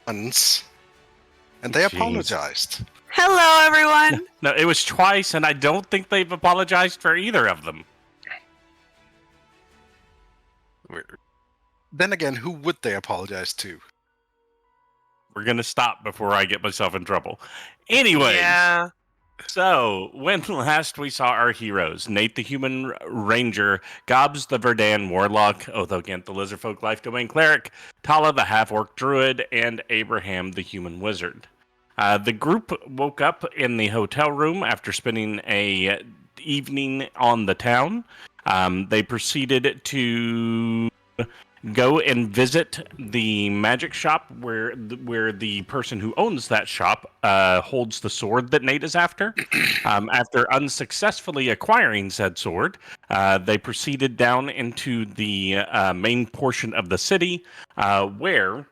once, and they apologized. Hello, everyone. No, it was twice, and I don't think they've apologized for either of them. Then again, who would they apologize to? We're going to stop before I get myself in trouble. Anyways, Yeah. So when last we saw our heroes, Nate the Human Ranger, Gobs the Verdan Warlock, Othokent the Lizardfolk Life Domain Cleric, Talah the Half-Orc Druid, and Abraham the Human Wizard. The group woke up in the hotel room after spending a evening on the town. They proceeded to go and visit the magic shop where the person who owns that shop holds the sword that Nate is after. After unsuccessfully acquiring said sword, they proceeded down into the main portion of the city where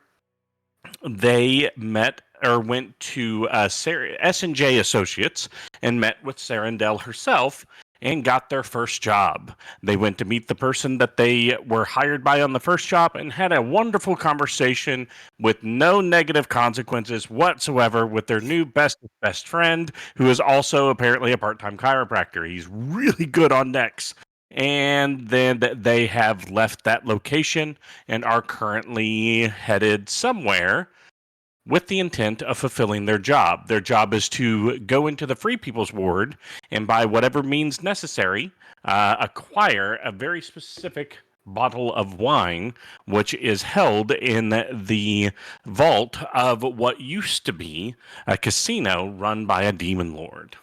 they met or went to S&J Associates and met with Sarandel herself and got their first job. They went to meet the person that they were hired by on the first job and had a wonderful conversation with no negative consequences whatsoever with their new best friend, who is also apparently a part-time chiropractor. He's really good on necks. And then they have left that location and are currently headed somewhere with the intent of fulfilling their job. Their job is to go into the Free People's Ward and, by whatever means necessary, acquire a very specific bottle of wine, which is held in the vault of what used to be a casino run by a demon lord.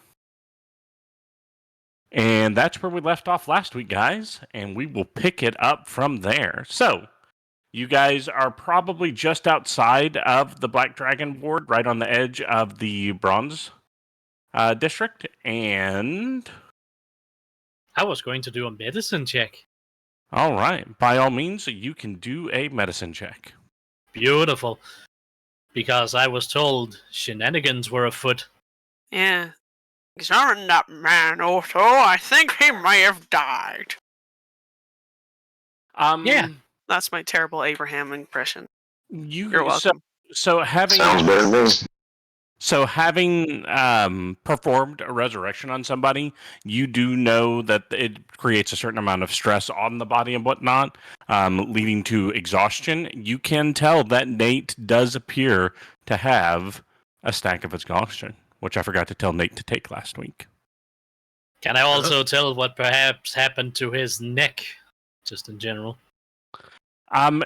And that's where we left off last week, guys, and we will pick it up from there. So, you guys are probably just outside of the Black Dragon Ward, right on the edge of the Bronze District, and I was going to do a medicine check. All right. By all means, you can do a medicine check. Beautiful. Because I was told shenanigans were afoot. Yeah. Examine that man, Otto. I think he may have died. Yeah. That's my terrible Abraham impression. You're welcome. So having Sounds better than this. So having performed a resurrection on somebody, you do know that it creates a certain amount of stress on the body and whatnot, leading to exhaustion. You can tell that Nate does appear to have a stack of exhaustion, which I forgot to tell Nate to take last week. Can I also tell what perhaps happened to his neck, just in general?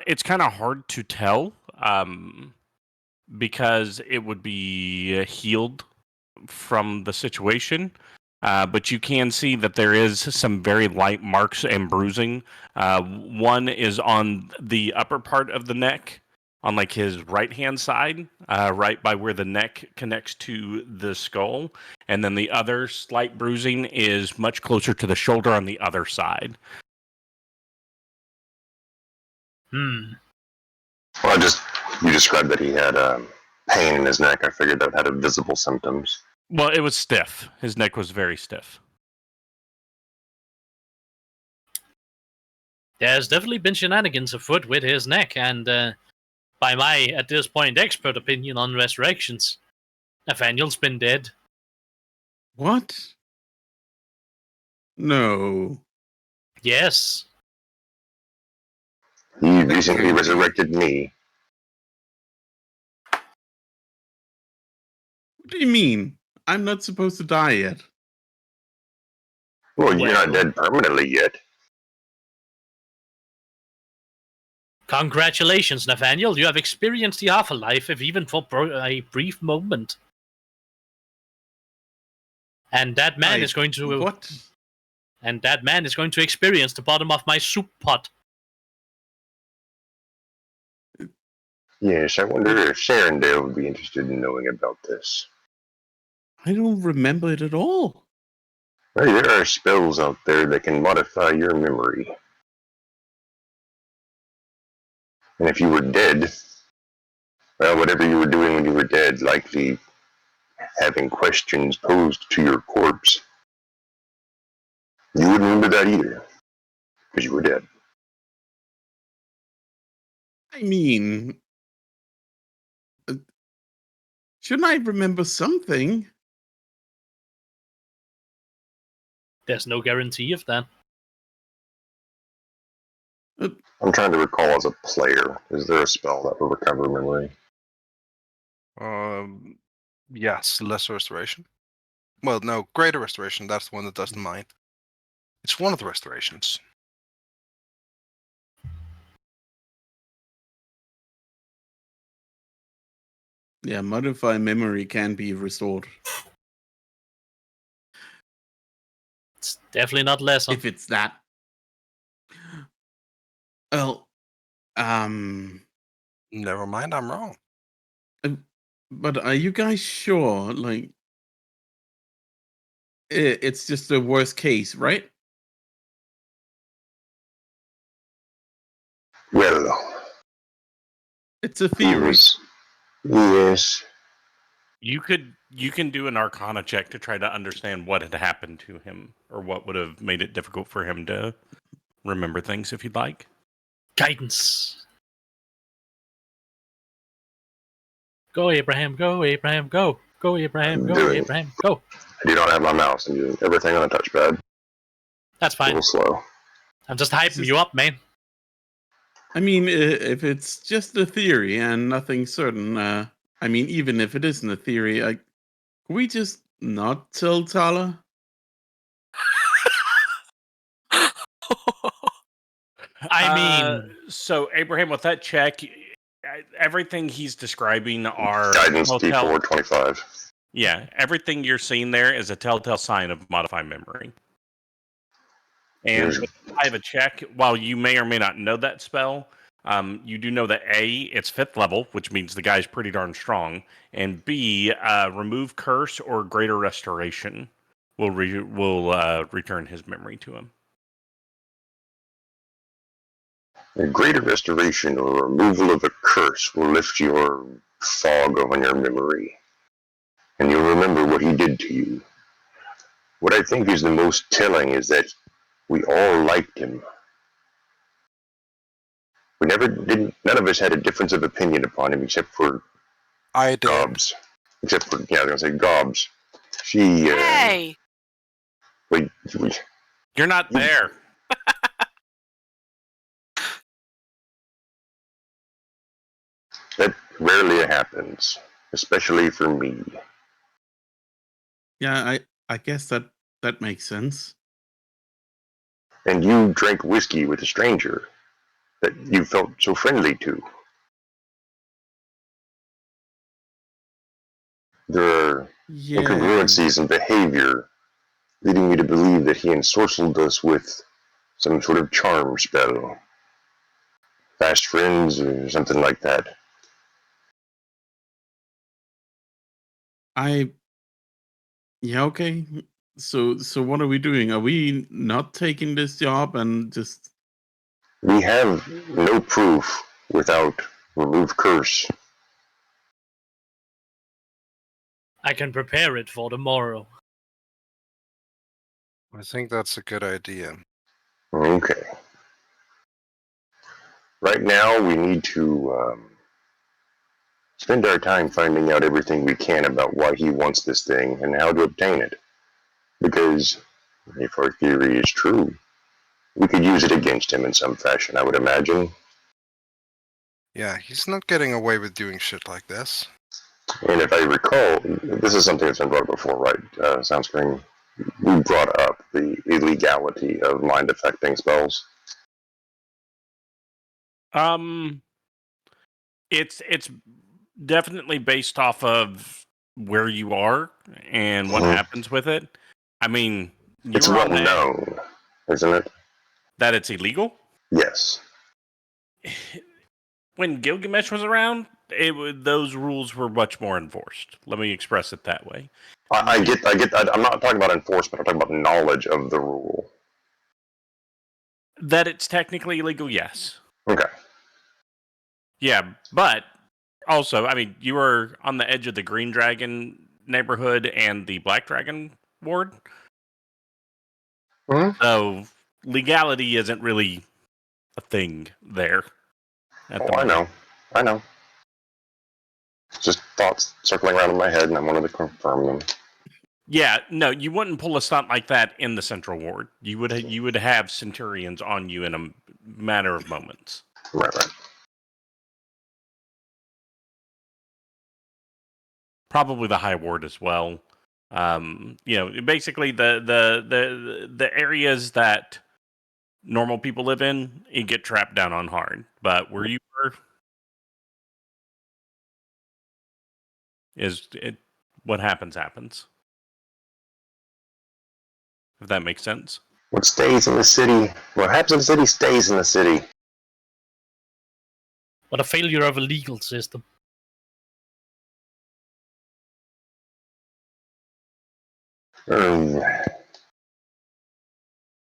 It's kind of hard to tell. Because it would be healed from the situation. But you can see that there is some very light marks and bruising. One is on the upper part of the neck, on like his right-hand side, right by where the neck connects to the skull. And then the other slight bruising is much closer to the shoulder on the other side. Well, you described that he had pain in his neck. I figured that had visible symptoms. Well, it was stiff. His neck was very stiff. There's definitely been shenanigans afoot with his neck, and by my, at this point, expert opinion on resurrections, Nathaniel's been dead. What? No. Yes. He recently resurrected me. What do you mean? I'm not supposed to die yet. Well, you're not dead permanently yet. Congratulations, Nathaniel. You have experienced the afterlife, if even for a brief moment. And that man is going to... What? And that man is going to experience the bottom of my soup pot. Yes, I wonder if Sarandale would be interested in knowing about this. I don't remember it at all. Well, there are spells out there that can modify your memory. And if you were dead, well, whatever you were doing when you were dead, likely having questions posed to your corpse, you wouldn't remember that either, because you were dead. I mean, Shouldn't I remember something? There's no guarantee of that. I'm trying to recall as a player. Is there a spell that will recover memory? Yes, lesser restoration. Well, no, greater restoration. That's the one that doesn't mind. It's one of the restorations. Yeah, modify memory can be restored. It's definitely not lesser. If it's that. Well, Never mind, I'm wrong. but are you guys sure? Like, it's just the worst case, right? Well, It's a he theory. was. Yes. You can do an Arcana check to try to understand what had happened to him, or what would have made it difficult for him to remember things, if you'd like. Guidance. Go, Abraham, go, Abraham, go. Go, Abraham, go, Doing. Abraham, go. I do not have my mouse. I'm using everything on a touchpad. That's A fine. little slow. I'm just hyping you up, man. I mean, if it's just a theory and nothing certain, I mean, even if it isn't a theory, can we just not tell Talah? I mean, So Abraham, with that check, everything he's describing are Guidance telltale- D4 25. Yeah, everything you're seeing there is a telltale sign of modified memory. And Here's- I have a check. While you may or may not know that spell, you do know that A, it's 5th level, which means the guy's pretty darn strong, and B, remove curse or greater restoration will return his memory to him. A greater restoration or removal of a curse will lift your fog on your memory, and you'll remember what he did to you. What I think is the most telling is that we all liked him. We never didn't. None of us had a difference of opinion upon him, except for I did. Gobs. Except for I was gonna say Gobs. She. Hey! We, You're not there. that rarely happens, especially for me. Yeah, I guess that makes sense. And you drank whiskey with a stranger that you felt so friendly to. There are Yeah. incongruencies in behavior leading me to believe that he ensorcelled us with some sort of charm spell. Fast friends or something like that. Yeah, okay. So what are we doing? Are we not taking this job and just We have no proof without remove curse. I can prepare it for tomorrow. I think that's a good idea. Okay. Right now, we need to spend our time finding out everything we can about why he wants this thing and how to obtain it. Because if our theory is true, we could use it against him in some fashion, I would imagine. Yeah, he's not getting away with doing shit like this. And if I recall, this is something that's been brought up before, right? Soundscreen, we brought up the illegality of mind affecting spells. It's definitely based off of where you are and what happens with it. I mean, It's well known, isn't it? that it's illegal. Yes. When Gilgamesh was around, those rules were much more enforced. Let me express it that way. I get. I'm not talking about enforcement. I'm talking about knowledge of the rule. That it's technically illegal, yes. Okay. Yeah, but also, I mean, you were on the edge of the Green Dragon neighborhood and the Black Dragon ward. Mm-hmm. So legality isn't really a thing there. Oh, I know. Just thoughts circling around in my head, and I wanted to confirm them. Yeah, no, you wouldn't pull a stunt like that in the Central Ward. You would have Centurions on you in a matter of moments. Right. Probably the High Ward as well. Basically the areas that normal people live in, you get trapped down on hard. But where you were what happens. If that makes sense. What stays in the city, what happens in the city stays in the city. What a failure of a legal system.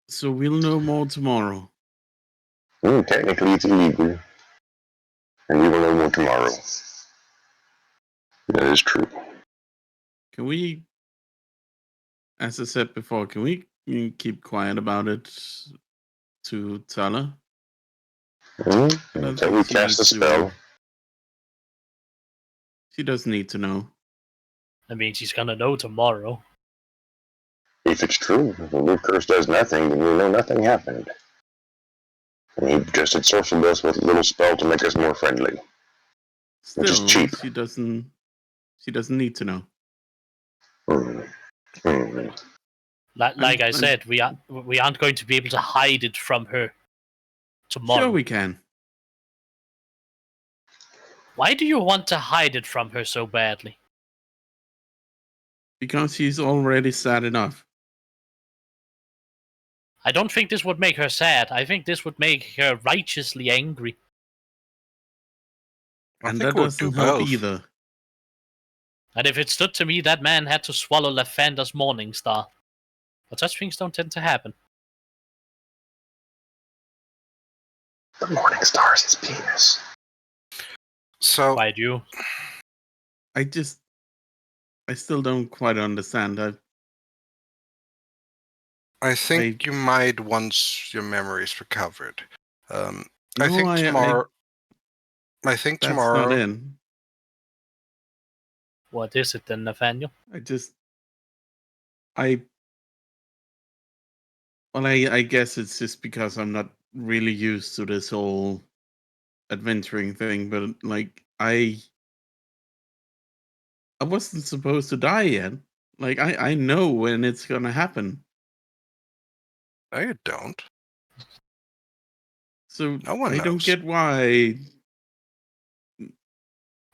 So we'll know more tomorrow. Technically, it's illegal. And we will know more tomorrow. That is true. Can we, as I said before, can we keep quiet about it to Talah? Until we cast a spell. She doesn't need to know. I mean, she's gonna know tomorrow. If it's true, if the new curse does nothing, then we know nothing happened. And he just had sorcered us with a little spell to make us more friendly. Still, which is cheap. She doesn't need to know. Like I said, we aren't going to be able to hide it from her tomorrow. Sure we can. Why do you want to hide it from her so badly? Because she's already sad enough. I don't think this would make her sad. I think this would make her righteously angry. And that doesn't help either. And if it stood to me, that man had to swallow Lathander's Morning Star. But such things don't tend to happen. The Morning Star is his penis. So Why do you? I still don't quite understand. I think you might once your memory's recovered. I No, think tomorrow. I think that's tomorrow. not in. What is it then, Nathaniel? I guess it's just because I'm not really used to this whole adventuring thing, but like I wasn't supposed to die yet. Like I know when it's gonna happen. No, you don't. So No one I don't knows. get why.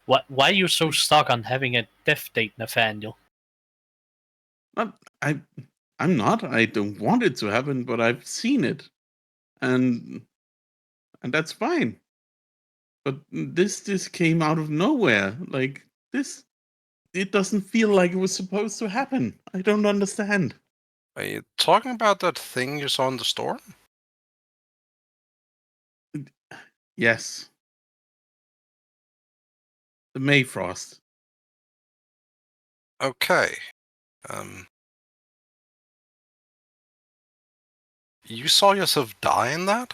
Why are you so stuck on having a death date, Nathaniel? I'm not. I don't want it to happen, but I've seen it, and that's fine. But this just came out of nowhere. Like this, it doesn't feel like it was supposed to happen. I don't understand. Are you talking about that thing you saw in the storm? Yes. The Mayfrost. Okay. You saw yourself die in that?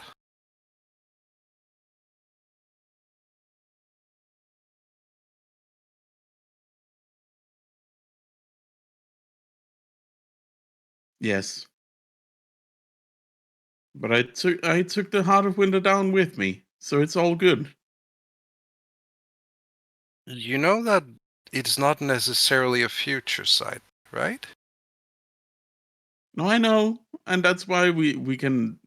Yes. But I took the Heart of Winter down with me, so it's all good. You know that it's not necessarily a future sight, right? No, I know, and that's why we can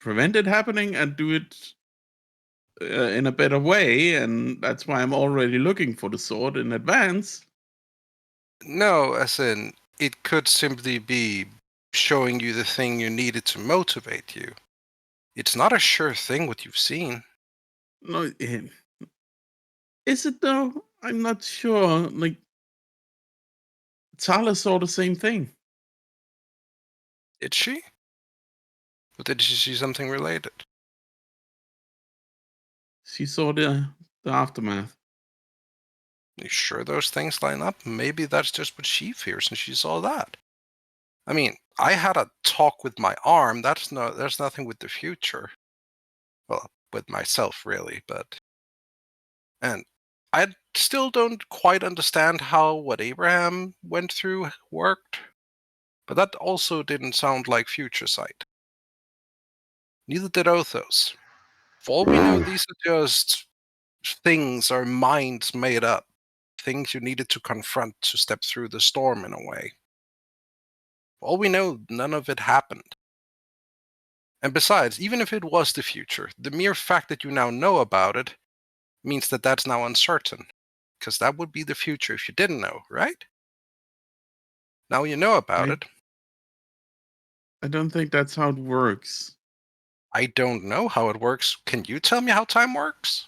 prevent it happening and do it in a better way, and that's why I'm already looking for the sword in advance. No, as in, it could simply be showing you the thing you needed to motivate you. It's not a sure thing what you've seen. No, is it though? I'm not sure. Like, Talah saw the same thing. Did she? Or did she see something related? She saw the aftermath. You sure those things line up? Maybe that's just what she fears and she saw that. I mean, I had a talk with my arm. There's nothing with the future. Well, with myself really, but and I still don't quite understand how what Abraham went through worked, but that also didn't sound like future sight. Neither did Othos. For all we know, these are just things our minds made up. Things you needed to confront to step through the storm in a way. For all we know, none of it happened. And besides, even if it was the future, the mere fact that you now know about it means that that's now uncertain. Because that would be the future if you didn't know, right? Now you know about it. I don't think that's how it works. I don't know how it works. Can you tell me how time works?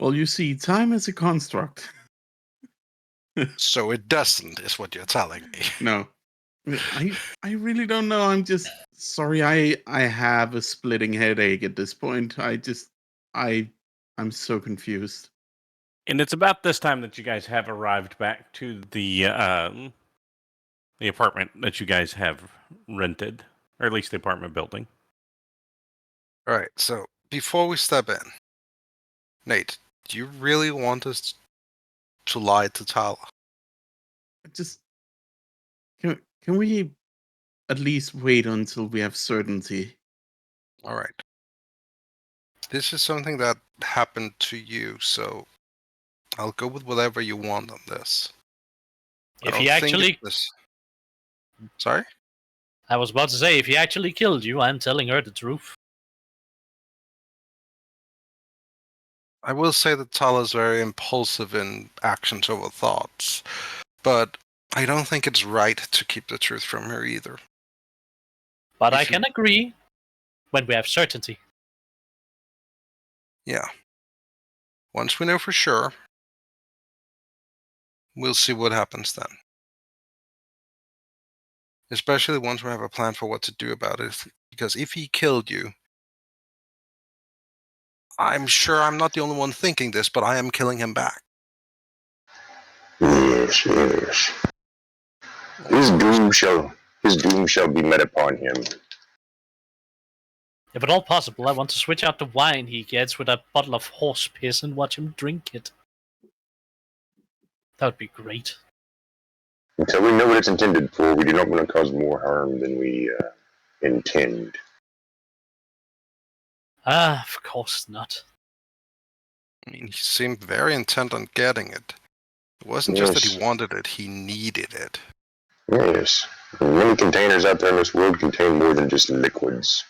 Well, you see, time is a construct. So it doesn't, is what you're telling me. No. I really don't know. I'm just sorry. I have a splitting headache at this point. I'm so confused. And it's about this time that you guys have arrived back to the apartment that you guys have rented, or at least the apartment building. All right, so before we step in, Nate, do you really want us to lie to Talah? Just can we at least wait until we have certainty? All right. This is something that happened to you, so I'll go with whatever you want on this. I If don't he think actually, this. Sorry? I was about to say, if he actually killed you, I'm telling her the truth. I will say that Talah's very impulsive in actions over thoughts, but I don't think it's right to keep the truth from her either. But If I you- can agree when we have certainty. Yeah. Once we know for sure, we'll see what happens then. Especially once we have a plan for what to do about it. Because if he killed you, I'm sure I'm not the only one thinking this, but I am killing him back. Yes, yes. His doom shall be met upon him. If at all possible, I want to switch out the wine he gets with a bottle of horse piss and watch him drink it. That would be great. Until we know what it's intended for, we do not want to cause more harm than we intend. Ah, of course not. I mean, he seemed very intent on getting it. It wasn't just that he wanted it, he needed it. Yes. Many containers out there in this world contain more than just liquids.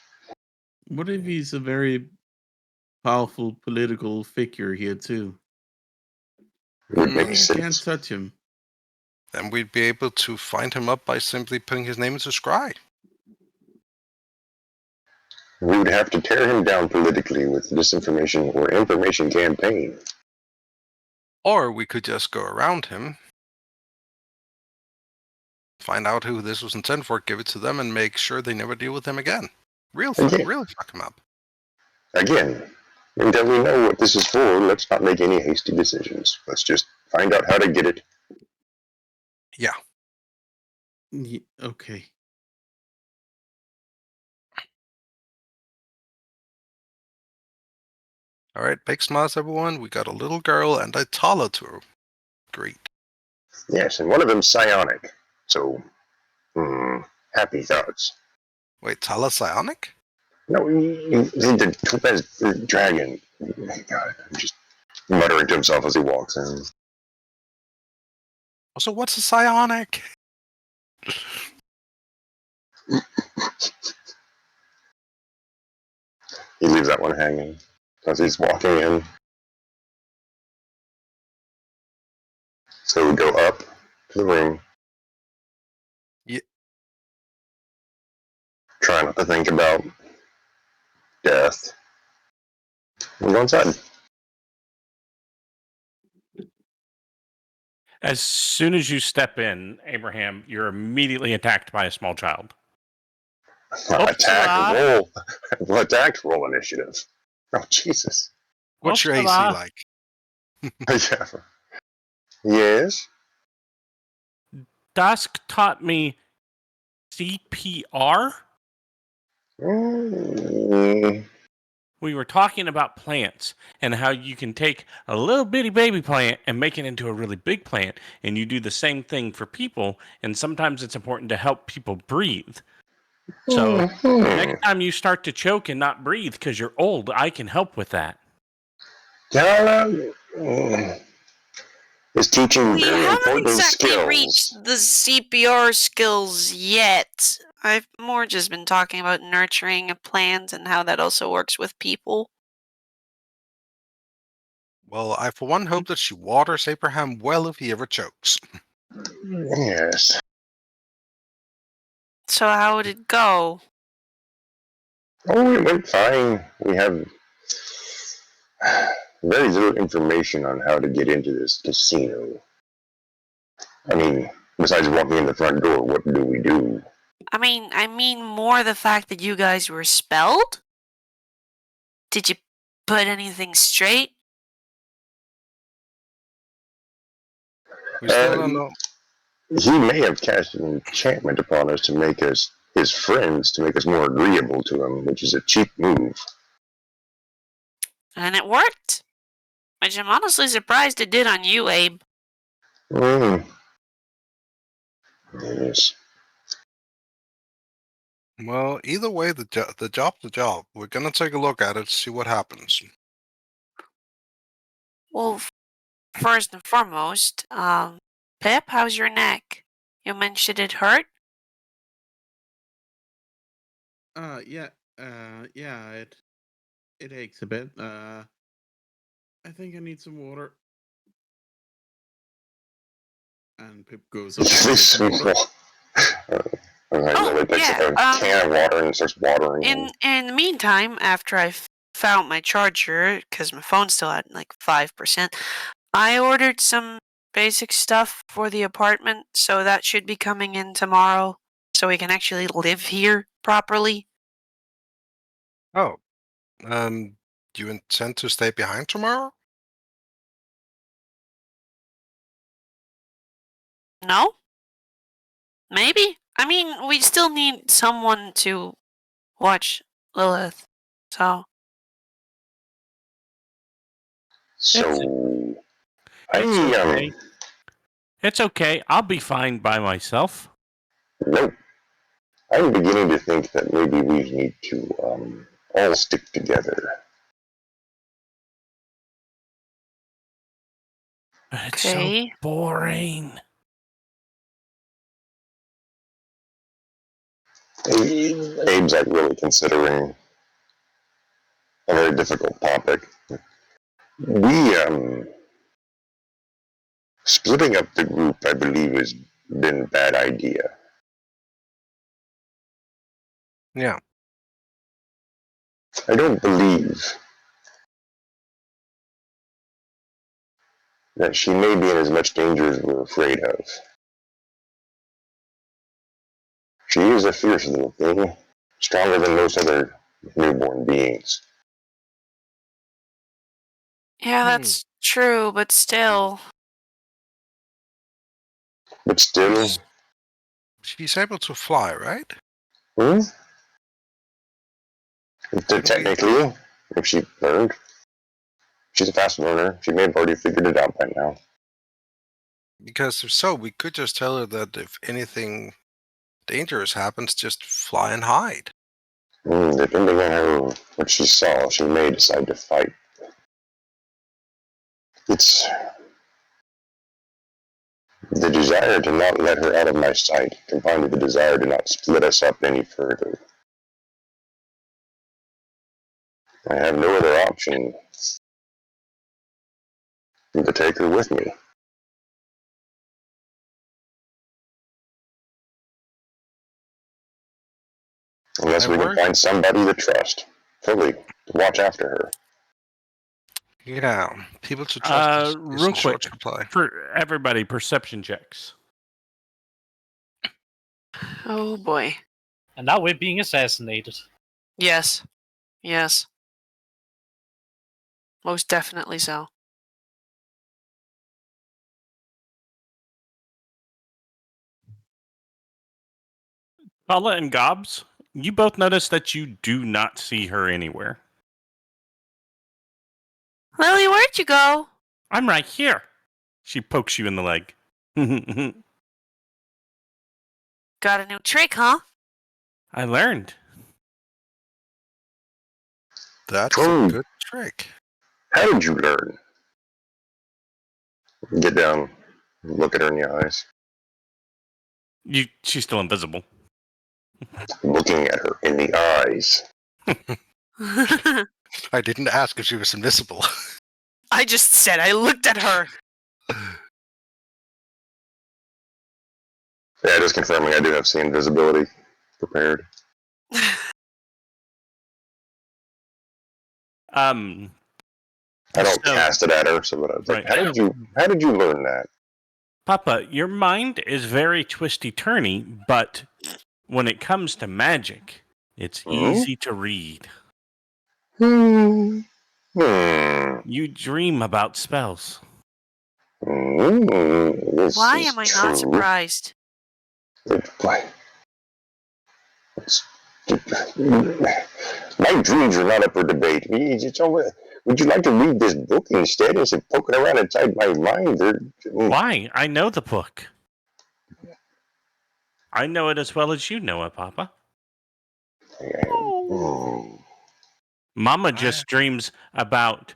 What if he's a very powerful political figure here too? Would Maybe make I sense. can't touch him. Then we'd be able to find him up by simply putting his name into scry. We would have to tear him down politically with disinformation or information campaign. Or we could just go around him, find out who this was intended for, give it to them, and make sure they never deal with him again. Really fuck him up. Again, until we know what this is for, let's not make any hasty decisions. Let's just find out how to get it. Yeah. Okay. All right, big smiles, everyone. We got a little girl and a Talah to greet. Yes, and one of them's psionic. So, happy thoughts. Wait, Talah psionic? No, the topaz dragon. Oh my God, I'm just muttering to himself as he walks in. So what's a psionic? He leaves that one hanging as he's walking in. So we go up to the room. Yeah. Try not to think about death. We go inside. As soon as you step in, Abraham, you're immediately attacked by a small child. Attack roll initiative. Oh Jesus. What's your AC Talah. like? Yeah. Yes. Dusk taught me CPR. We were talking about plants and how you can take a little bitty baby plant and make it into a really big plant. And you do the same thing for people. And sometimes it's important to help people breathe. So next time you start to choke and not breathe because you're old, I can help with that. Talah is teaching We very haven't important exactly skills. reached the CPR skills yet. I've more just been talking about nurturing a plant and how that also works with people. Well, I for one hope that she waters Abraham well if he ever chokes. Yes. So how would it go? Oh, it went fine. We have very little information on how to get into this casino. I mean, besides walking in the front door, what do we do? I mean more the fact that you guys were spelled? Did you put anything straight? We still don't know. He may have cast an enchantment upon us to make us his friends, to make us more agreeable to him, which is a cheap move. And it worked. Which I'm honestly surprised it did on you, Abe. Yes. Well, either way, the job's the job. We're gonna take a look at it, see what happens. Well, first and foremost, Pip, how's your neck? You mentioned it hurt? Yeah, it aches a bit. I think I need some water. And Pip goes up to get some water. Takes a can of water and starts watering. In the meantime, after I found my charger, because my phone's still at like 5%, I ordered some basic stuff for the apartment, so that should be coming in tomorrow, so we can actually live here properly. Oh, do you intend to stay behind tomorrow? No? Maybe? I mean, we still need someone to watch Lilith, so... So, It's okay. I'll be fine by myself. Nope. I'm beginning to think that maybe we need to all stick together. It's Okay. so boring. Abe's like really considering a very difficult topic. We splitting up the group, I believe, has been a bad idea. Yeah. I don't believe that she may be in as much danger as we're afraid of. She is a fierce little thing, stronger than most other newborn beings. Yeah, that's true, but still... But still... She's able to fly, right? Technically, if she learned, she's a fast learner. She may have already figured it out by now. Because if so, we could just tell her that if anything dangerous happens, just fly and hide. Depending on what she saw, she may decide to fight. It's the desire to not let her out of my sight, combined with the desire to not split us up any further. I have no other option than to take her with me. Unless we can find somebody to trust, fully, to watch after her. Yeah, people to trust is Real in short quick, supply. for everybody, perception checks. Oh boy. And now we're being assassinated. Yes. Yes. Most definitely so. Talah and Gobs, you both notice that you do not see her anywhere. Lily, where'd you go? I'm right here. She pokes you in the leg. Got a new trick, huh? I learned. That's Oh. a good trick. How did you learn? Get down. Look at her in the eyes. She's still invisible. Looking at her in the eyes. I didn't ask if she was invisible. I just said I looked at her. Yeah, just confirming I do have see invisibility prepared. I don't cast it at her, so I was like, Right. how did you learn that? Papa, your mind is very twisty-turny, but when it comes to magic, it's easy to read. Hmm. You dream about spells. Why am I not surprised? My dreams are not up for debate. Would you like to read this book instead instead of poking around inside my mind? Why? I know the book. I know it as well as you know it, Papa. Mama just dreams about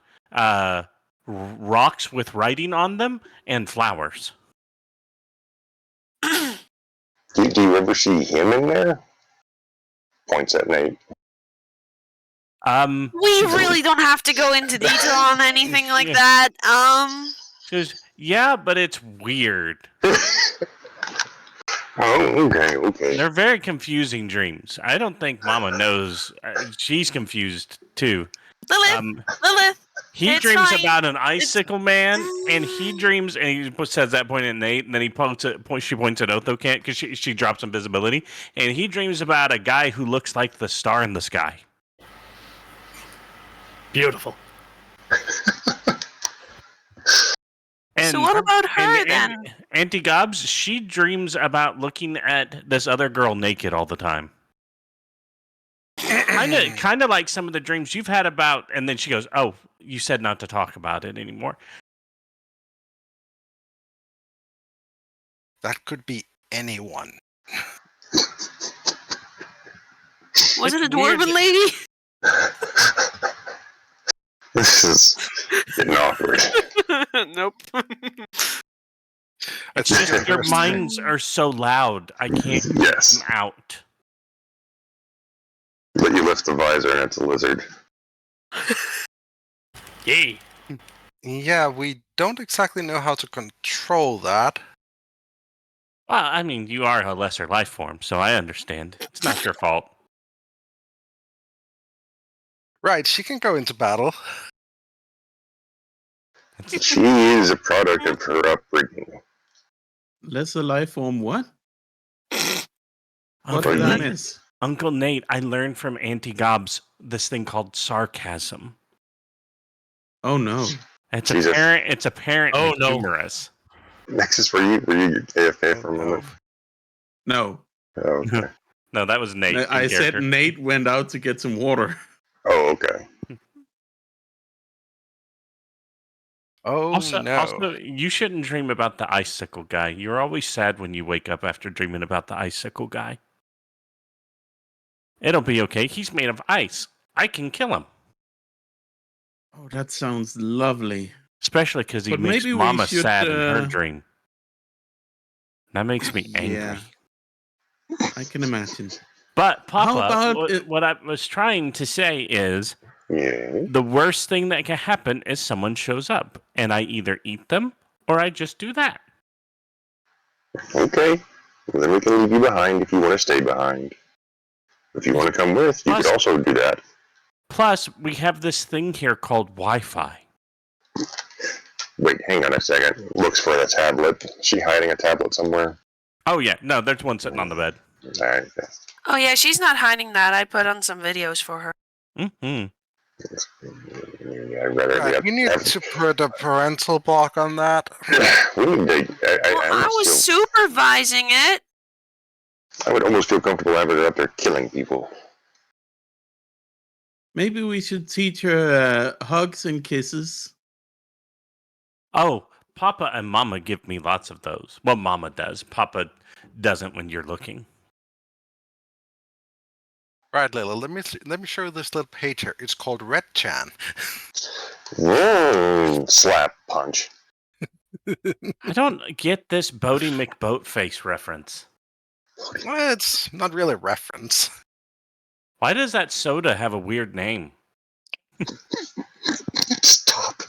rocks with writing on them and flowers. Do you ever see him in there? Points at Nate. We really don't have to go into detail on anything like that. She goes, yeah, but it's weird. Oh, okay. They're very confusing dreams. I don't think Mama knows. She's confused too. Lilith. He It's dreams fine. about an icicle man, and he dreams, and he says that point at Nate, and then she points at Othokent because she drops invisibility, and he dreams about a guy who looks like the star in the sky. Beautiful. And So what about her then? Auntie Gobs, she dreams about looking at this other girl naked all the time. Kind of like some of the dreams you've had about, and then she goes, "Oh, you said not to talk about it anymore." That could be anyone. Was it a It's weird. dwarven lady? This is getting awkward. Nope. It's just your minds are so loud, I can't keep Yes. them out. But you lift the visor and it's a lizard. Yay. Yeah, we don't exactly know how to control that. Well, I mean, you are a lesser life form, so I understand. It's not your fault. Right, she can go into battle. She is a product of her upbringing. Lesser life form, what? What Uncle did I Nate, miss? Uncle Nate, I learned from Auntie Gobs this thing called sarcasm. Oh no. It's Jesus. apparently Oh, no. humorous. Nexus, were you your KFA for a no. moment? No. Oh, okay. No, that was Nate. I in said character. Nate went out to get some water. Oh, okay. Oh Also, you shouldn't dream about the icicle guy. You're always sad when you wake up after dreaming about the icicle guy. It'll be okay. He's made of ice. I can kill him. Oh, that sounds lovely. Especially because he But makes maybe we Mama should, sad in her dream. That makes me angry. Yeah. I can imagine. But, How Papa, about what I was trying to say is Yeah. the worst thing that can happen is someone shows up, and I either eat them or I just do that. Okay. Well, then we can leave you behind if you want to stay behind. If you want to come with, you could also do that. Plus, we have this thing here called Wi-Fi. Wait, hang on a second. Looks for the tablet. Is she hiding a tablet somewhere? Oh, yeah. No, there's one sitting on the bed. All right. Oh yeah, she's not hiding that. I put on some videos for her. Mm-hmm. I'd rather Right, you need to put a parental block on that. we need to. I was supervising it. I would almost feel comfortable having her up there killing people. Maybe we should teach her hugs and kisses. Oh, Papa and Mama give me lots of those. Well, Mama does. Papa doesn't when you're looking. Right, Lila. Let me show you this little page here. It's called Red Chan. Slap punch. I don't get this Bodie McBoatface reference. Well, it's not really a reference. Why does that soda have a weird name? Stop.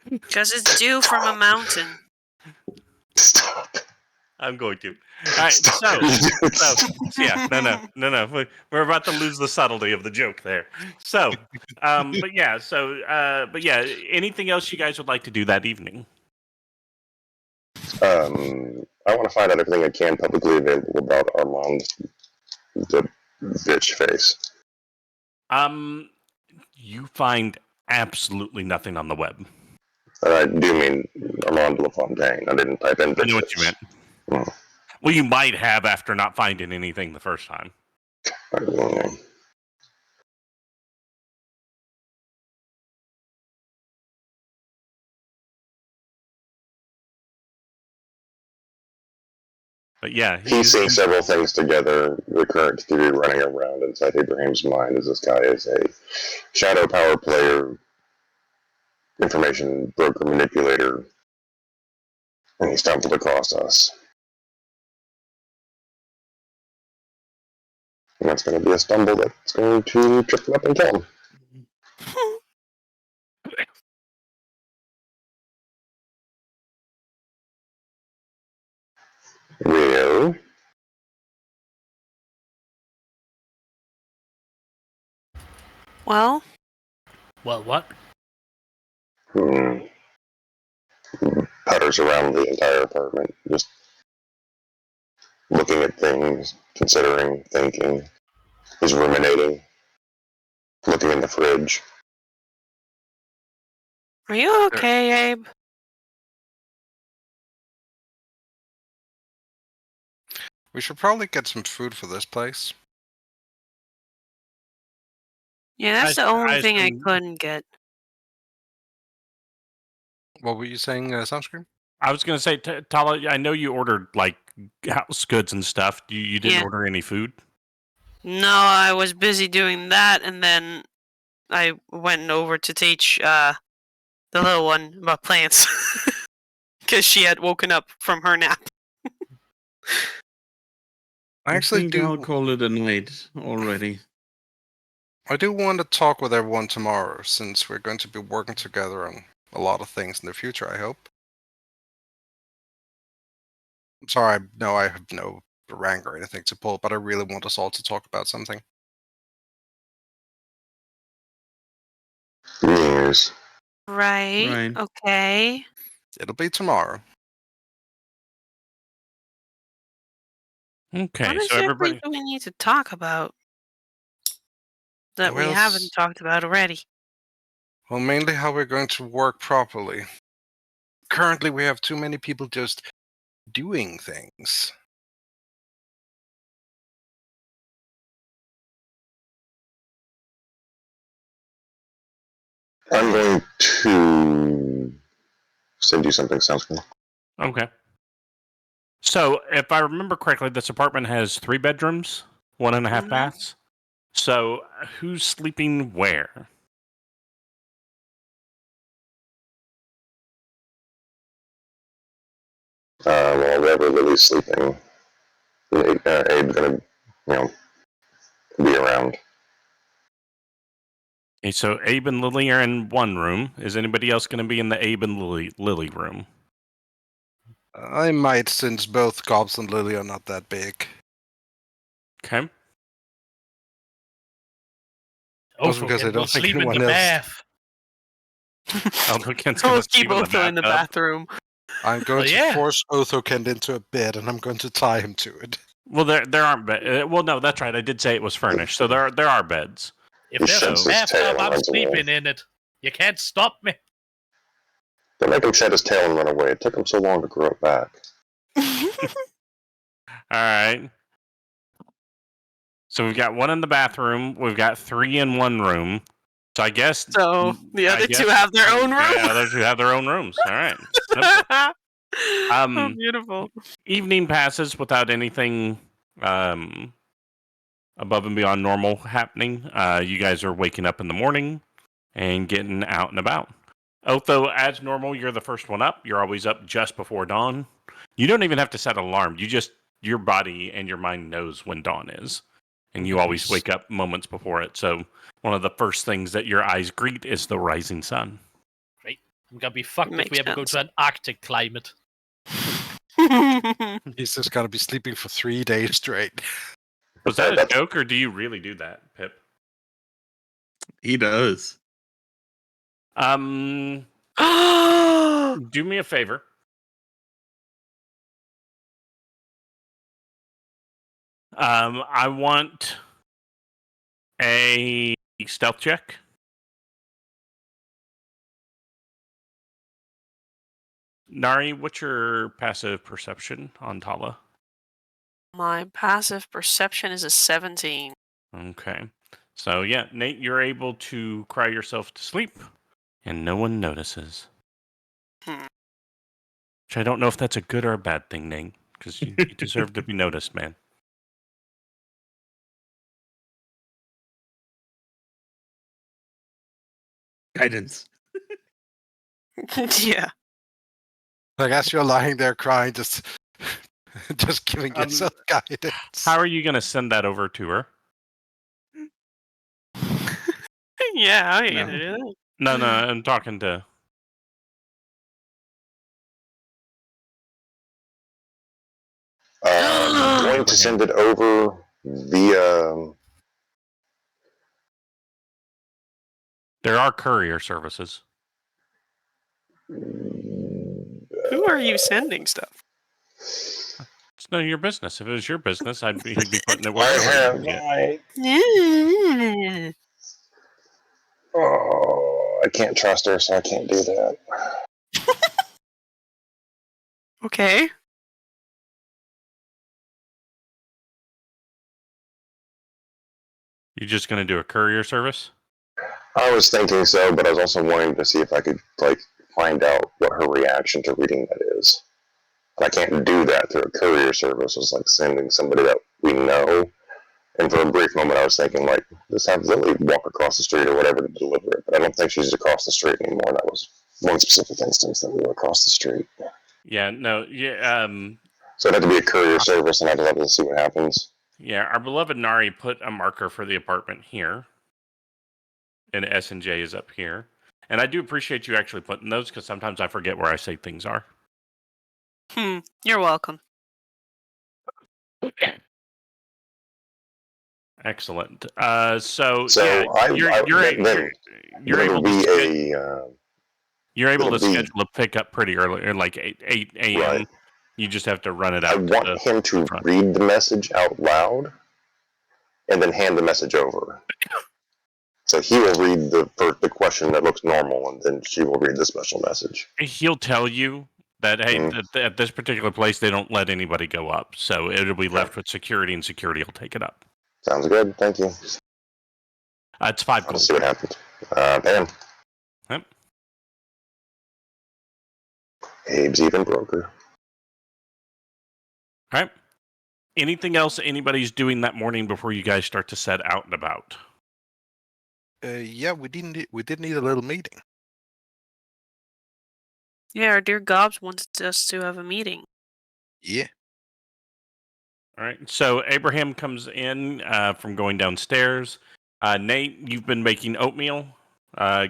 Because it's due from a mountain. Stop. I'm going to. All right, so yeah, no. We're about to lose the subtlety of the joke there. So, but yeah, anything else you guys would like to do that evening? I want to find out everything I can publicly available about Armand, the bitch face. You find absolutely nothing on the web. I do mean Armand LaFontaine. I didn't type in bitch I know what face. you meant. Oh. Well, you might have after not finding anything the first time. I don't know. But yeah, Piecing several things together, the current theory running around inside Abraham's mind is this guy is a shadow power player, information broker manipulator, and he stumbled across us. And that's going to be a stumble that's going to trip him up and kill him. Well, Well, Well, what? putters around the entire apartment, just looking at things, considering, thinking, is ruminating, looking in the fridge. are you okay, Abe? We should probably get some food for this place. Yeah, that's the only thing I assume- couldn't get. What were you saying, Sunscreen? I was going to say, Talah, I know you ordered like house goods and stuff. You didn't Yeah. order any food? No, I was busy doing that, and then I went over to teach the little one about plants. Because she had woken up from her nap. I actually think do. I'll call it a night already. I do want to talk with everyone tomorrow, since we're going to be working together on a lot of things in the future, I hope. I'm sorry, no, I have no rank or anything to pull, but I really want us all to talk about something. Yes. Right. Okay. It'll be tomorrow. Okay, What so exactly everybody. do we need to talk about that we Well, haven't talked about already? Well, mainly how we're going to work properly. Currently, we have too many people just doing things. I'm going to send you something, sounds good. Okay. So, if I remember correctly, this apartment has 3 bedrooms, 1.5 Mhm. baths. So, who's sleeping where? While wherever Lily's sleeping, Abe's going to, be around. Okay, so Abe and Lily are in one room. Is anybody else going to be in the Abe and Lily room? I might, since both Gobs and Lily are not that big. Okay. Wasn't because I Othokent don't will think sleep in anyone the else- bath. Othokent's going We'll to keep sleep in the Otho in the bathtub. bathroom. I'm going Oh, to yeah. force Othokent into a bed, and I'm going to tie him to it. Well, there aren't beds. Well, no, that's right. I did say it was furnished, so there are beds. If He there's sheds a his tail bathtub, and I'm runs away. sleeping in it. You can't stop me. Don't make him shed his tail and run away. It took him so long to grow it back. All right. So we've got 1 in the bathroom. We've got 3 in one room. So I guess. So the I other two guess have their own room. The other two have their own rooms. All right. Oh, beautiful. Evening passes without anything above and beyond normal happening. You guys are waking up in the morning and getting out and about. Although, as normal, you're the first one up. You're always up just before dawn. You don't even have to set an alarm. Your body and your mind knows when dawn is. And you always wake up moments before it. So one of the first things that your eyes greet is the rising sun. Right. I'm going to be fucked if Makes we ever go sense. to an Arctic climate. He's just gonna be sleeping for 3 days straight. Was that a joke, or do you really do that, Pip? He does. Do me a favor. I want a stealth check. Nari, what's your passive perception on Talah? My passive perception is a 17. Okay. So, yeah, Nate, you're able to cry yourself to sleep, and no one notices. Hmm. Which I don't know if that's a good or a bad thing, Nate, because you deserve to be noticed, man. Guidance. Yeah. I guess you're lying there crying, just giving yourself guidance. How are you going to send that over to her? Yeah, how are you No. gonna do that? No, I'm talking to... I'm going to send it over via... There are courier services. Who are you sending stuff? It's none of your business. If it was your business, he'd be putting it I wherever. have my... Oh, I can't trust her, so I can't do that. Okay. You're just going to do a courier service? I was thinking so, but I was also wanting to see if I could, find out what her reaction to reading that is. But I can't do that through a courier service. It's like sending somebody that we know. And for a brief moment, I was thinking, just have Lily walk across the street or whatever to deliver it. But I don't think she's across the street anymore. And that was one specific instance that we were across the street. Yeah, no, yeah, So it'd have to be a courier service, and I'd love to see what happens. yeah, our beloved Nari put a marker for the apartment here. And S&J is up here. And I do appreciate you actually putting those, because sometimes I forget where I say things are. You're welcome. Excellent. So yeah, you're able to schedule a pickup pretty early, like 8 a.m. Right. You just have to run it out. I want him to read the message out loud and then hand the message over. So he will read the question that looks normal, and then she will read the special message. He'll tell you that, hey, at this particular place, they don't let anybody go up. So it'll be left with security, and security will take it up. Sounds good. Thank you. It's 5 gold. Let's see what happens. Bam. Yep. Abe's even broker. All right. Anything else anybody's doing that morning before you guys start to set out and about? Yeah, we did need a little meeting. Yeah, our dear Gobs wants us to have a meeting. Yeah. All right. So Abraham comes in from going downstairs. Nate, you've been making oatmeal.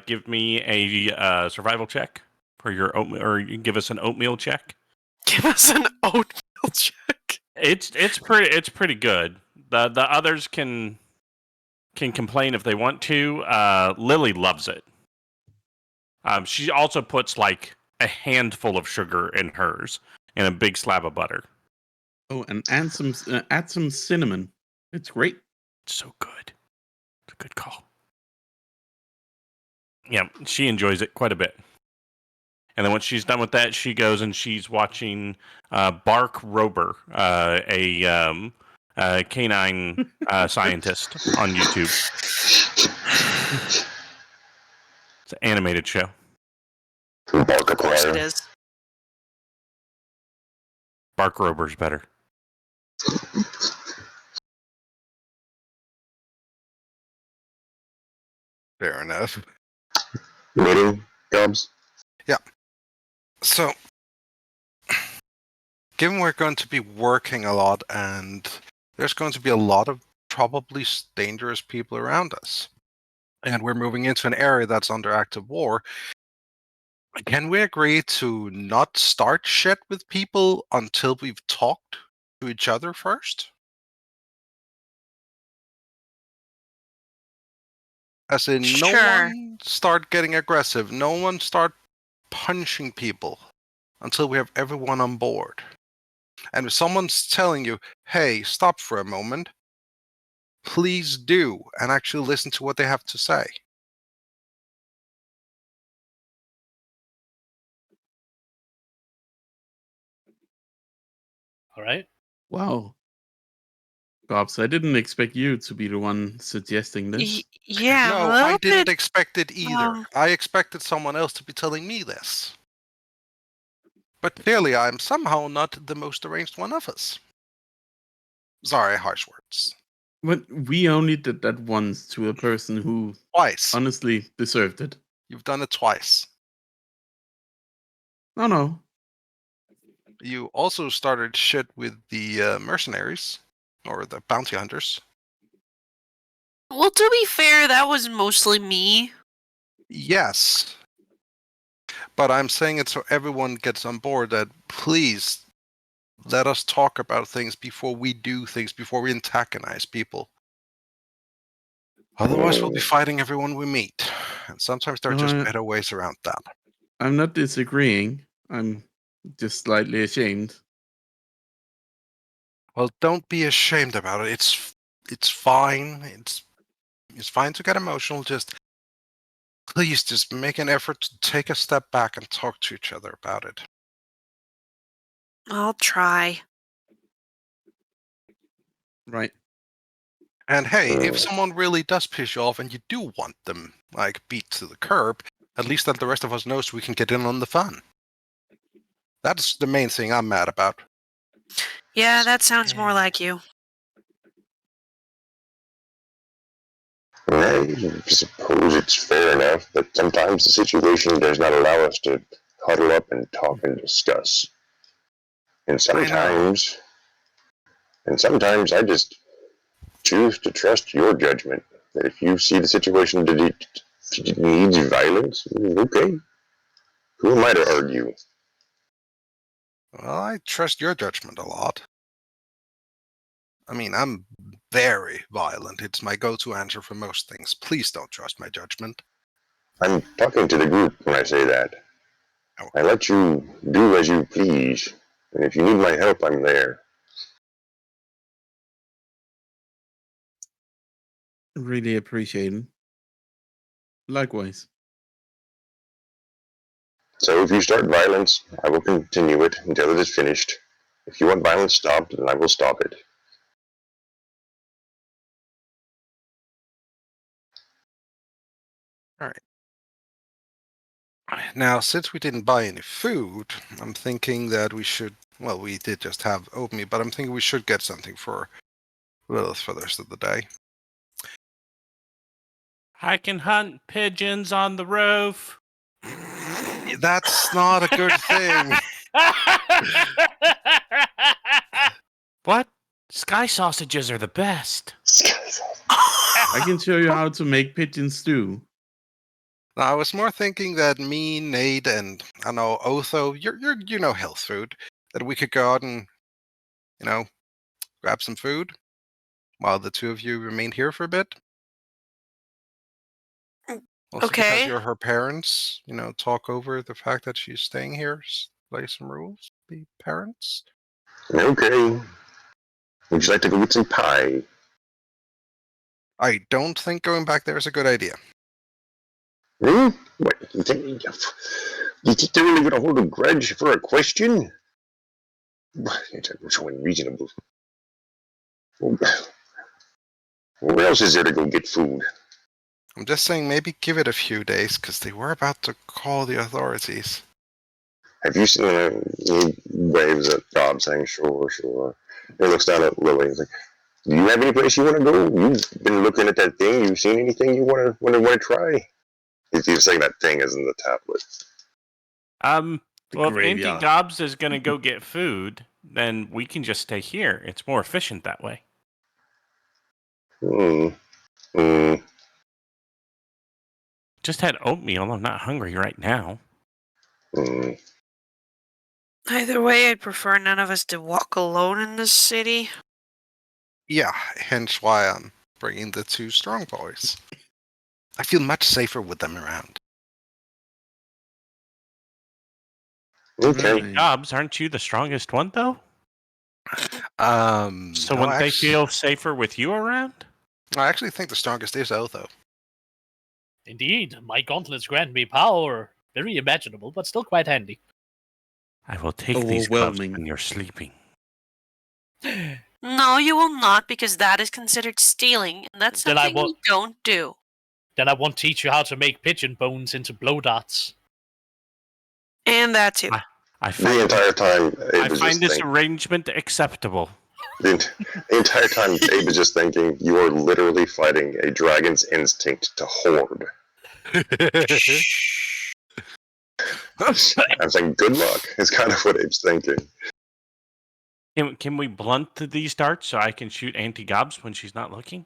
Give me a survival check for your oatmeal, or you give us an oatmeal check. Give us an oatmeal check. It's pretty good. The others can complain if they want to. Lily loves it. She also puts like a handful of sugar in hers and a big slab of butter. Oh, and add some cinnamon. It's great. It's so good. It's a good call. Yeah, she enjoys it quite a bit. And then once she's done with that, she goes and she's watching Bark Rober, a canine scientist on YouTube. It's an animated show. From Of course it Barkaplier. is. Bark Rober's better. Fair enough. Knitting jobs. So, given we're going to be working a lot and there's going to be a lot of probably dangerous people around us, and we're moving into an area that's under active war, can we agree to not start shit with people until we've talked to each other first? As in, no Sure. one start getting aggressive, no one start punching people until we have everyone on board. And if someone's telling you, hey, stop for a moment, please do, and actually listen to what they have to say. All right. Wow. Gobs, I didn't expect you to be the one suggesting this. Yeah, I'm a No, little I didn't bit. expect it either. um, I expected someone else to be telling me this. But clearly I'm somehow not the most arranged one of us. Sorry, harsh words. But we only did that once to a person who Twice. honestly deserved it. You've done it twice. No. You also started shit with the mercenaries, or the bounty hunters. well, to be fair, that was mostly me. Yes. But I'm saying it so everyone gets on board that please let us talk about things before we do things, before we antagonize people. Otherwise, we'll be fighting everyone we meet. And sometimes there are No, just better ways around that. I'm not disagreeing. I'm just slightly ashamed. Well, don't be ashamed about it. It's fine. It's fine to get emotional. Just please, just make an effort to take a step back and talk to each other about it. I'll try. Right. And hey, if someone really does piss you off and you do want them like beat to the curb, at least that the rest of us knows we can get in on the fun. That's the main thing I'm mad about. Yeah, that sounds more like you. I suppose it's fair enough, but sometimes the situation does not allow us to huddle up and talk and discuss. And sometimes I just choose to trust your judgment. That if you see the situation that it needs violence, okay. Who am I to argue? Well, I trust your judgment a lot. I mean, I'm very violent. It's my go-to answer for most things. Please don't trust my judgment. I'm talking to the group when I say that. I let you do as you please, and if you need my help, I'm there. Really appreciate it. Likewise. So if you start violence, I will continue it until it is finished. If you want violence stopped, then I will stop it. All right. Now, since we didn't buy any food, I'm thinking that we should. Well, we did just have oatmeal, but I'm thinking we should get something for Lilith for the rest of the day. I can hunt pigeons on the roof. That's not a good thing. What? Sky sausages are the best. I can show you how to make pigeon stew. Now, I was more thinking that me, Nate, and I know Otho, you know health food, that we could go out and, grab some food while the two of you remain here for a bit. Also, because Okay. you're her parents, talk over the fact that she's staying here, lay some rules, be parents. Okay. Would you like to go get some pie? I don't think going back there is a good idea. What? You think they're really going to hold a grudge for a question? It's so unreasonable. Where else is there to go get food? I'm just saying maybe give it a few days, because they were about to call the authorities. Have you seen he waves at Bob saying, sure, sure. He looks down at Lily and he's like, do you have any place you want to go? You've been looking at that thing. You seen anything you want to try? He's saying that thing is in the tablet. Well, if Auntie graveyard. Gobs is going to go get food, then we can just stay here. It's more efficient that way. Just had oatmeal. I'm not hungry right now. Either way, I'd prefer none of us to walk alone in this city. Yeah, hence why I'm bringing the 2 strong boys. I feel much safer with them around. Okay. Right. Gobs, aren't you the strongest one, though? So No, wouldn't they feel safer with you around? I actually think the strongest is Otho. Indeed, my gauntlets grant me power. Very imaginable, but still quite handy. I will take these gloves Overwhelming. when you're sleeping. No, you will not, because that is considered stealing, and that's Then I something we won't- don't do. Then I won't teach you how to make pigeon bones into blow darts. And that too. I The find, entire time, I Abe is find just this thinking. arrangement acceptable. The entire time, Abe is just thinking, you are literally fighting a dragon's instinct to hoard. I'm saying, good luck, is kind of what Abe's thinking. Can we blunt these darts so I can shoot Auntie Gobs when she's not looking?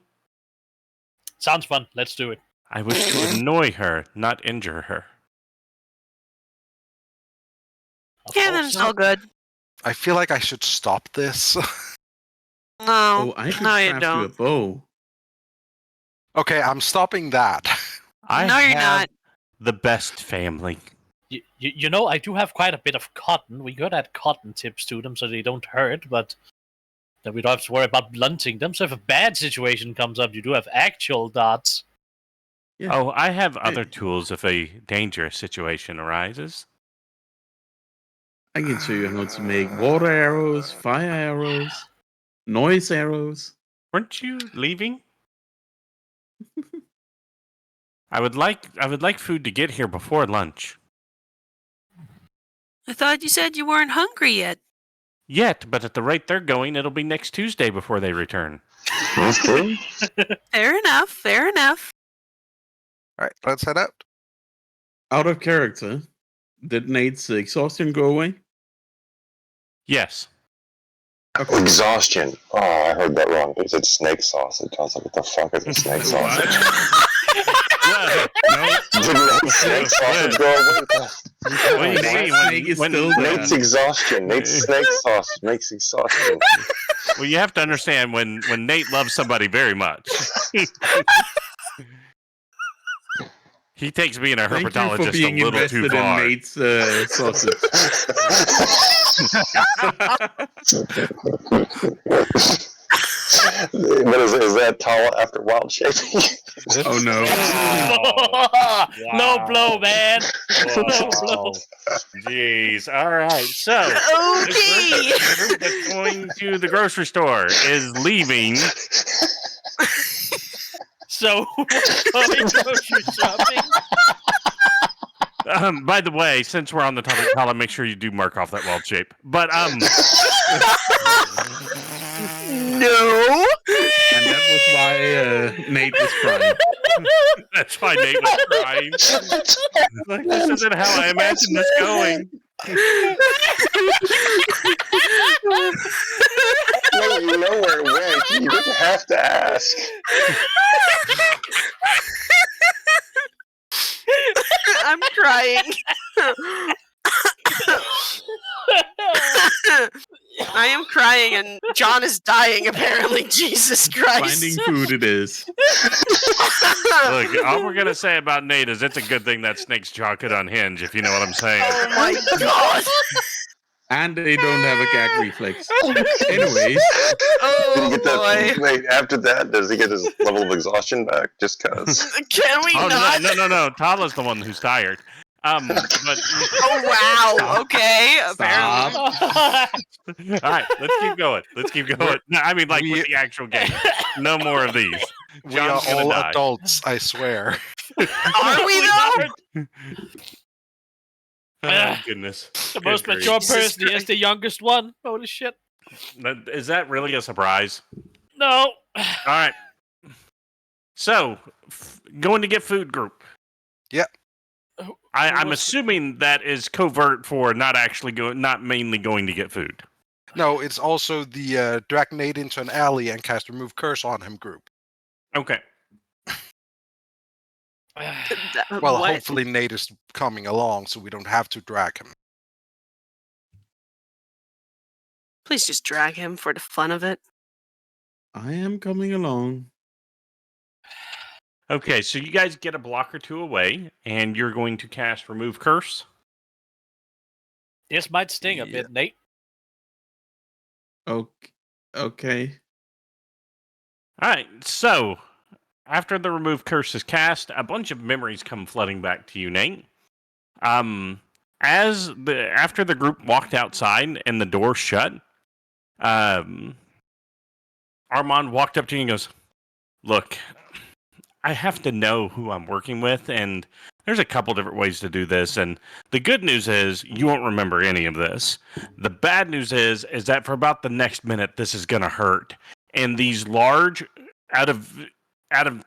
Sounds fun. Let's do it. I wish to annoy her, not injure her. Of Yeah, then course it's not. all good. I feel like I should stop this. No, Oh, I could no, you craft you a don't. bow. Okay, I'm stopping that. I No, you're have not. the best family. You know, I do have quite a bit of cotton. We could add cotton tips to them so they don't hurt, but then we don't have to worry about blunting them. So if a bad situation comes up, you do have actual darts. Yeah. Oh, I have Hey. other tools if a dangerous situation arises. I can show you how to make water arrows, fire arrows, noise arrows. Weren't you leaving? I would like food to get here before lunch. I thought you said you weren't hungry yet. Yet, but at the rate they're going, it'll be next Tuesday before they return. That's true. Fair enough, fair enough. Alright, let's head out. Out of character, did Nate's exhaustion go away? Yes. Exhaustion. Oh, I heard that wrong. It said snake sausage. I was like, what the fuck is a snake sausage? Did snake sausage go away? What do you Nate's see snake is when- still there. Nate's exhaustion. Nate's snake sausage makes exhaustion. Well, you have to understand when Nate loves somebody very much. He takes being a Thank you for herpetologist being a little too invested far. in Nate's sausage. But is that Talah after wild shaping? Oh no. Low blow, man. Low Wow. blow. Jeez. All right. So Okay. the group that's going to the grocery store is leaving. So we're going grocery shopping. By the way, since we're on the topic, Talah, make sure you do mark off that wild shape. But No. And that was why Nate was crying. that's why Nate was crying. Like, this isn't how I imagined this going. No, you know where it went. You didn't have to ask. I'm crying. I am crying and John is dying apparently. Jesus Christ. Finding food it is. Look, all we're gonna say about Nate is it's a good thing that snake's jaw could unhinge, if you know what I'm saying. Oh my god. And they don't have a gag reflex. Anyways, Did he Oh get that? boy. Wait, after that, does he get his level of exhaustion back? Just cause. Can we Oh not? no! Talah's the one who's tired. But Oh wow. Okay. Stop. Apparently. all right, let's keep going. Let's keep going. No, I mean, like we- with the actual game. No more of these. We are John's gonna all die. adults, I swear. Are we though? Oh goodness. The Good most grief. mature Jesus person is Christ. the youngest one. Holy shit. Is that really a surprise? No. All right. So, going to get food group. I'm assuming that is covert for not mainly going to get food. No, it's also the drag Nate into an alley and cast Remove Curse on him group. Okay. Well, What? hopefully Nate is coming along so we don't have to drag him. Please just drag him for the fun of it. I am coming along. Okay, so you guys get a block or two away, and you're going to cast Remove Curse. This might sting a Yeah. bit, Nate. Okay. All right, so after the Remove Curse is cast, a bunch of memories come flooding back to you, Nate. After the group walked outside and the door shut, Armand walked up to you and goes, "Look, I have to know who I'm working with, and there's a couple different ways to do this. And the good news is you won't remember any of this. The bad news is that for about the next minute, this is gonna hurt. And these large, out of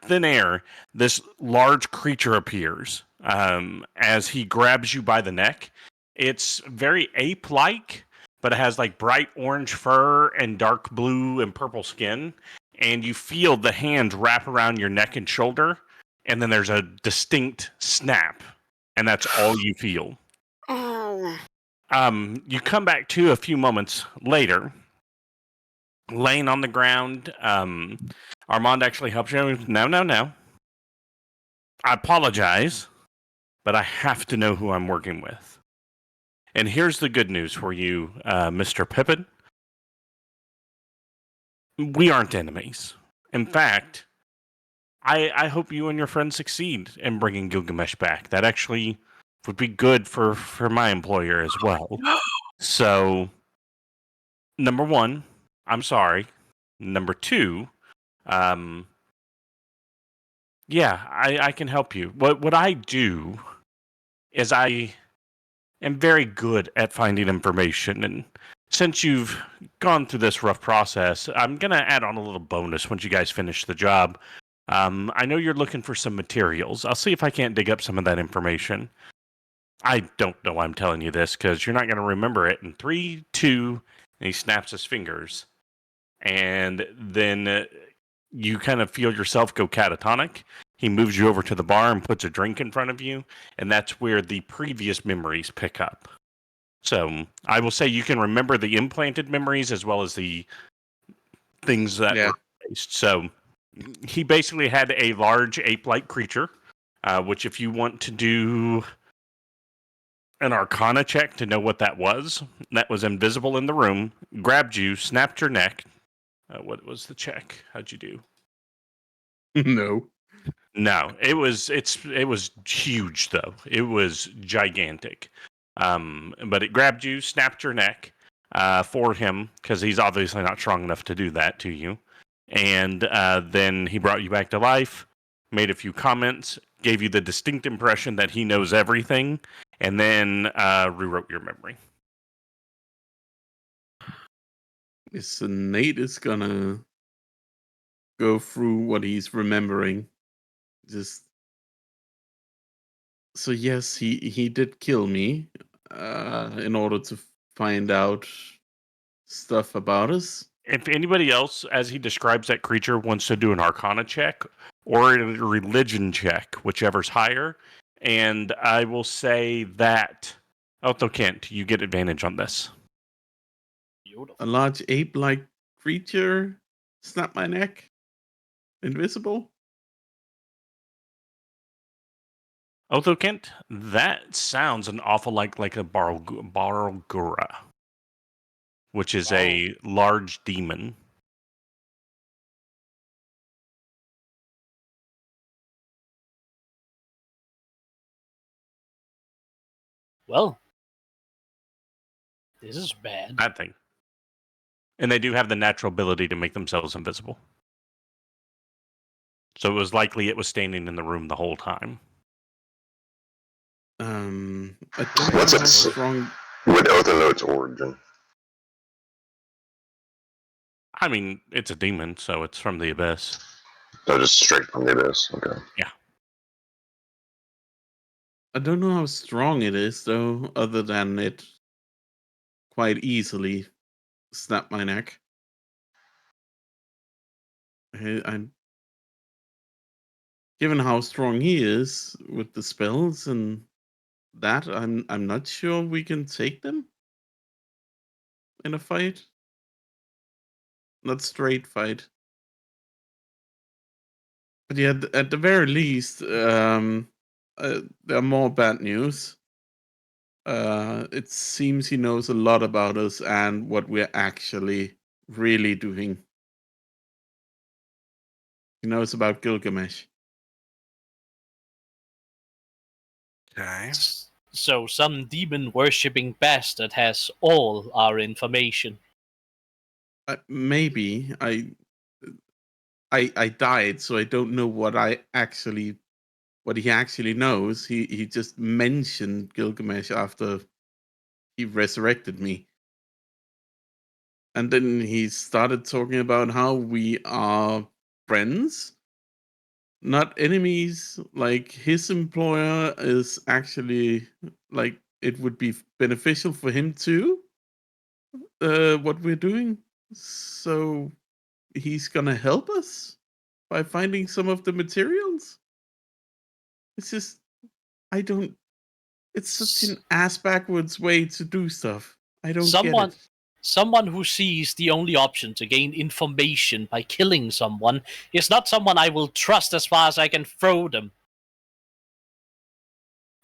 thin air, this large creature appears as he grabs you by the neck. It's very ape-like, but it has like bright orange fur and dark blue and purple skin. And you feel the hand wrap around your neck and shoulder, and then there's a distinct snap, and that's all you feel. Oh. You come back to a few moments later, laying on the ground. Armand actually helps you. No. I apologize, but I have to know who I'm working with. And here's the good news for you, Mr. Pippin. We aren't enemies. In fact, I hope you and your friends succeed in bringing Gilgamesh back. That actually would be good for my employer as well. So, number one, I'm sorry. Number two, yeah, I can help you. What I do is I am very good at finding information, and since you've gone through this rough process, I'm gonna add on a little bonus once you guys finish the job. I know you're looking for some materials. I'll see if I can't dig up some of that information. I don't know why I'm telling you this, because you're not going to remember it in 3, 2, and he snaps his fingers. And then you kind of feel yourself go catatonic. He moves you over to the bar and puts a drink in front of you, and that's where the previous memories pick up. So I will say you can remember the implanted memories as well as the things that were placed. So he basically had a large ape-like creature, which if you want to do an Arcana check to know what that was invisible in the room, grabbed you, snapped your neck. What was the check? How'd you do? No. No, it was huge though. It was gigantic. But it grabbed you, snapped your neck for him because he's obviously not strong enough to do that to you. And then he brought you back to life, made a few comments, gave you the distinct impression that he knows everything, and then rewrote your memory. So Nate is gonna go through what he's remembering. So yes, he did kill me in order to find out stuff about us. If anybody else, as he describes that creature, wants to do an Arcana check or a religion check, whichever's higher, and I will say that Othokent, you get advantage on this. A large ape-like creature snapped my neck. Invisible. Othokent, that sounds an awful like a Barlgura, which is a large demon. Well, this is bad. Bad thing. And they do have the natural ability to make themselves invisible. So it was likely it was standing in the room the whole time. I don't know What's how it strong. with Othokent's origin? I mean, it's a demon, so it's from the abyss. So just straight from the abyss. Okay. I don't know how strong it is, though, other than it quite easily snapped my neck. I'm given how strong he is with the spells and that, I'm not sure we can take them in a fight. Not straight fight. But yeah, at the very least, there are more bad news. It seems he knows a lot about us and what we're actually really doing. He knows about Gilgamesh. Okay. So some demon worshipping bastard has all our information. Maybe I died, so I don't know what he actually knows. He just mentioned Gilgamesh after he resurrected me. And then he started talking about how we are friends, not enemies. Like his employer is actually like it would be beneficial for him too. What we're doing, so he's gonna help us by finding some of the materials. It's just I don't. It's such an ass backwards way to do stuff. I don't get it. Someone who sees the only option to gain information by killing someone is not someone I will trust as far as I can throw them.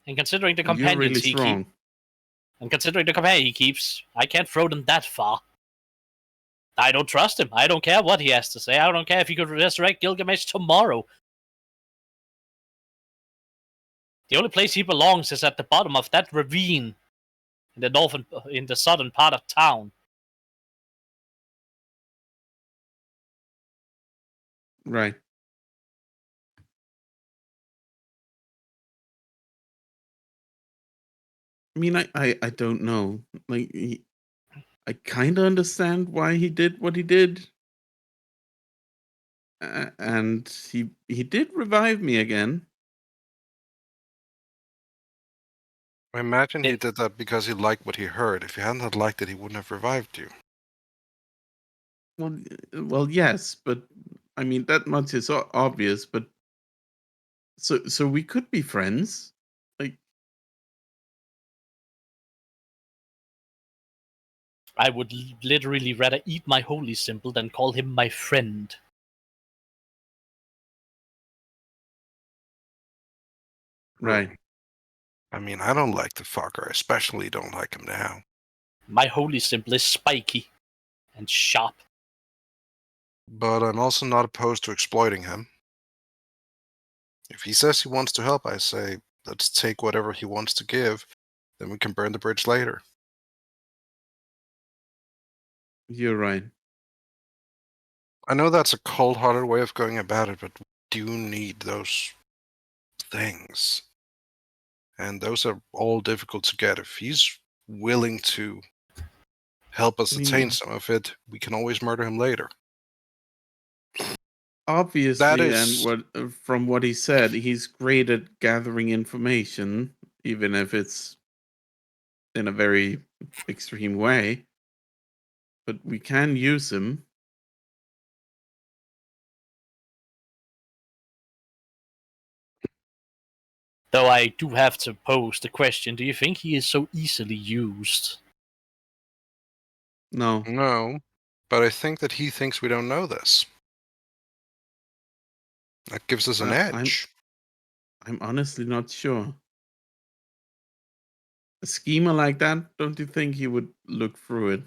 And considering the You're companions really he keeps, I can't throw them that far. I don't trust him. I don't care what he has to say. I don't care if he could resurrect Gilgamesh tomorrow. The only place he belongs is at the bottom of that ravine in the southern part of town. Right. I mean, I don't know. Like, I kind of understand why he did what he did, and he did revive me again. I imagine he It- did that because he liked what he heard. If he hadn't had liked it, he wouldn't have revived you. Well, yes, but I mean that much is obvious. But so we could be friends. Like, I would literally rather eat my holy symbol than call him my friend. right? I mean, I don't like the fucker. I especially don't like him now. My holy symbol is spiky and sharp. But I'm also not opposed to exploiting him. If he says he wants to help, I say, let's take whatever he wants to give, then we can burn the bridge later. You're right. I know that's a cold-hearted way of going about it, but we do need those things. And those are all difficult to get. If he's willing to help us I attain mean, some of it, we can always murder him later. obviously, and is- from what he said, he's great at gathering information, even if it's in a very extreme way. But we can use him. Though I do have to pose the question, do you think he is so easily used? No, No, but I think that he thinks we don't know this. That gives us an edge. I'm honestly not sure. A schema like that, don't you think he would look through it?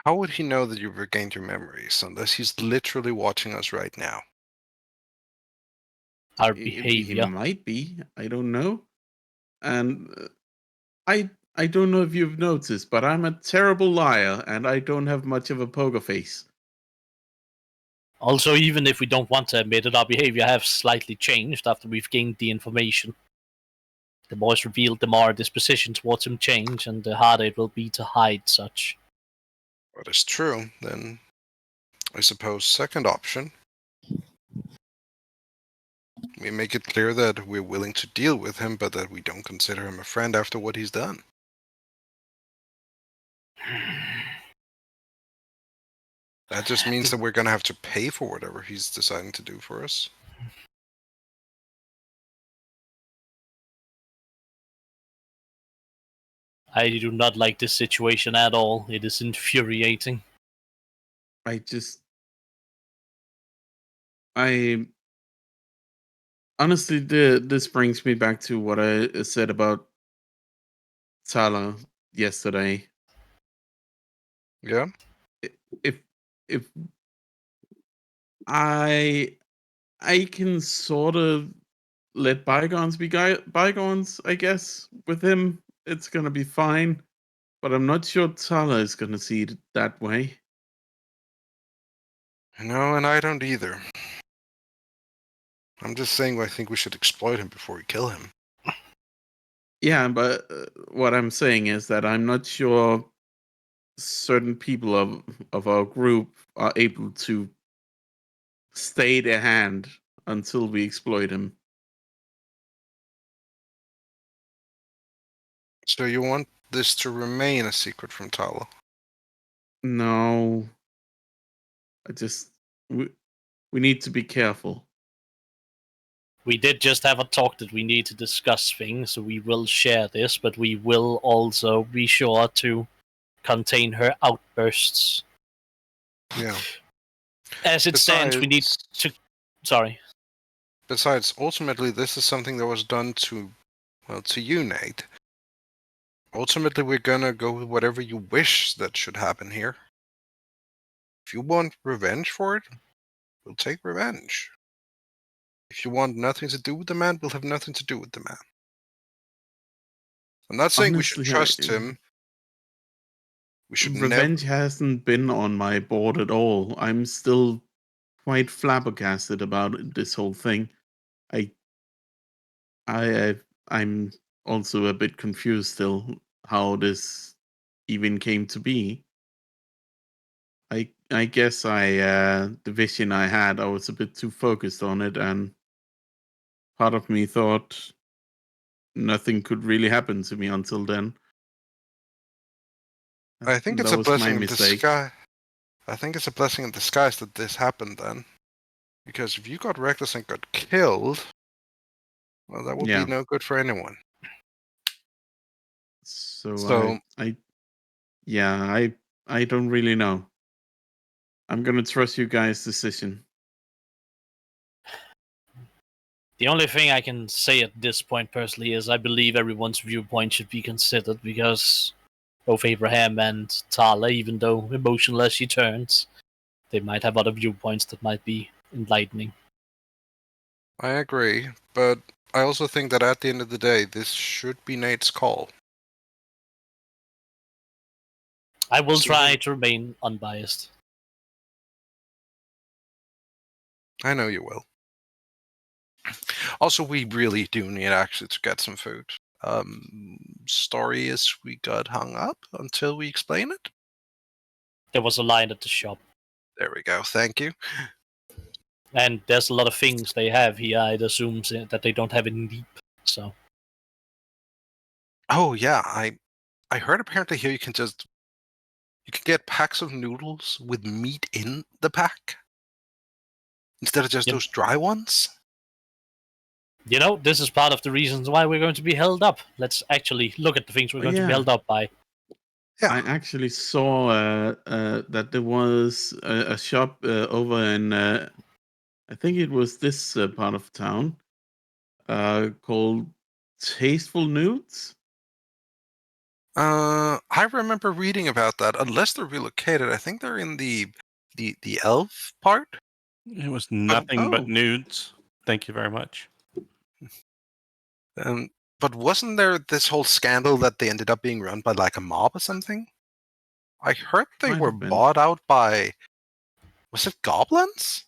How would he know that you've regained your memories unless he's literally watching us right now? our He behavior. might be. I don't know. And I don't know if you've noticed, but I'm a terrible liar, and I don't have much of a poker face. Also, even if we don't want to admit it, our behavior has slightly changed after we've gained the information. The more it's revealed, the more our disposition towards him change, and the harder it will be to hide such. That is true. Then I suppose second option. We make it clear that we're willing to deal with him, but that we don't consider him a friend after what he's done. That just means that we're going to have to pay for whatever he's deciding to do for us. I do not like this situation at all. It is infuriating. I honestly, this brings me back to what I said about Talah yesterday. Yeah? If I can sort of let bygones be bygones, I guess. With him, it's gonna be fine. But I'm not sure Talah is gonna see it that way. No, and I don't either. I'm just saying I think we should exploit him before we kill him. Yeah, but what I'm saying is that I'm not sure certain people of our group are able to stay their hand until we exploit him. So you want this to remain a secret from Talah? No, we need to be careful. We did just have a talk that we need to discuss things, so we will share this, but we will also be sure to contain her outbursts. Yeah. As it stands, we need to... Sorry. Besides, ultimately, this is something that was done to you, Nate. Ultimately, we're gonna go with whatever you wish that should happen here. If you want revenge for it, we'll take revenge. If you want nothing to do with the man, we'll have nothing to do with the man. I'm not saying Honestly, we should trust him. We should revenge hasn't been on my board at all. I'm still quite flabbergasted about this whole thing. I'm also a bit confused still how this even came to be. I guess the vision I had, I was a bit too focused on it, and part of me thought nothing could really happen to me until then. I think it's That a was my blessing in mistake. disguise. I think it's a blessing in disguise that this happened then. Because if you got reckless and got killed, well, that would Yeah. be no good for anyone. So I don't really know. I'm gonna trust you guys' decision. The only thing I can say at this point personally is I believe everyone's viewpoint should be considered, because both Abraham and Talah, even though emotionless she turns, they might have other viewpoints that might be enlightening. I agree, but I also think that at the end of the day, this should be Nate's call. I will try to remain unbiased. I know you will. Also, we really do need actually to get some food. Story is we got hung up until we explain it. There was a line at the shop. There we go. Thank you. And there's a lot of things they have here. I'd assume that they don't have in Neap. So. Oh yeah, I heard apparently here you can get packs of noodles with meat in the pack instead of just those dry ones. You know, this is part of the reasons why we're going to be held up. Let's actually look at the things we're going to be held up by. Yeah. I actually saw that there was a shop over in, I think it was this part of town, called Tasteful Nudes. I remember reading about that. Unless they're relocated, I think they're in the elf part. It was nothing but nudes. Thank you very much. But wasn't there this whole scandal that they ended up being run by like a mob or something? I heard they Might were have been. bought out by, was it goblins?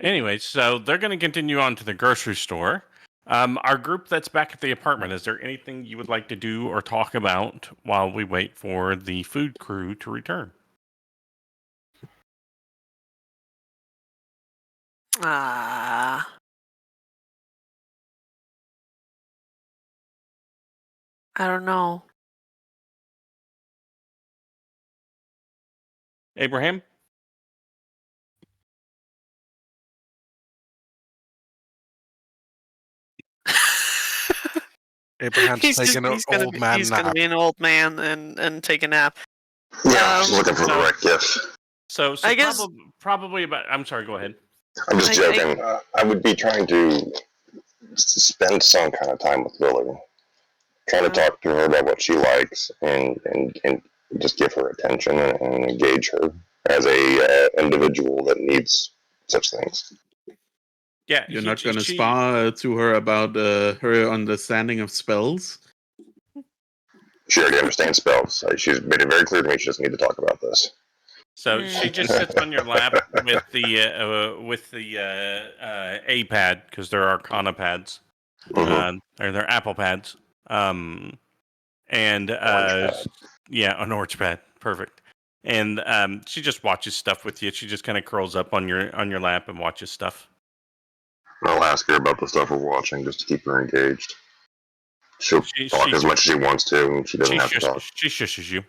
Anyway, so they're going to continue on to the grocery store. Our group that's back at the apartment, is there anything you would like to do or talk about while we wait for the food crew to return? Ah. I don't know. Abraham? Abraham's taking an old man he's gonna nap. be an old man and take a nap. Yeah, just looking for the so- right gift. So I guess- probably about. I'm sorry. Go ahead. I'm just I- joking. I would be trying to spend some kind of time with Lily, trying to talk to her about what she likes, and just give her attention and engage her as a individual that needs such things. Yeah, You're not going to spar to her about her understanding of spells? She already understands spells. She's made it very clear to me she doesn't need to talk about this. So she just sits on your lap with the A pad, because they're Arcana pads, Mhm. or they're Apple pads, and Orange pad. yeah, an orange pad, perfect. And she just watches stuff with you. She just kind of curls up on your lap and watches stuff. I'll ask her about the stuff we're watching just to keep her engaged. She'll talk as much as she wants to, and she doesn't have to talk. She shushes you.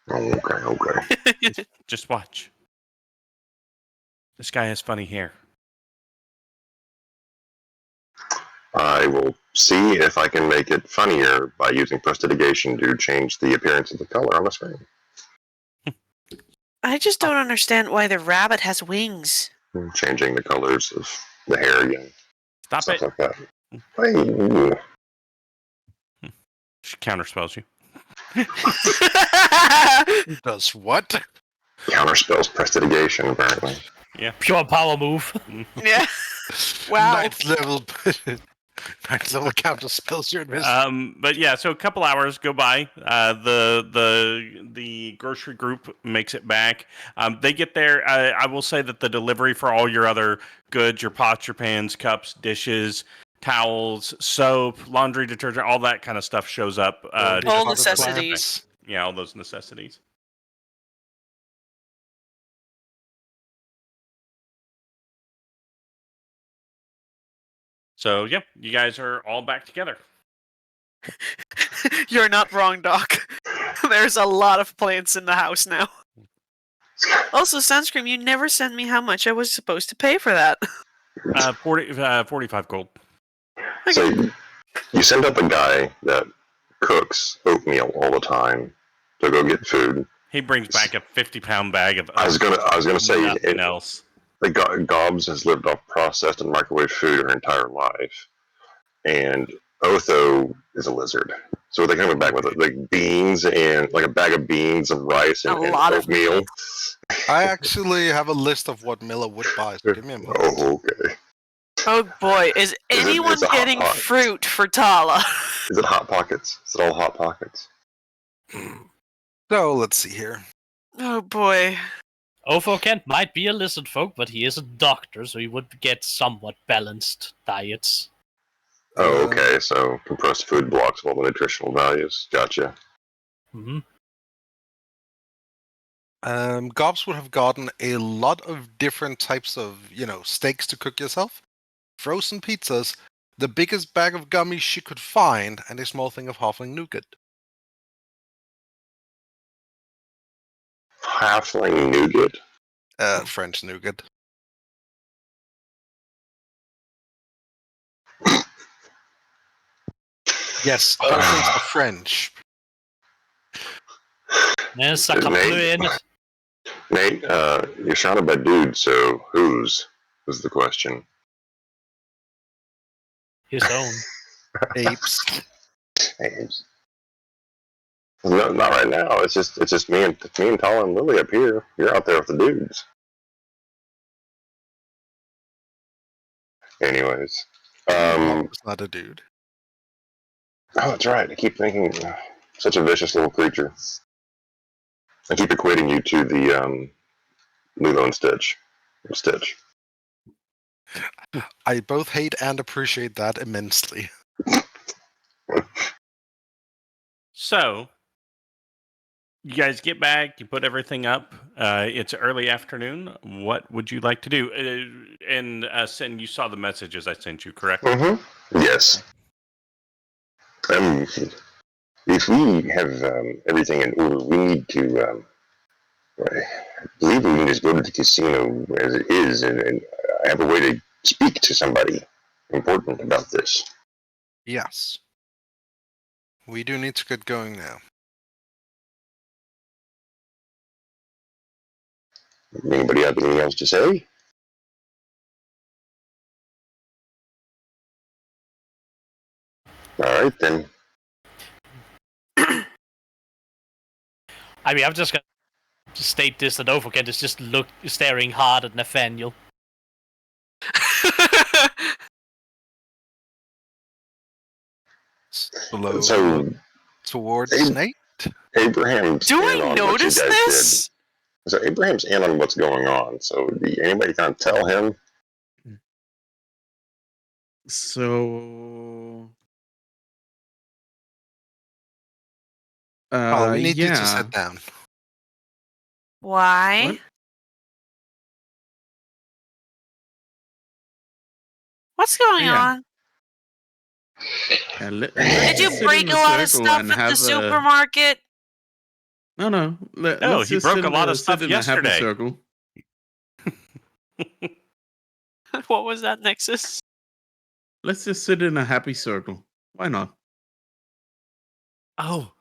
Oh, okay. Just watch. This guy has funny hair. I will see if I can make it funnier by using prestidigitation to change the appearance of the color on the screen. I just don't understand why the rabbit has wings. Changing the colors of the hair again. Stop Stuff it. like that. Hey, She counterspells you. Does what? counterspells prestidigitation, apparently. Pure power move. Yeah. Wow. Ninth level counter spells you're invisible. But yeah, so a couple hours go by. The grocery group makes it back. They get there. I will say that the delivery for all your other goods, your pots, your pans, cups, dishes, towels, soap, laundry detergent, all that kind of stuff shows up. All necessities. Yeah, all those necessities. So yeah, you guys are all back together. You're not wrong, Doc. There's a lot of plants in the house now. Also, Sunscream, you never sent me how much I was supposed to pay for that. 45 gold. So you send up a guy that cooks oatmeal all the time to go get food. He brings back a 50-pound bag of. I was gonna say nothing else. The Gobs has lived off processed and microwave food her entire life, and Otho is a lizard. So they come back with like beans and like a bag of beans and rice and oatmeal. I actually have a list of what Milla would buy. So give me a moment. Oh, okay. Oh boy, is anyone it's a Hot getting Pockets. fruit for Talah? Is it Hot Pockets? Is it all Hot Pockets? So let's see here. Oh boy. Othokent might be a lizard folk, but he is a doctor, so he would get somewhat balanced diets. Oh, okay. So compressed food blocks all the nutritional values. Gotcha. Mm-hmm. Gobs would have gotten a lot of different types of, steaks to cook yourself, frozen pizzas, the biggest bag of gummies she could find, and a small thing of halfling nougat. Halfling nougat. French nougat. Yes, halflings are French. Yeah, sucker bleu in it. Nate, you're surrounded by dudes, so whose is the question? His own. Apes. Names. No, not right now. It's just me and Talah and Lily up here. You're out there with the dudes. Anyways, Was not a dude. oh, that's right. I keep thinking, such a vicious little creature. I keep equating you to the Lilo and Stitch. Stitch. I both hate and appreciate that immensely. So, you guys get back, you put everything up. It's early afternoon. What would you like to do? And Sin, you saw the messages I sent you, correct? Mm-hmm. Yes. If we have everything in order, we need to. I believe we can just go to the casino as it is, and I have a way to speak to somebody important about this. Yes. We do need to get going now. Anybody have anything else to say? All right, then. I mean, I'm just gonna state this: that Othokent is just staring hard at Nathaniel. Slowly So, towards Nate. Abraham's Do in I on what you notice guys this? did. So Abraham's in on what's going on. So anybody kind of tell him? So, Oh, we need you to yeah. sit down. Why? What? What's going Yeah. on? Let's Did you just sit break in a lot of circle stuff and at the have a. supermarket? No. No, Let's he just broke a lot of sit stuff in a happy yesterday. circle. What was that, Nexus? Let's just sit in a happy circle. Why not? Oh,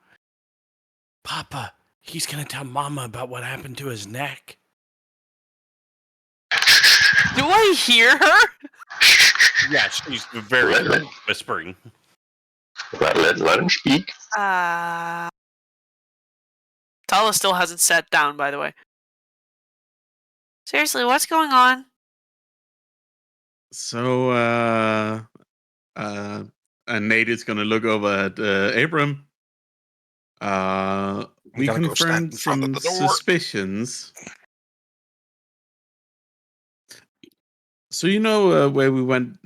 Papa, he's going to tell Mama about what happened to his neck. Do I hear her? Yeah, she's very whispering. Let him speak. Talah still hasn't sat down, by the way. Seriously, what's going on? So, and Nate is gonna look over at Abram. We gotta go stand confirmed in front of some the door. suspicions. So you know where we went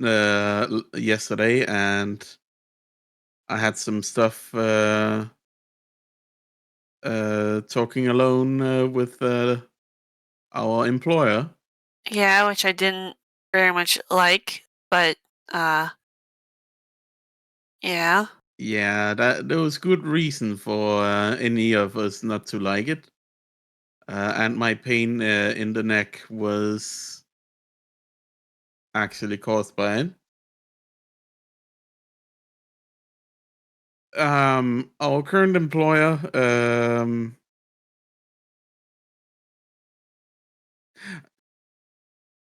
yesterday, and I had some stuff talking alone with our employer. Yeah, which I didn't very much like, but, yeah. Yeah, there was good reason for any of us not to like it. And my pain in the neck was actually caused by it. Our current employer, you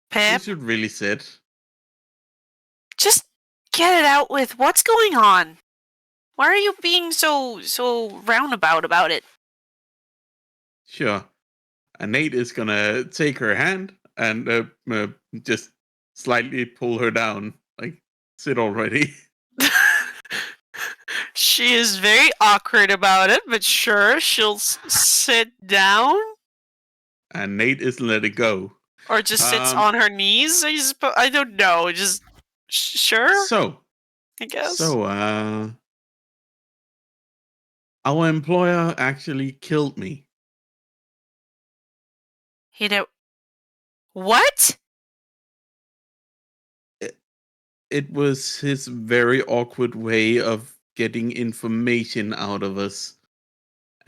Pip, should really sit. just get it out with what's going on. Why are you being so roundabout about it? Sure. And Nate is gonna take her hand and just slightly pull her down. Like, sit already. She is very awkward about it, but sure, she'll sit down. And Nate is letting go. Or just sits on her knees. I don't know. Just sure. So, I guess. So, our employer actually killed me. He did. What? It was his very awkward way of getting information out of us.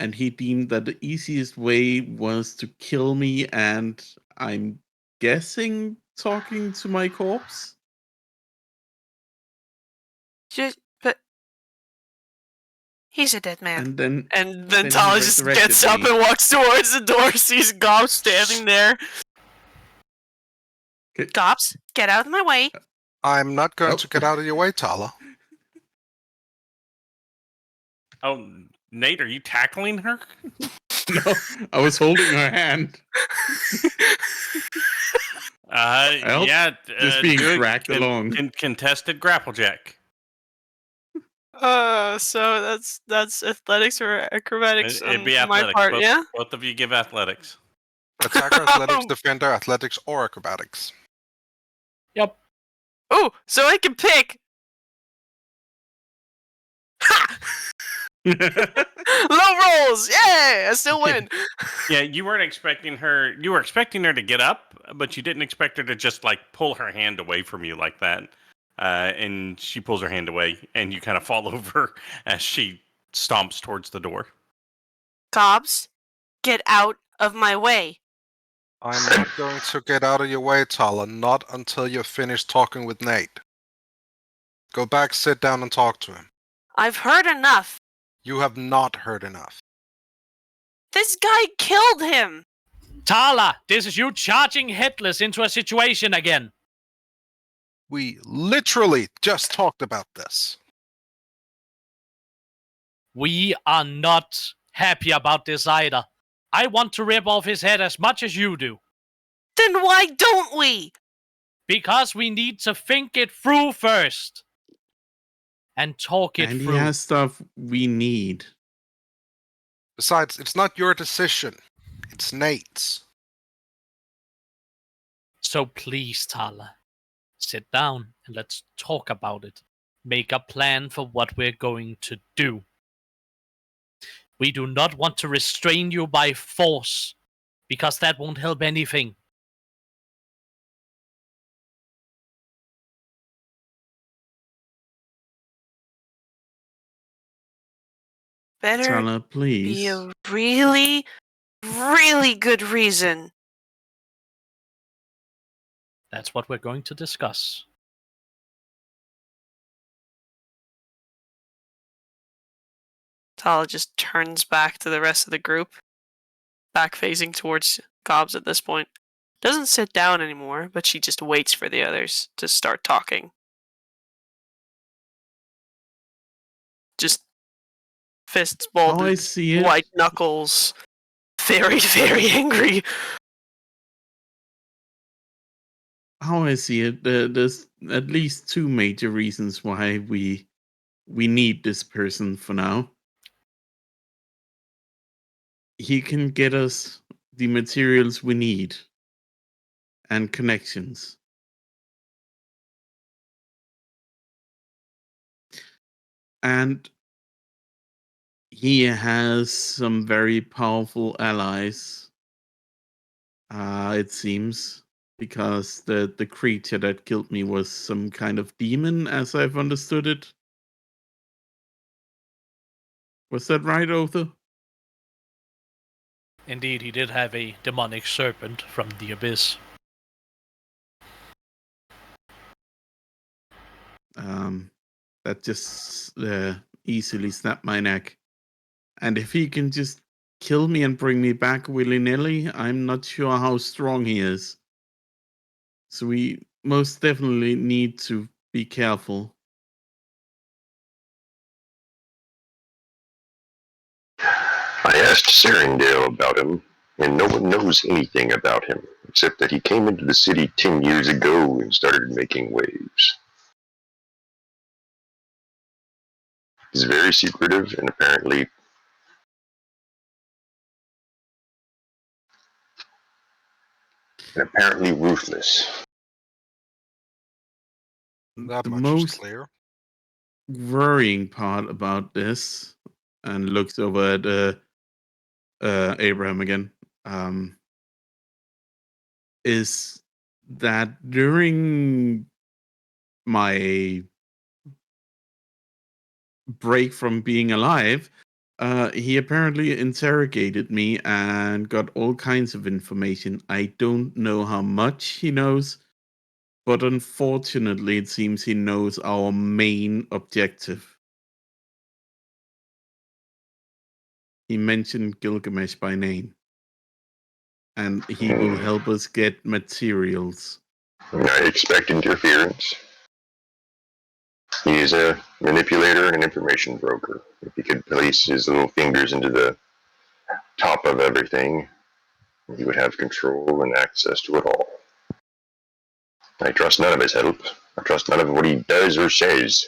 And he deemed that the easiest way was to kill me, and I'm guessing talking to my corpse? But he's a dead man. And then he Talah just resurrected gets up me. and walks towards the door, sees Gobx standing there. Gobx, get out of my way. I'm not going Oh. to get out of your way, Talah. Oh, Nate, are you tackling her? No, I was holding her hand. Help? Yeah. Just being do a dragged along. Contested grapple jack. So that's athletics or acrobatics It'd on be my athletics. part, yeah? Both of you give athletics. Attacker, athletics, defender, athletics, or acrobatics. Yep. Oh, so I can pick. Ha! Low rolls! Yay! I still win. Yeah, you weren't expecting her. You were expecting her to get up, but you didn't expect her to just like pull her hand away from you like that. And she pulls her hand away, and you kind of fall over as she stomps towards the door. Cobbs, get out of my way. I'm not going to get out of your way, Talah, not until you're finished talking with Nate. Go back, sit down, and talk to him. I've heard enough. You have not heard enough. This guy killed him. Talah, this is you charging headless into a situation again. We literally just talked about this. We are not happy about this either. I want to rip off his head as much as you do. Then why don't we? Because we need to think it through first. And talk it And through. he has stuff we need. Besides, it's not your decision. It's Nate's. So please, Talah, sit down and let's talk about it. Make a plan for what we're going to do. We do not want to restrain you by force, because that won't help anything. Better Talah, please. be a really, really good reason. That's what we're going to discuss. Talah just turns back to the rest of the group, back facing towards Gobs at this point. Doesn't sit down anymore, but she just waits for the others to start talking. Just fists How I balled, see it, white knuckles, very, very angry. how I see it, there's at least two major reasons why we need this person for now. He can get us the materials we need and connections. And he has some very powerful allies, it seems, because the creature that killed me was some kind of demon, as I've understood it. Was that right, Otho? Indeed, he did have a demonic serpent from the abyss. That just easily snapped my neck. And if he can just kill me and bring me back willy-nilly, I'm not sure how strong he is. So we most definitely need to be careful. I asked Serendale about him, and no one knows anything about him, except that he came into the city 10 years ago and started making waves. He's very secretive and apparently ruthless. That The much most is clear. worrying part about this, and looks over at Abraham again, is that during my break from being alive, he apparently interrogated me and got all kinds of information. I don't know how much he knows, but unfortunately, it seems he knows our main objective. He mentioned Gilgamesh by name, and he will help us get materials. I expect interference. He is a manipulator and information broker. If he could place his little fingers into the top of everything, he would have control and access to it all. I trust none of his help. I trust none of what he does or says,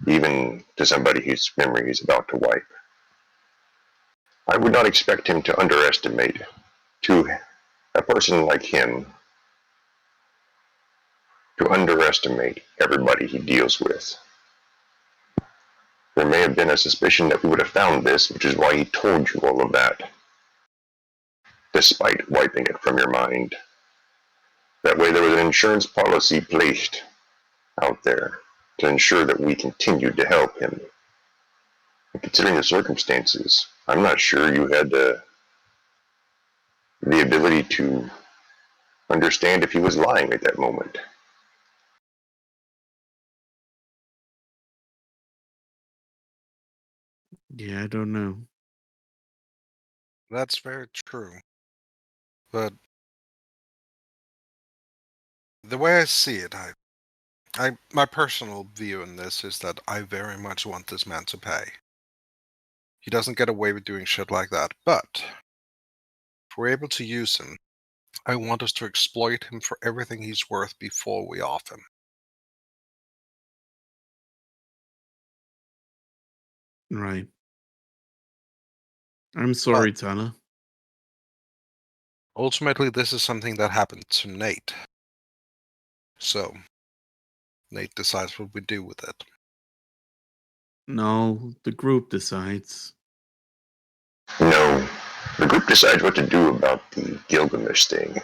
even to somebody whose memory he's about to wipe. I would not expect him to underestimate, to a person like him, to underestimate everybody he deals with. There may have been a suspicion that we would have found this, which is why he told you all of that, despite wiping it from your mind. That way there was an insurance policy placed out there to ensure that we continued to help him. And considering the circumstances, I'm not sure you had the ability to understand if he was lying at that moment. Yeah, I don't know. That's very true. But the way I see it, my personal view in this is that I very much want this man to pay. He doesn't get away with doing shit like that, but if we're able to use him, I want us to exploit him for everything he's worth before we off him. Right. I'm sorry, Talah. Ultimately, this is something that happened to Nate. So, Nate decides what we do with it. No, the group decides. No, the group decides what to do about the Gilgamesh thing.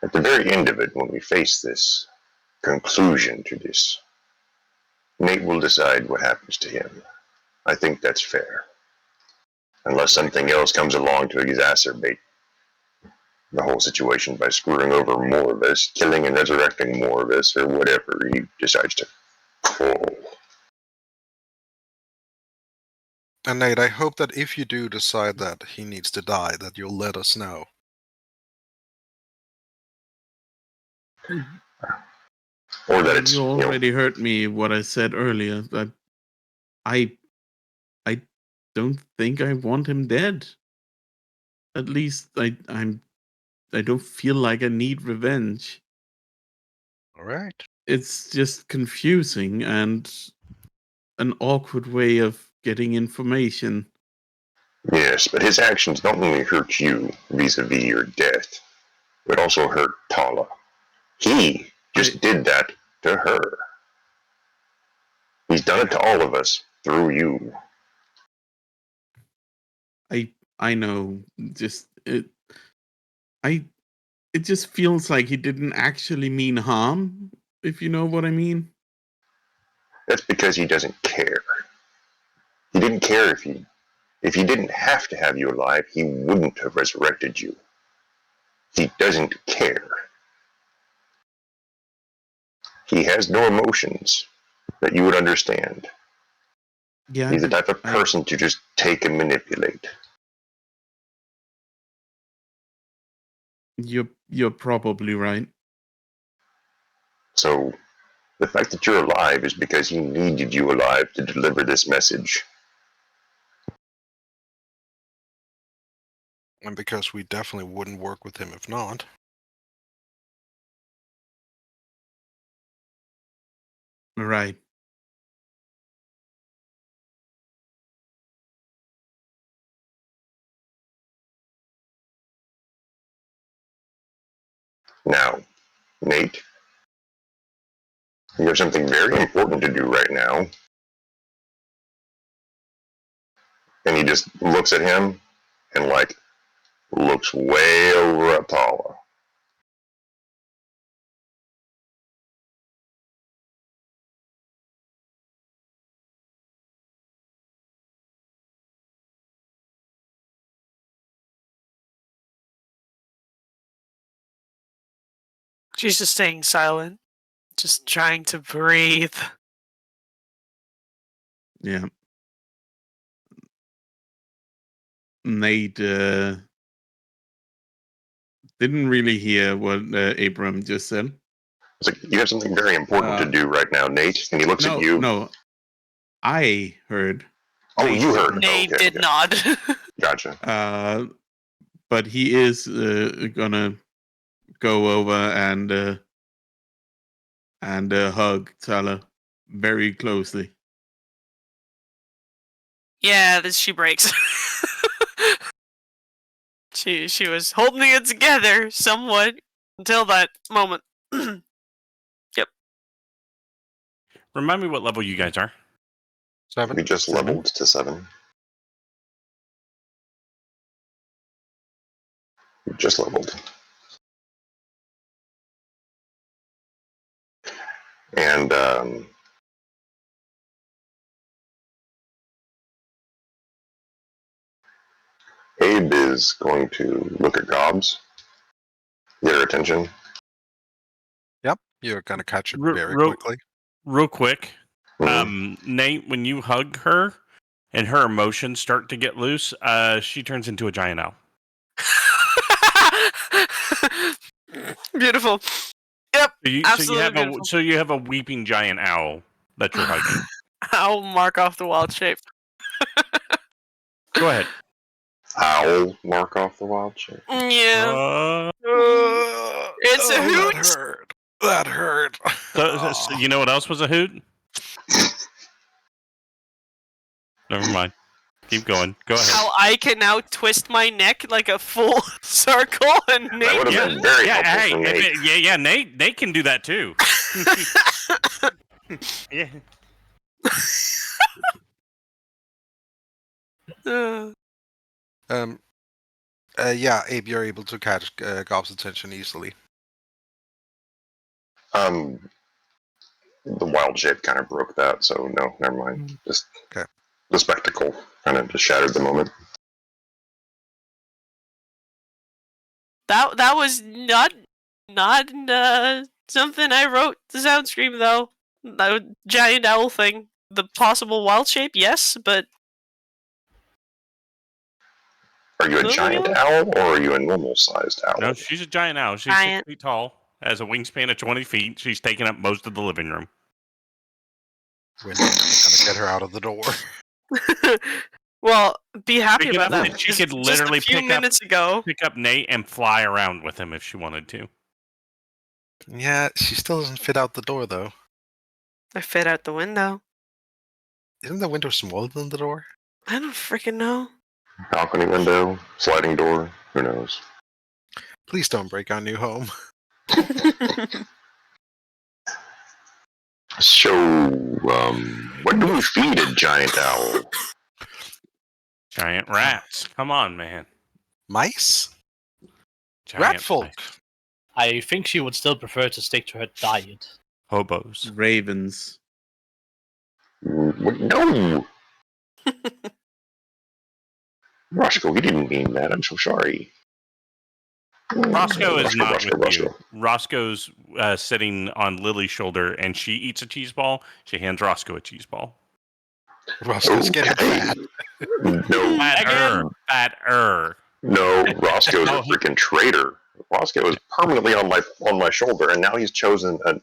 At the very end of it, when we face this conclusion to this, Nate will decide what happens to him. I think that's fair. Unless something else comes along to exacerbate the whole situation by screwing over more of us, killing and resurrecting more of us, or whatever he decides to pull. And Nate, I hope that if you do decide that he needs to die, that you'll let us know. Or that it's, You already heard me what I said earlier, that I don't think I want him dead. At least I don't feel like I need revenge. All right. It's just confusing and an awkward way of getting information. yes, but his actions don't only hurt you vis-a-vis your death, but also hurt Talah. He just did that to her. He's done it to all of us through you. I know. It just feels like he didn't actually mean harm, if you know what I mean. That's because he doesn't care. He didn't care if he didn't have to have you alive, he wouldn't have resurrected you. He doesn't care. He has no emotions that you would understand. Yeah, He's the type of person to just take and manipulate. You're probably right. So, the fact that you're alive is because he needed you alive to deliver this message. And because we definitely wouldn't work with him if not. Right. Now, Nate, you have something very important to do right now. And he just looks at him and, looks way over at Talah. She's just staying silent, just trying to breathe. Yeah. Nate didn't really hear what Abram just said. It's like, you have something very important to do right now, Nate. And he looks at you. No, I heard. Oh, Nate you heard. Nate okay, did not. Gotcha. But he is gonna go over and and hug Talah very closely. Yeah, this she breaks. She was holding it together somewhat until that moment. Yep. Remind me what level you guys are. 7. We just 7. leveled to 7. We just leveled. And Abe is going to look at Gobs, get her attention. Yep, you're gonna catch it Ru- very ru- quickly. Real quick, Mhm. Nate, when you hug her and her emotions start to get loose, she turns into a giant owl. Beautiful. Yep. Absolutely beautiful. So you have a weeping giant owl that you're hugging. I'll mark off the wild shape. Go ahead. Owl mark off the wild shape. Yeah. It's a hoot. That hurt. That hurt. So you know what else was a hoot? Never mind. Keep going. Go ahead. How I can now twist my neck like a full circle and That Nate would have been very helpful for Nate. Nate can do that too. Yeah. Yeah, Abe, you're able to catch Gob's attention easily. The wild shape kind of broke that, so no, never mind. Just Okay. The spectacle kind of just shattered the moment. That was not something I wrote the sound scream though. The giant owl thing. The possible wild shape, yes, but Are you a giant owl or are you a normal-sized owl? No, she's a giant owl. She's Giant. 6 feet tall, has a wingspan of 20 feet. She's taking up most of the living room. We're never gonna get her out of the door. well, be happy Speaking about of that. which, she could literally just a few pick up- minutes ago. Pick up Nate and fly around with him if she wanted to. Yeah, she still doesn't fit out the door, though. I fit out the window. Isn't the window smaller than the door? I don't freaking know. Balcony window, sliding door, who knows? Please don't break our new home. So, what do we feed a giant owl? Giant rats. Come on, man. Mice? Giant Ratfolk. mice. I think she would still prefer to stick to her diet. Hobos. Ravens. No! Roscoe, he didn't mean that. I'm so sorry. Roscoe is not Roscoe, with you. Roscoe's sitting on Lily's shoulder, and she eats a cheese ball. She hands Roscoe a cheese ball. Roscoe's getting fat. No, Fatter. no, Roscoe's a freaking traitor. Roscoe is permanently on my shoulder, and now he's chosen a.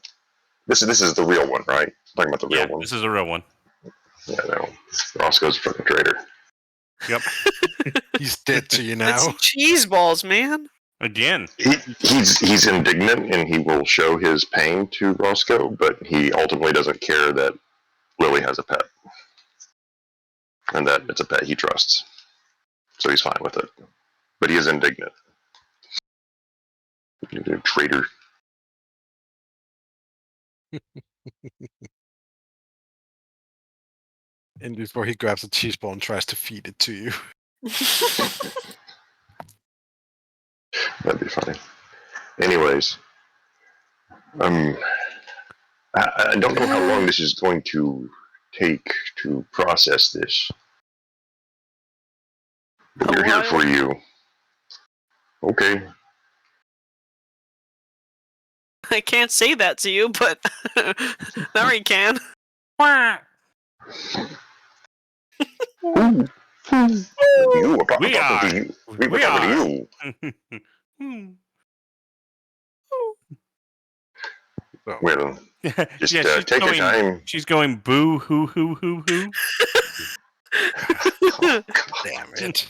This is the real one, right? I'm talking about the real one. This is a real one. Yeah, no. Roscoe's a freaking traitor. Yep. He's dead to you now. It's cheese balls, man. Again. He's indignant, and he will show his pain to Roscoe, but he ultimately doesn't care that Lily has a pet, and that it's a pet he trusts. So he's fine with it, but he is indignant. Traitor. And before he grabs a cheese ball and tries to feed it to you. That'd be funny. Anyways, I don't know how long this is going to take to process this. But we're here for you. Okay. I can't say that to you, but now you can. You, we're talking to you. We're talking to you. Well, just take your time. She's going boo hoo hoo hoo hoo. Oh, damn it.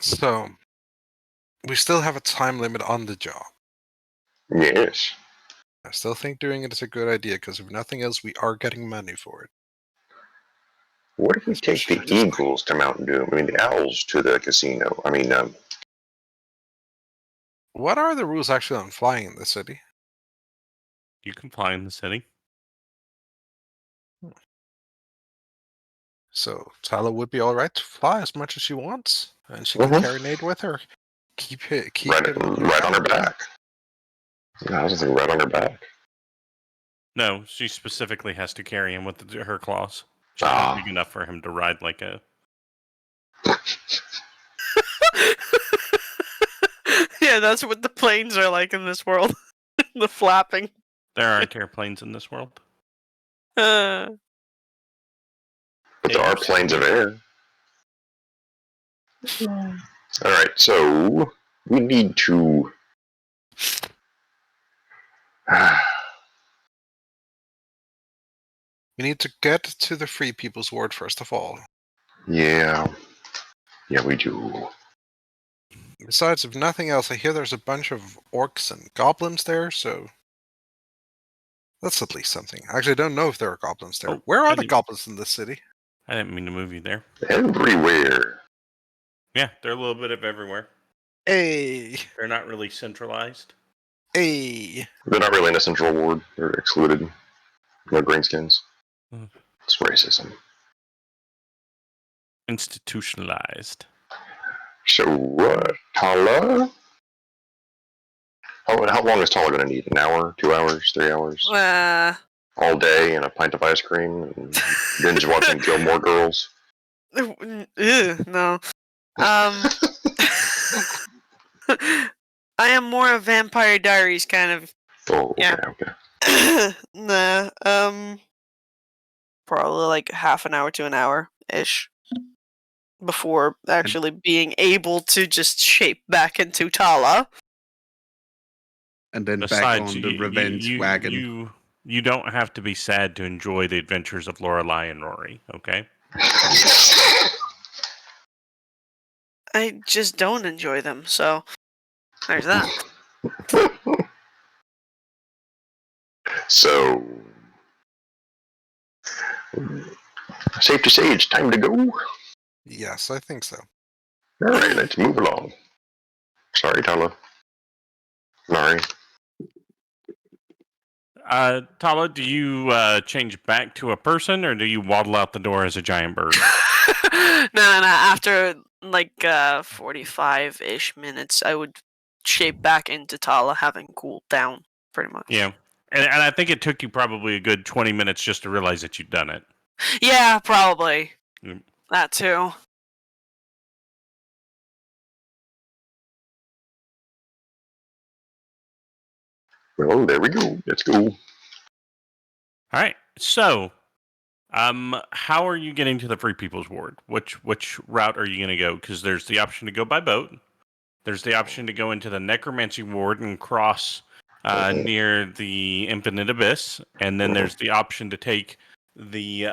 So, we still have a time limit on the job. Yes. I still think doing it is a good idea, because if nothing else, we are getting money for it. What if we take Especially the for this night. eagles to Mountain Doom? I mean, the owls to the casino. I mean, What are the rules actually on flying in the city? You can fly in the city. So Talah would be all right to fly as much as she wants, and she can Mhm. carry Nate with her. Keep him right on her back. No, I was thinking right on her back. No, she specifically has to carry him with her claws. She's not Ah. big enough for him to ride like a. Yeah, that's what the planes are like in this world. The flapping. There aren't airplanes in this world. Uh, But there are planes of air. All right, so we need to. We need to get to the Free People's Ward first of all. Yeah, we do. Besides, if nothing else, I hear there's a bunch of orcs and goblins there, so that's at least something. Actually, I don't know if there are goblins there. Oh, Where I are the didn't- goblins in this city? I didn't mean to move you there. Everywhere. Yeah, they're a little bit of everywhere. Hey, They're not really centralized. hey. They're not really in a central ward. They're excluded. No greenskins. Mhm. It's racism. Institutionalized. So, Talah? How long is Talah going to need? An hour? 2 hours? 3 hours? All day and a pint of ice cream and binge watching Gilmore Girls? ew, no. I am more a Vampire Diaries kind of. Oh, okay, Yeah. okay. Nah. Probably like half an hour to an hour ish before actually being able to just shape back into Talah. And then back Besides, on the revenge wagon. you don't have to be sad to enjoy the adventures of Lorelai and Rory. Okay. I just don't enjoy them, so there's that. So, safe to say it's time to go. Yes, I think so. All right, let's move along. Sorry, Talah. Sorry. Talah, do you change back to a person, or do you waddle out the door as a giant bird? No. After like 45-ish minutes, I would shape back into Talah, having cooled down pretty much. Yeah, and I think it took you probably a good 20 minutes just to realize that you'd done it. Yeah, probably. Mm. That too. Well, there we go. Let's go. All right. So, how are you getting to the Free People's Ward? Which route are you going to go? Because there's the option to go by boat. There's the option to go into the Necromancy Ward and cross near the Infinite Abyss, and then there's the option to take the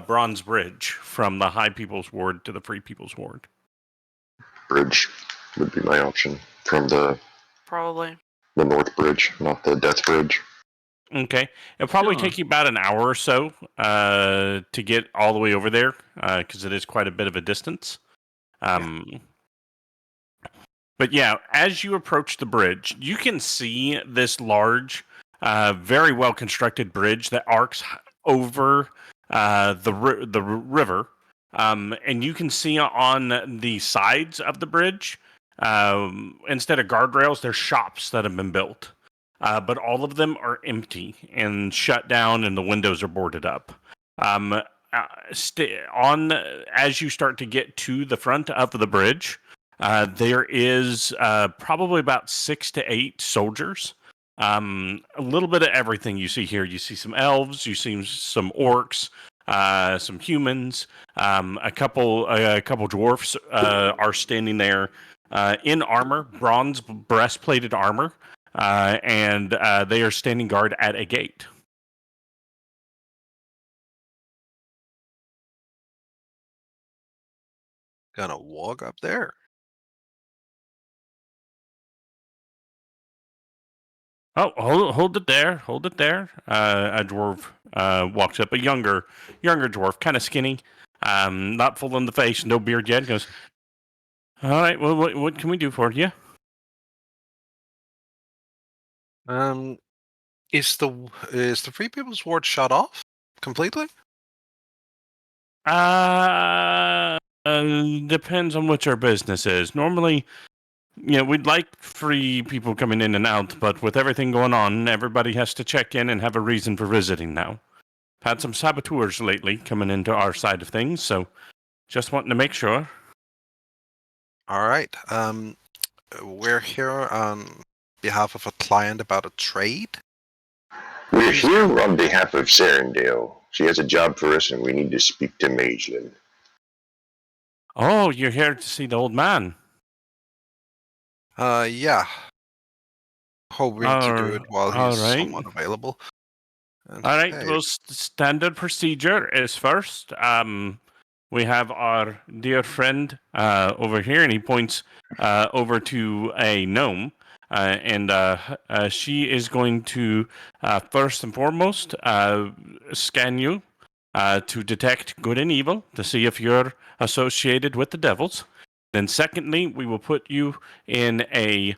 Bronze Bridge from the High People's Ward to the Free People's Ward. Bridge would be my option from the Probably. North Bridge, not the Death Bridge. Okay. It'll probably Sure. take you about an hour or so to get all the way over there because it is quite a bit of a distance. But yeah, as you approach the bridge, you can see this large, very well constructed bridge that arcs over the river. And you can see on the sides of the bridge, instead of guardrails, there's shops that have been built. But all of them are empty and shut down, and the windows are boarded up. As you start to get to the front of the bridge, there is probably about 6 to 8 soldiers. A little bit of everything you see here. You see some elves, you see some orcs, some humans, a couple dwarfs are standing there in armor, bronze breastplated armor. And they are standing guard at a gate. Gonna walk up there. Oh, hold it there. Hold it there. A dwarf walks up, a younger dwarf, kind of skinny, not full in the face, no beard yet. Goes, all right. Well, what can we do for you? Is the Free People's Ward shut off completely? Depends on what your business is. Normally, we'd like free people coming in and out, but with everything going on, everybody has to check in and have a reason for visiting now. Had some saboteurs lately coming into our side of things, so just wanting to make sure. All right. We're here on behalf of a client about a trade. We're here on behalf of Sarandale. She has a job for us, and we need to speak to Magellan. Oh, you're here to see the old man. Yeah. Hoping to do it while all he's right. somewhat available. And, All right. hey, Well, standard procedure is first. We have our dear friend over here, and he points over to a gnome, and she is going to first and foremost scan you to detect good and evil to see if you're associated with the devils. Then, secondly, we will put you in a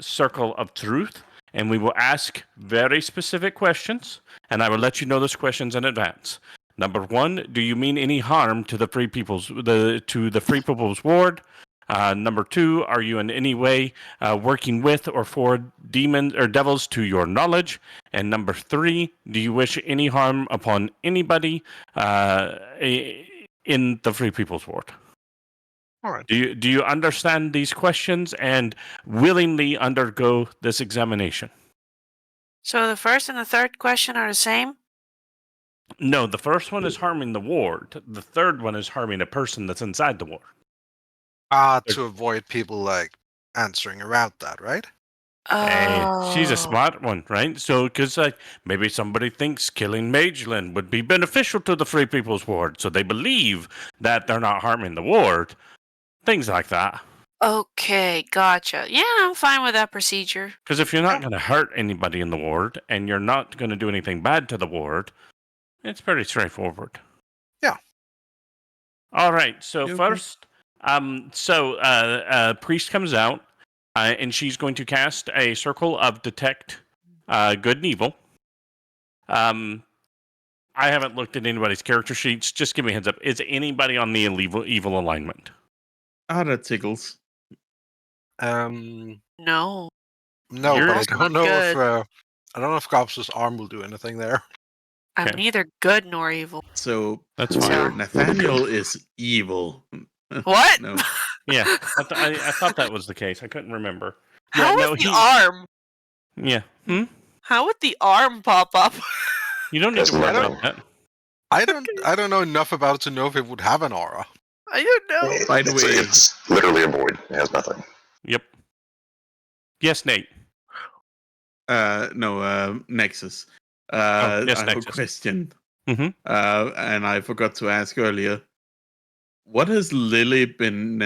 circle of truth, and we will ask very specific questions, and I will let you know those questions in advance. Number one, do you mean any harm to the Free People's Ward? Number two, are you in any way working with or for demons or devils to your knowledge? And number three, do you wish any harm upon anybody in the Free People's Ward? all right. Do you understand these questions and willingly undergo this examination? So the first and the third question are the same? No, the first one is harming the ward. The third one is harming a person that's inside the ward. To avoid people answering around that, right? Hey, she's a Oh. smart one, right? So, because maybe somebody thinks killing Magellan would be beneficial to the Free People's Ward, so they believe that they're not harming the ward. Things like that. Okay, gotcha. Yeah, I'm fine with that procedure. Because if you're not going to hurt anybody in the ward, and you're not going to do anything bad to the ward, it's pretty straightforward. Yeah. All right. So Okay. first, priest comes out, and she's going to cast a circle of detect good and evil. I haven't looked at anybody's character sheets. Just give me a heads up. Is anybody on the evil alignment? That tickles. No, No. but I Almost don't not know good. I don't know if Gobx's arm will do anything there. I'm Okay. neither good nor evil. So That's So- fine. Nathaniel is evil. What? No. Yeah, I thought that was the case. I couldn't remember. How Yeah, would the arm? Yeah. How would the arm pop up? You don't need to Doesn't worry matter. about that. I don't know enough about it to know if it would have an aura. I don't know. By the way- It's literally a void. It has nothing. Yep. Yes, Nate. No, Nexus. Yes, I have Nexus. a question. Mhm. And I forgot to ask earlier. What has Lily been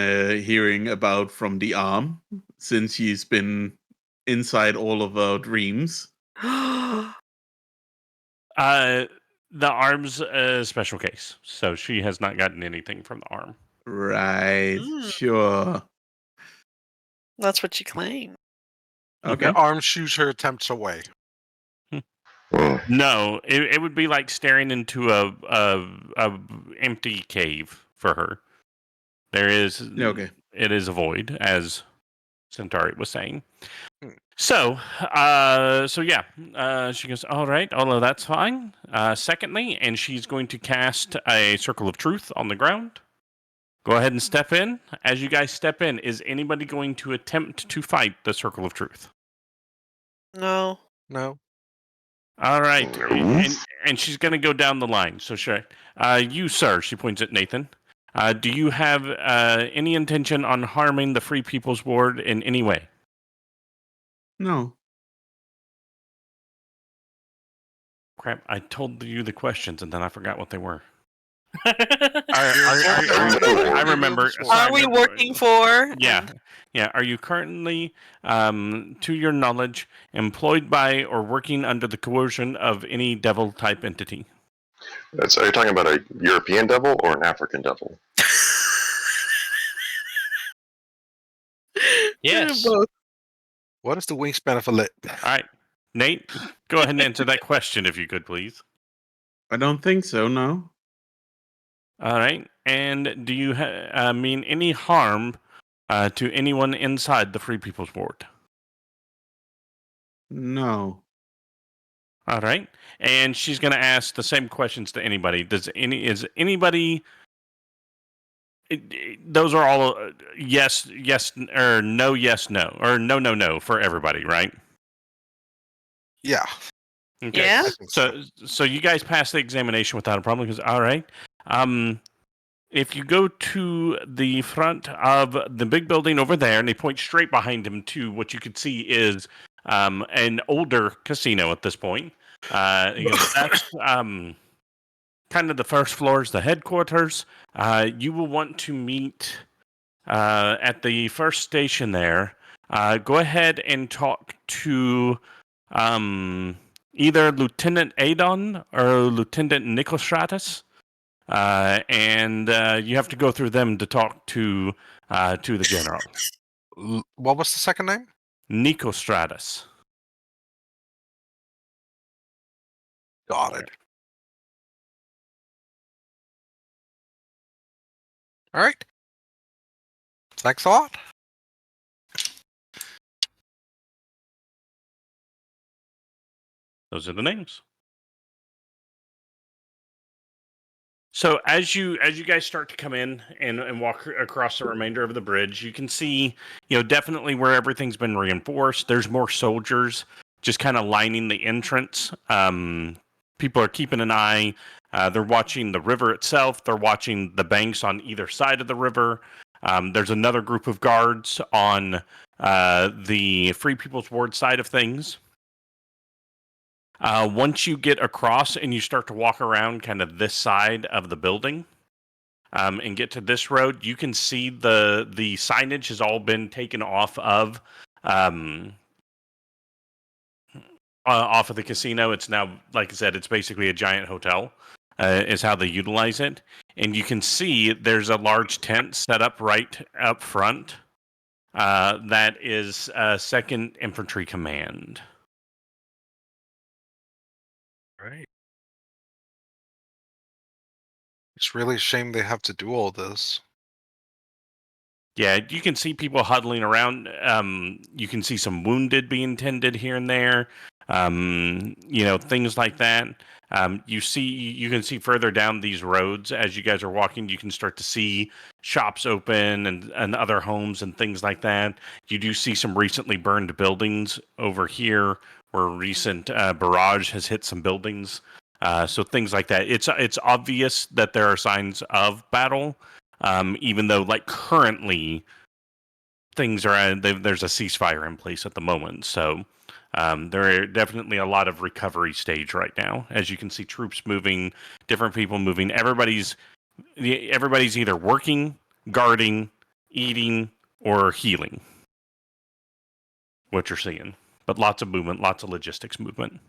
hearing about from the arm since she's been inside all of our dreams? The arm's a special case, so she has not gotten anything from the arm. Right, Mm. sure. That's what you claim. Okay. The arm shoots her attempts away. Mm. No, it would be like staring into a empty cave for her. There is Okay. It is a void, as Cyntari was saying. Hmm. So, she goes, all right, although that's fine. Secondly, and she's going to cast a circle of truth on the ground. Go ahead and step in. As you guys step in, is anybody going to attempt to fight the circle of truth? No. No. All right, No. and she's going to go down the line. So, sure, you, sir, she points at Nathan. Do you have any intention on harming the Free People's Ward in any way? No. Crap, I told you the questions and then I forgot what they were. I remember. Are we working for? Yeah, yeah. Are you currently, to your knowledge, employed by or working under the coercion of any devil-type entity? So are you talking about a European devil or an African devil? Yes. What is the wingspan of a lip? All right, Nate, go ahead and answer that question if you could, please. I don't think so, no. All right, and do you mean any harm to anyone inside the Free People's Ward? No. All right, and she's going to ask the same questions to anybody. Is anybody? Those are all yes, or no, yes, no, or no, no, no for everybody, right? Yeah. Okay. Yeah. I think so. So you guys passed the examination without a problem. Because all right, if you go to the front of the big building over there, and they point straight behind him to what you could see is an older casino at this point. That's kind of the first floor is the headquarters. You will want to meet at the first station there. Go ahead and talk to either Lieutenant Adon or Lieutenant Nicostratus. And you have to go through them to talk to the general. What was the second name? Nicostratus. Got it. All right. Thanks a lot. Those are the names. So as you guys start to come in and walk across the remainder of the bridge, you can see, definitely where everything's been reinforced. There's more soldiers just kind of lining the entrance. People are keeping an eye. They're watching the river itself. They're watching the banks on either side of the river. There's another group of guards on the Free People's Ward side of things. Once you get across and you start to walk around kind of this side of the building and get to this road, you can see the signage has all been taken off of the casino. It's now, like I said, it's basically a giant hotel is how they utilize it. And you can see there's a large tent set up right up front. That is 2nd Infantry Command. Right. It's really a shame they have to do all this. Yeah, you can see people huddling around. You can see some wounded being tended here and there. Things like that. You can see further down these roads as you guys are walking. You can start to see shops open and other homes and things like that. You do see some recently burned buildings over here, where a recent barrage has hit some buildings. So things like that. It's obvious that there are signs of battle. Even though, like, currently things are there's a ceasefire in place at the moment, so there are definitely a lot of recovery stage right now. As you can see, troops moving, different people moving. Everybody's either working, guarding, eating, or healing. What you're seeing, but lots of movement, lots of logistics movement.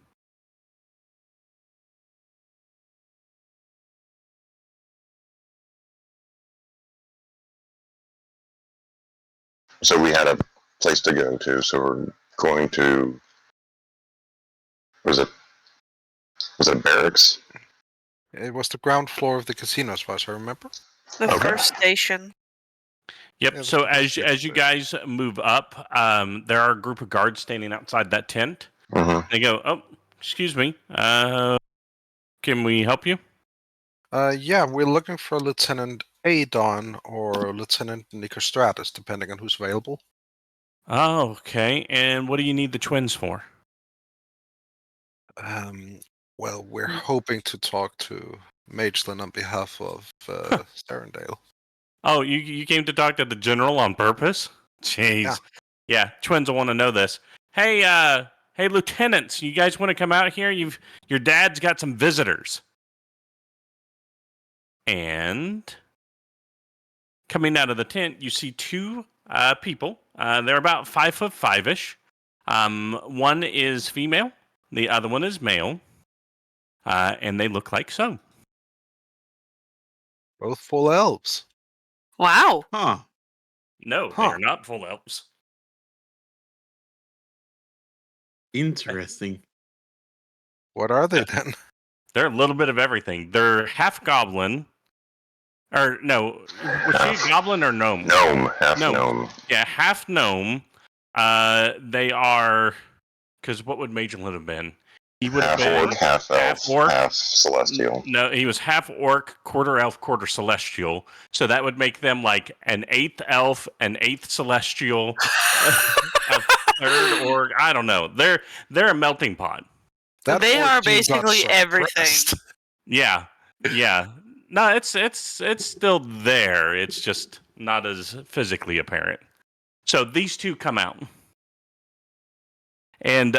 So we had a place to go to, so we're going to, was it barracks? It was the ground floor of the casino, as far as I remember. The first station. Yep. Yeah, So as you guys move up, there are a group of guards standing outside that tent. Mm-hmm. They go, "Oh, excuse me. Can we help you?" Yeah, we're looking for Lieutenant Adon or Lieutenant Nicostratus, depending on who's available. Oh, okay. And what do you need the twins for? Well, we're hoping to talk to Magellan on behalf of Starendale. Oh, you came to talk to the general on purpose? Jeez. Yeah, twins will want to know this. Hey, lieutenants, you guys want to come out here? Your dad's got some visitors. And coming out of the tent, you see two people. They're about 5'5"-ish. One is female, the other one is male, and they look like so. Both full elves. Wow. Huh. No, they Huh. are not full elves. Interesting. What are they then? They're a little bit of everything. They're half goblin. Or no, was she a goblin or gnome? Gnome, half Gnome. gnome. Yeah, half gnome. They are, because what would Majorland have been? He would have Half been orc, half elf, orc. half celestial. No, he was half orc, quarter elf, quarter celestial. So that would make them like an eighth elf, an eighth celestial, a third orc. I don't know. They're a melting pot. That They orc are dude got basically everything. suppressed. Yeah. No, it's still there. It's just not as physically apparent. So these two come out, and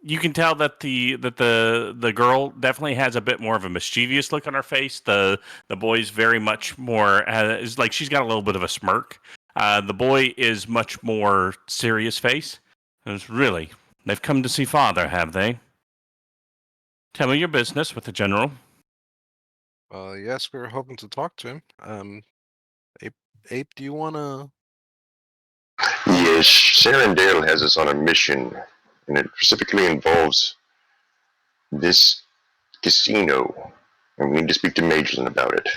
you can tell that the girl definitely has a bit more of a mischievous look on her face. The boy's very much more is like she's got a little bit of a smirk. The boy is much more serious face. It's really, they've come to see father, have they? Tell me your business with the general. Yes, we were hoping to talk to him. Ape, do you want to... Yes, Sarandale has us on a mission, and it specifically involves this casino, and we need to speak to Majorland about it.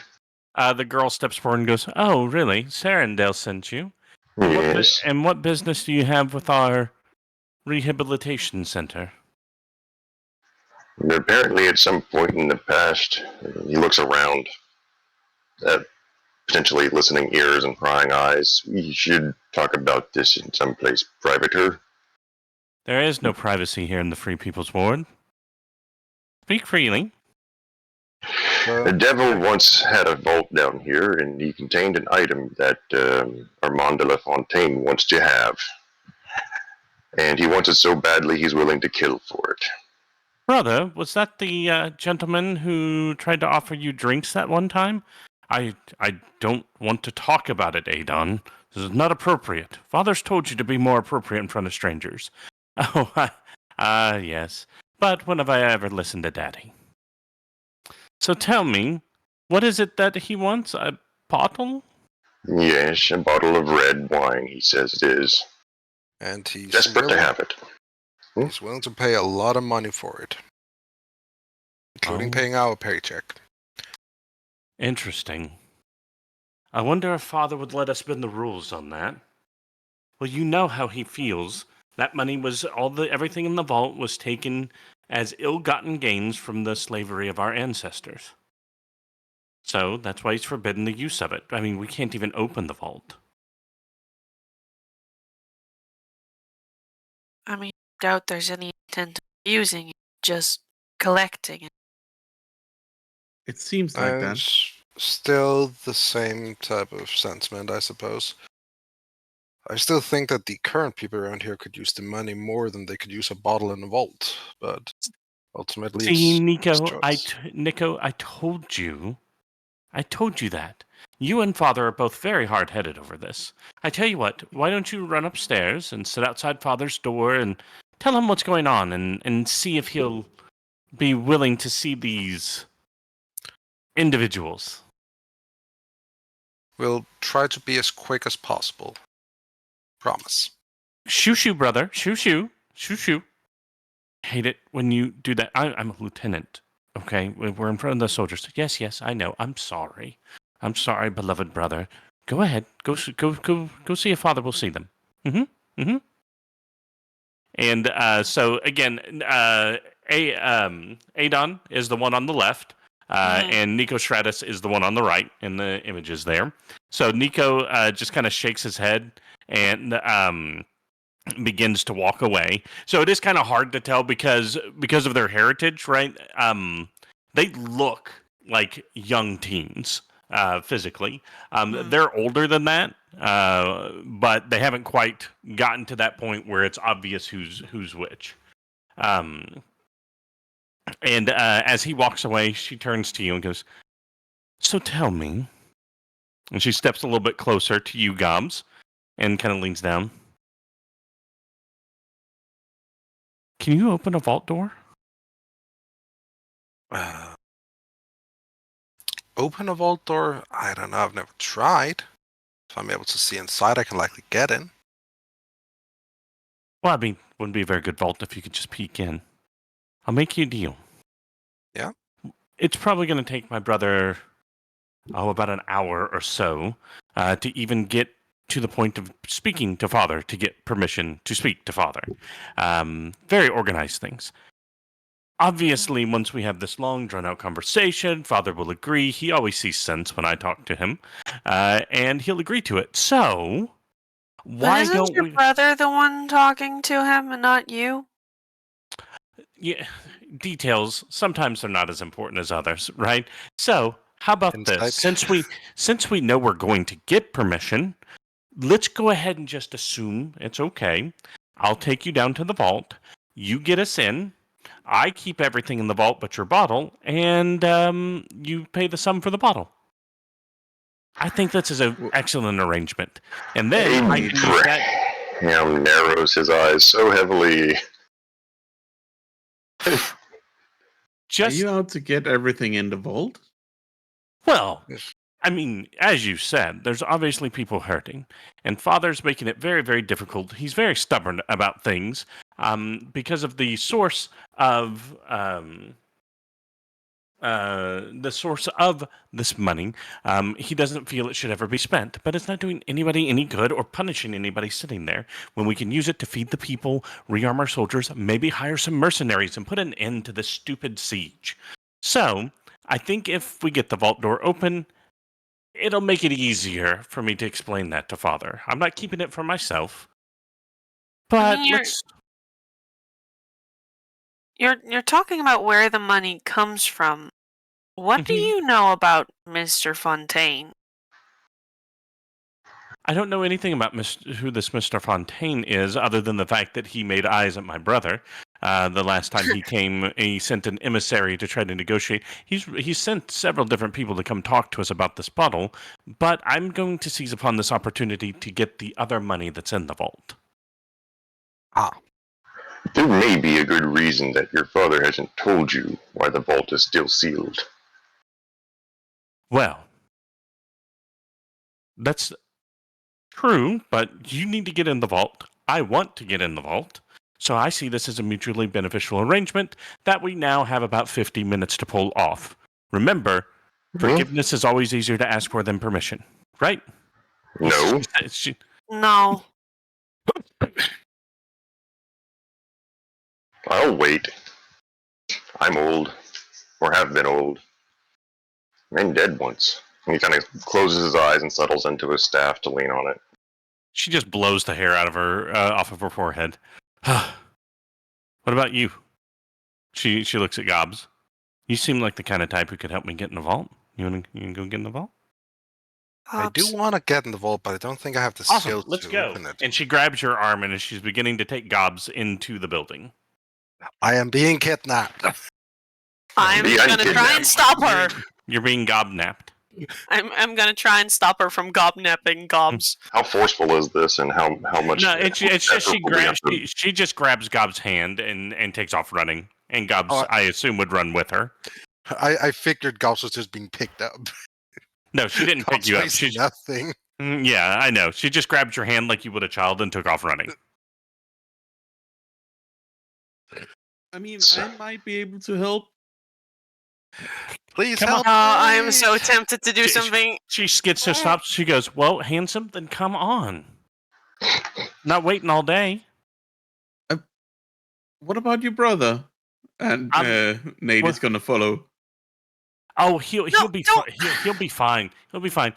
The girl steps forward and goes, "Oh, really? Sarandale sent you? Yes. And what business do you have with our rehabilitation center?" Apparently, at some point in the past, he looks around at potentially listening ears and prying eyes. We should talk about this in some place privater. There is no privacy here in the Free People's Ward. Speak freely. The devil once had a vault down here, and he contained an item that Armand de la Fontaine wants to have. And he wants it so badly he's willing to kill for it. Brother, was that the gentleman who tried to offer you drinks that one time? I don't want to talk about it, Adon. This is not appropriate. Father's told you to be more appropriate in front of strangers. Oh, yes. But when have I ever listened to Daddy? So tell me, what is it that he wants? A bottle? Yes, a bottle of red wine, he says it is. And he's Desperate to have it. He's willing to pay a lot of money for it, including paying our paycheck. Interesting. I wonder if Father would let us bend the rules on that. Well, you know how he feels. That money was everything in the vault was taken as ill-gotten gains from the slavery of our ancestors. So that's why he's forbidden the use of it. I mean, we can't even open the vault. I mean, I doubt there's any intent of using it, just collecting it. It seems like that. Still the same type of sentiment, I suppose. I still think that the current people around here could use the money more than they could use a bottle in a vault, but ultimately See, it's Nico, choice. I told you that. You and Father are both very hard-headed over this. I tell you what, why don't you run upstairs and sit outside Father's door and tell him what's going on and see if he'll be willing to see these individuals. We'll try to be as quick as possible. Promise. Shoo-shoo, brother. Shoo-shoo. Shoo-shoo. Hate it when you do that. I'm a lieutenant, okay? We're in front of the soldiers. Yes, I know. I'm sorry. I'm sorry, beloved brother. Go ahead. Go see if Father will see them. And so, again, Adon is the one on the left, and Nico Stratus is the one on the right in the images there. So Nico just kind of shakes his head and begins to walk away. So it is kind of hard to tell because of their heritage, right? They look like young teens physically. They're older than that, but they haven't quite gotten to that point where it's obvious who's which. And as he walks away, she turns to you and goes, "So tell me." And she steps a little bit closer to you, Gobs, and kind of leans down. "Can you open a vault door?" Open a vault door? I don't know. I've never tried. If I'm able to see inside, I can likely get in. Well, I mean, wouldn't be a very good vault if you could just peek in. I'll make you a deal. Yeah? It's probably going to take my brother, about an hour or so to even get to the point of speaking to Father, to get permission to speak to Father. Very organized things. Obviously, once we have this long, drawn-out conversation, Father will agree. He always sees sense when I talk to him, and he'll agree to it. So, But why isn't don't your we... brother the one talking to him and not you? Yeah, details, sometimes they're not as important as others, right? So, how about this? Insight. Since we know we're going to get permission, let's go ahead and just assume it's okay. I'll take you down to the vault. You get us in. I keep everything in the vault but your bottle, and you pay the sum for the bottle. I think this is an excellent arrangement. And then I can use that. Abraham narrows his eyes so heavily. Are Just, you out to get everything in the vault? well, Yes. I mean, as you said, there's obviously people hurting, and Father's making it very, very difficult. He's very stubborn about things because of the source of this money. He doesn't feel it should ever be spent, but it's not doing anybody any good or punishing anybody sitting there when we can use it to feed the people, rearm our soldiers, maybe hire some mercenaries and put an end to this stupid siege. So, I think if we get the vault door open, it'll make it easier for me to explain that to Father. I'm not keeping it for myself. But mean, You're talking about where the money comes from. What do Mhm. you know about Mr. Fontaine? I don't know anything about who this Mr. Fontaine is, other than the fact that he made eyes at my brother. The last time he came, he sent an emissary to try to negotiate. He's sent several different people to come talk to us about this bottle, but I'm going to seize upon this opportunity to get the other money that's in the vault. There may be a good reason that your father hasn't told you why the vault is still sealed. Well, that's true, but you need to get in the vault. I want to get in the vault. So I see this as a mutually beneficial arrangement that we now have about 50 minutes to pull off. Remember, forgiveness is always easier to ask for than permission, right? No. No. I'll wait. I'm old. Or have been old. And dead once. And he kind of closes his eyes and settles into his staff to lean on it. She just blows the hair out of her off of her forehead. What about you? She looks at Gobs. You seem like the kind of type who could help me get in the vault. You want to go get in the vault? I do want to get in the vault, but I don't think I have the Awesome. skills Let's to go. open it. And she grabs your arm, and as she's beginning to take Gobs into the building. I am being kidnapped. I'm Yeah, gonna try and stop her. You're being gobnapped. I'm gonna try and stop her from gobnapping Gobs. How forceful is this, and how much? No, it's just effort will we have to- she just grabs Gob's hand and takes off running. And Gobs, Oh, I assume, would run with her. I figured Gauss was just being picked up. No, she didn't pick Gauss you up. weighs She, nothing. yeah, I know. She just grabbed your hand like you would a child and took off running. I mean, I might be able to help. Please Come help. Oh, I am me. so tempted to do She- something. She gets to stop. She goes, "Well, handsome, then come on. Not waiting all day." What about your brother? And Nate is gonna follow. Oh, he'll be he'll be fine. He'll be fine.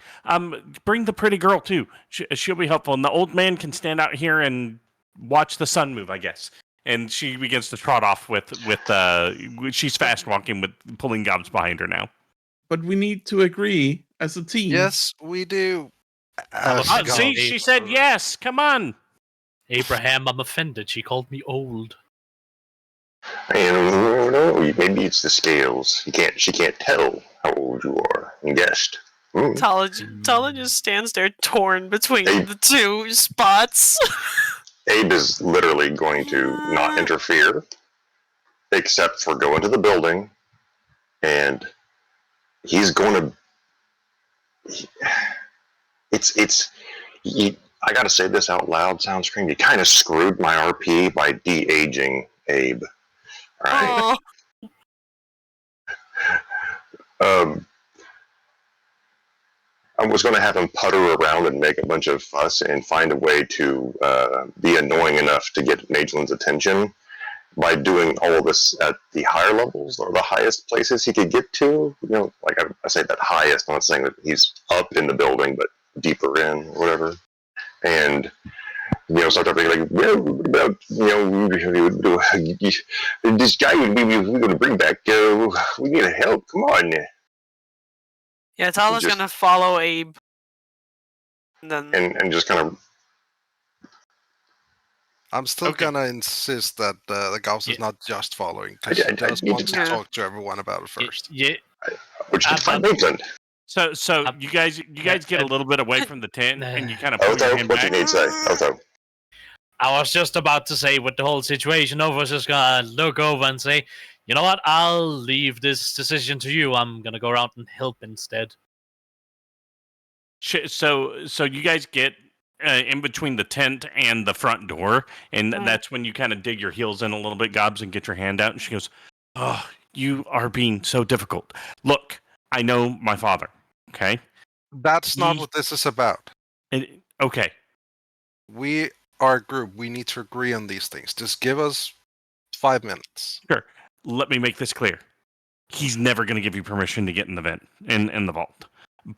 Bring the pretty girl too. She'll be helpful. And the old man can stand out here and watch the sun move, I guess. And she begins to trot off with she's fast walking with pulling Gobs behind her now. But we need to agree as a team. Yes, we do. I'm offended. See, she said yes. Come on. Abraham, I'm offended. She called me old. And no, maybe it's the scales. She can't tell how old you are. And guessed. Talah just stands there torn between Abe. the two spots. Abe is literally going to not interfere, except for go into the building, and he's going to. I gotta say this out loud. Sounds crazy. You kind of screwed my RP by de-aging Abe. All right. Oh, I was going to have him putter around and make a bunch of fuss and find a way to be annoying enough to get Nagelin's attention by doing all of this at the higher levels or the highest places he could get to. You know, like I say that highest, I'm not saying that he's up in the building, but deeper in or whatever. And, you know, start thinking like, well, what about, you know, this guy we're going to bring back, we need help, come on. yeah, Talah's just- gonna follow Abe. Then And just kind of, I'm still Okay. gonna insist that the Gauss is Yeah. not just following, because I he does need want to- to Yeah. talk to everyone about it first. Yeah, which is fine, Maitland. So you guys get a little bit away from the tent and you kind of pull your Otho, hand what you back. need to say? Otho. I was just about to say, with the whole situation, I was just gonna look over and say, you know what? I'll leave this decision to you. I'm gonna go around and help instead. So you guys get in between the tent and the front door, and that's when you kind of dig your heels in a little bit, Gobs, and get your hand out. And she goes, "Oh, you are being so difficult. Look, I know my father. Okay, That's not Ye- what this is about. okay. We are a group. We need to agree on these things. Just give us 5 minutes. Sure. Let me make this clear. He's never going to give you permission to get in the vent in the vault.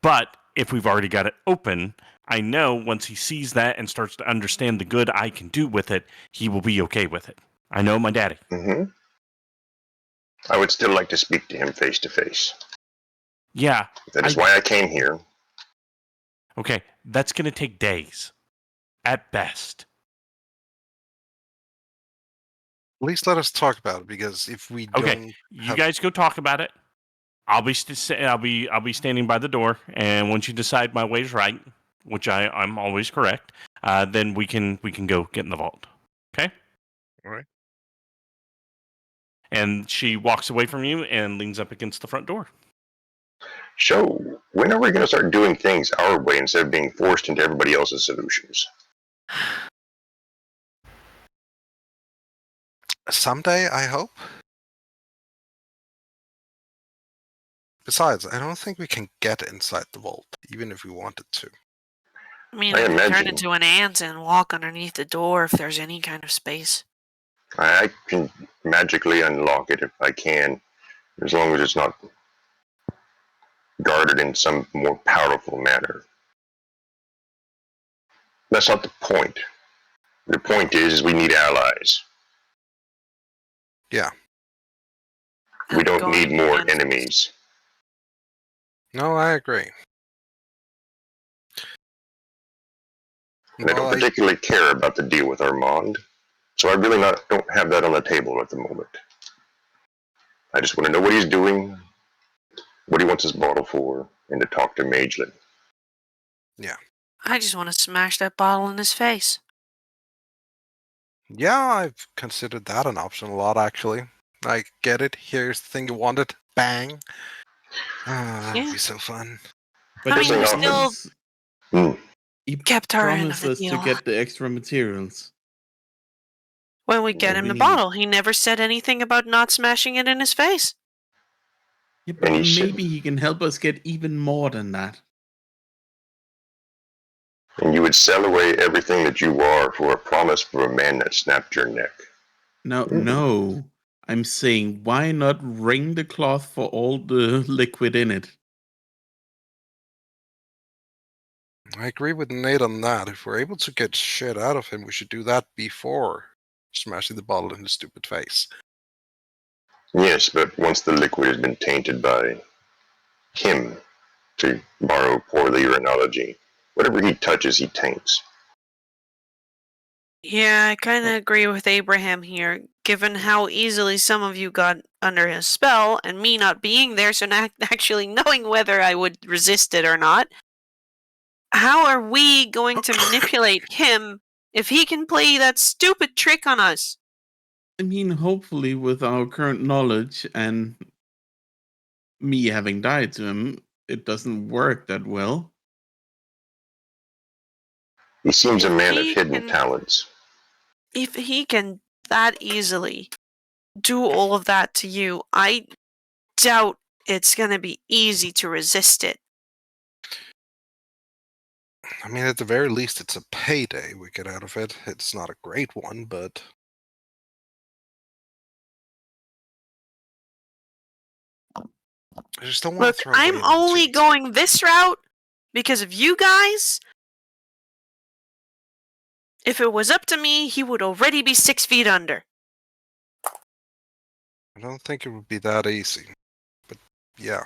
But if we've already got it open, I know once he sees that and starts to understand the good I can do with it, he will be okay with it. I know my daddy. Mm-hmm. I would still like to speak to him face to face. Yeah. That is why I came here. Okay. That's going to take days, at best. At least let us talk about it, because if we Okay. don't, You guys go talk about it. I'll be standing by the door, and once you decide my way's right, which I'm always correct, then we can go get in the vault. Okay? All right. And she walks away from you and leans up against the front door. So, when are we going to start doing things our way instead of being forced into everybody else's solutions? someday, I hope. Besides, I don't think we can get inside the vault, even if we wanted to. I mean, I I can turn imagine- into an ant and walk underneath the door if there's any kind of space. I can magically unlock it if I can, as long as it's not guarded in some more powerful manner. That's not the point. The point is we need allies. Yeah. We And don't going need more against- enemies. No, I agree. And I don't particularly care about the deal with Armand, so I really don't have that on the table at the moment. I just want to know what he's doing, what he wants his bottle for, and to talk to Magelin. I just want to smash that bottle in his face. Yeah, I've considered that an option a lot, actually. I get it. Here's the thing you wanted. Bang. That'd Yeah. be so fun. But I mean, we still he kept our end of promised the us to deal. get the extra materials. When we get him we the need- bottle, he never said anything about not smashing it in his face. Yeah, but And he should- maybe he can help us get even more than that. And you would sell away everything that you are for a promise for a man that snapped your neck. No. I'm saying, why not wring the cloth for all the liquid in it? I agree with Nate on that. If we're able to get shit out of him, we should do that before smashing the bottle in his stupid face. Yes, but once the liquid has been tainted by him, to borrow poorly your analogy, whatever he touches, he taints. Yeah, I kind of agree with Abraham here. given how easily some of you got under his spell, and me not being there, so not actually knowing whether I would resist it or not. How are we going to manipulate him if he can play that stupid trick on us? I mean, hopefully, with our current knowledge and me having died to him, it doesn't work that well. He seems a If man of he hidden can- talents. If he can that easily do all of that to you, I doubt it's going to be easy to resist it. I mean, at the very least, it's a payday we get out of it. It's not a great one, but I just don't want Look, to throw I'm away an only opportunity. going this route because of you guys. If it was up to me, he would already be 6 feet under. I don't think it would be that easy, but yeah.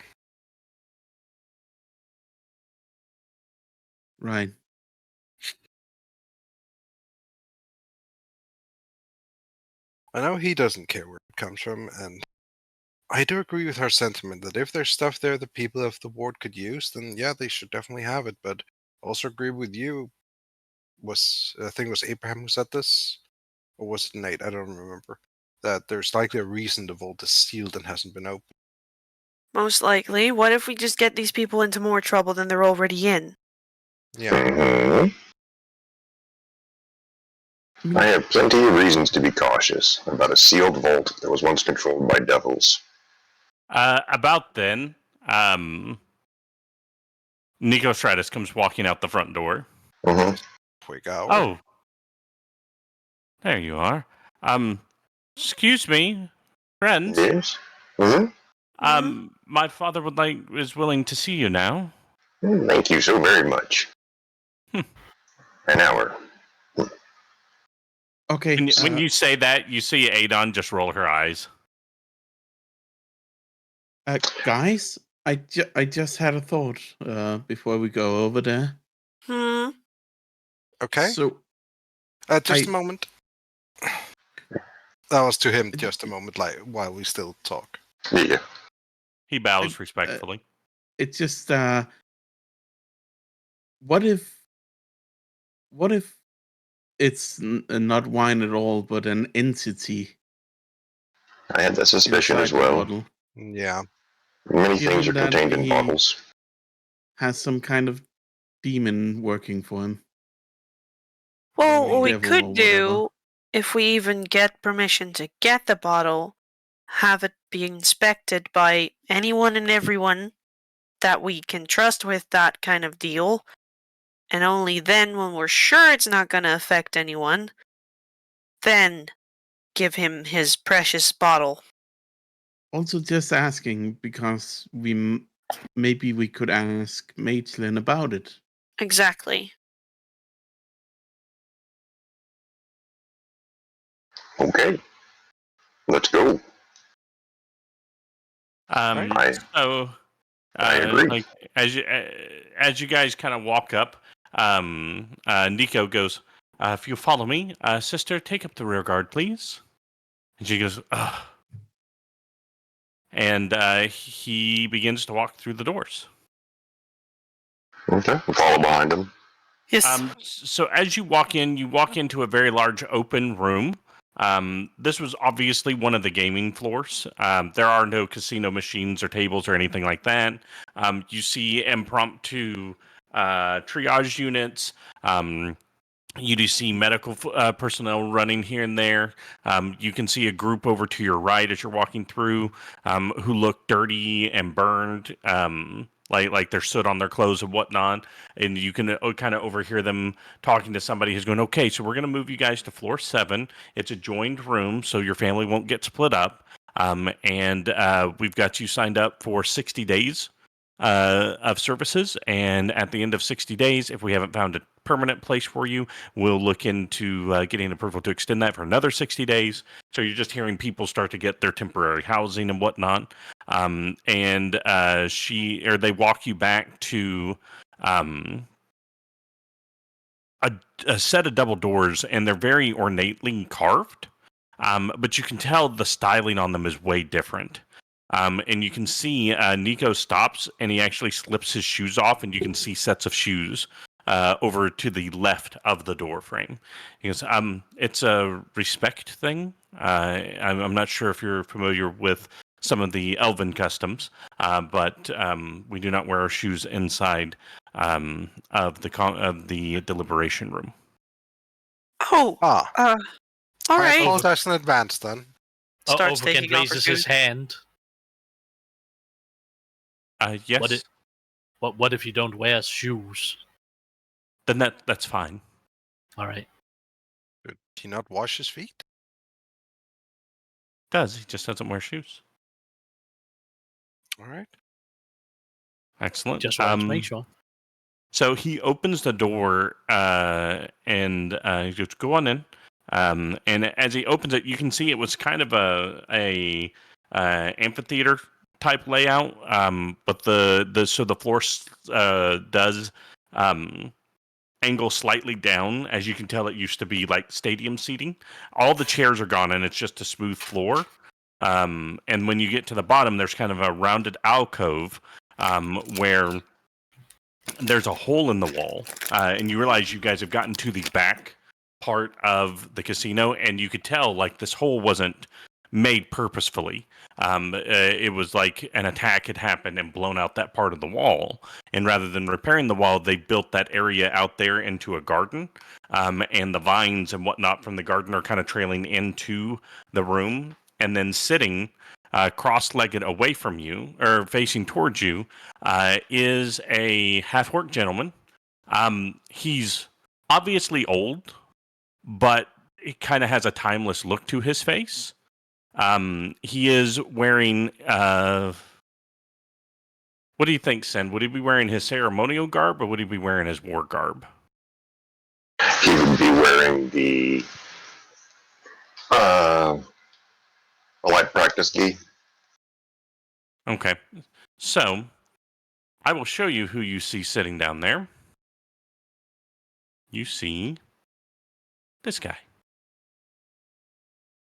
Right. I know he doesn't care where it comes from, and I do agree with her sentiment that if there's stuff there that people of the ward could use, then yeah, they should definitely have it. But I also agree with you. I think it was Abraham who said this, or was it Nate? I don't remember. That there's likely a reason the vault is sealed and hasn't been opened. Most likely. What if we just get these people into more trouble than they're already in? Yeah. Mhm. I have plenty of reasons to be cautious about a sealed vault that was once controlled by devils. About then, Nico Stratus comes walking out the front door. Mhm. Quick hour. Oh, there you are. Excuse me, friends. Yes? Mhm. My father is willing to see you now. Thank you so very much. Hmm. An hour. Okay. When you say that, you see Adon just roll her eyes. Guys, I just had a thought before we go over there. Okay. So, Just a moment. That was to him. Just a moment, like while we still talk. Yeah. He bows respectfully. it's just what if it's not wine at all, but an entity I had that suspicion inside as the well. bottle? Yeah. Many things Given are that contained in he bottles. has some kind of demon working for him. Well, what we Devil or could whatever. do, if we even get permission to get the bottle, have it be inspected by anyone and everyone that we can trust with that kind of deal, and only then, when we're sure it's not going to affect anyone, then give him his precious bottle. Also, just asking because maybe we could ask Maitland about it. Exactly. Okay. Let's go. I agree. Like as you guys kind of walk up, Nico goes, "If you follow me, sister, take up the rear guard, please." And she goes, "Ugh." And he begins to walk through the doors. Okay. We'll follow behind him. Yes. So as you walk into a very large open room. This was obviously one of the gaming floors. There are no casino machines or tables or anything like that. You see impromptu triage units. You do see medical personnel running here and there. You can see a group over to your right as you're walking through who look dirty and burned, like they're soot on their clothes and whatnot. And you can kind of overhear them talking to somebody who's going, "Okay, so we're going to move you guys to floor 7. It's a joined room, so your family won't get split up. And we've got you signed up for 60 days of services. And at the end of 60 days, if we haven't found a permanent place for you, we'll look into getting approval to extend that for another 60 days. So you're just hearing people start to get their temporary housing and whatnot. And they walk you back to a set of double doors, and they're very ornately carved. But you can tell the styling on them is way different. And you can see Nico stops and he actually slips his shoes off, and you can see sets of shoes over to the left of the door frame. He goes, it's a respect thing. I'm not sure if you're familiar with some of the elven customs, but we do not wear our shoes inside of the deliberation room. Oh, Ah, all I right. apologize in advance then. Starts Othokent taking off her raises his shoes. hand. Yes, What if you don't wear shoes? then that's fine. All right. Did he not wash his feet? Does he just doesn't wear shoes? All right. Excellent. Just wanted to make sure. So he opens the door and he goes, "Go on in." And as he opens it, you can see it was kind of a amphitheater type layout, but the floor does angle slightly down. As you can tell, it used to be like stadium seating. All the chairs are gone, and it's just a smooth floor. And when you get to the bottom, there's kind of a rounded alcove where there's a hole in the wall, and you realize you guys have gotten to the back part of the casino, and you could tell like this hole wasn't made purposefully. It was like an attack had happened and blown out that part of the wall, and rather than repairing the wall, they built that area out there into a garden, and the vines and whatnot from the garden are kind of trailing into the room, and then sitting cross-legged away from you or facing towards you is a half-orc gentleman. He's obviously old, but it kind of has a timeless look to his face. He is wearing what do you think, Sen? Would he be wearing his ceremonial garb, or would he be wearing his war garb? He would be wearing the light practice gi. Okay, so I will show you who you see sitting down there. You see this guy.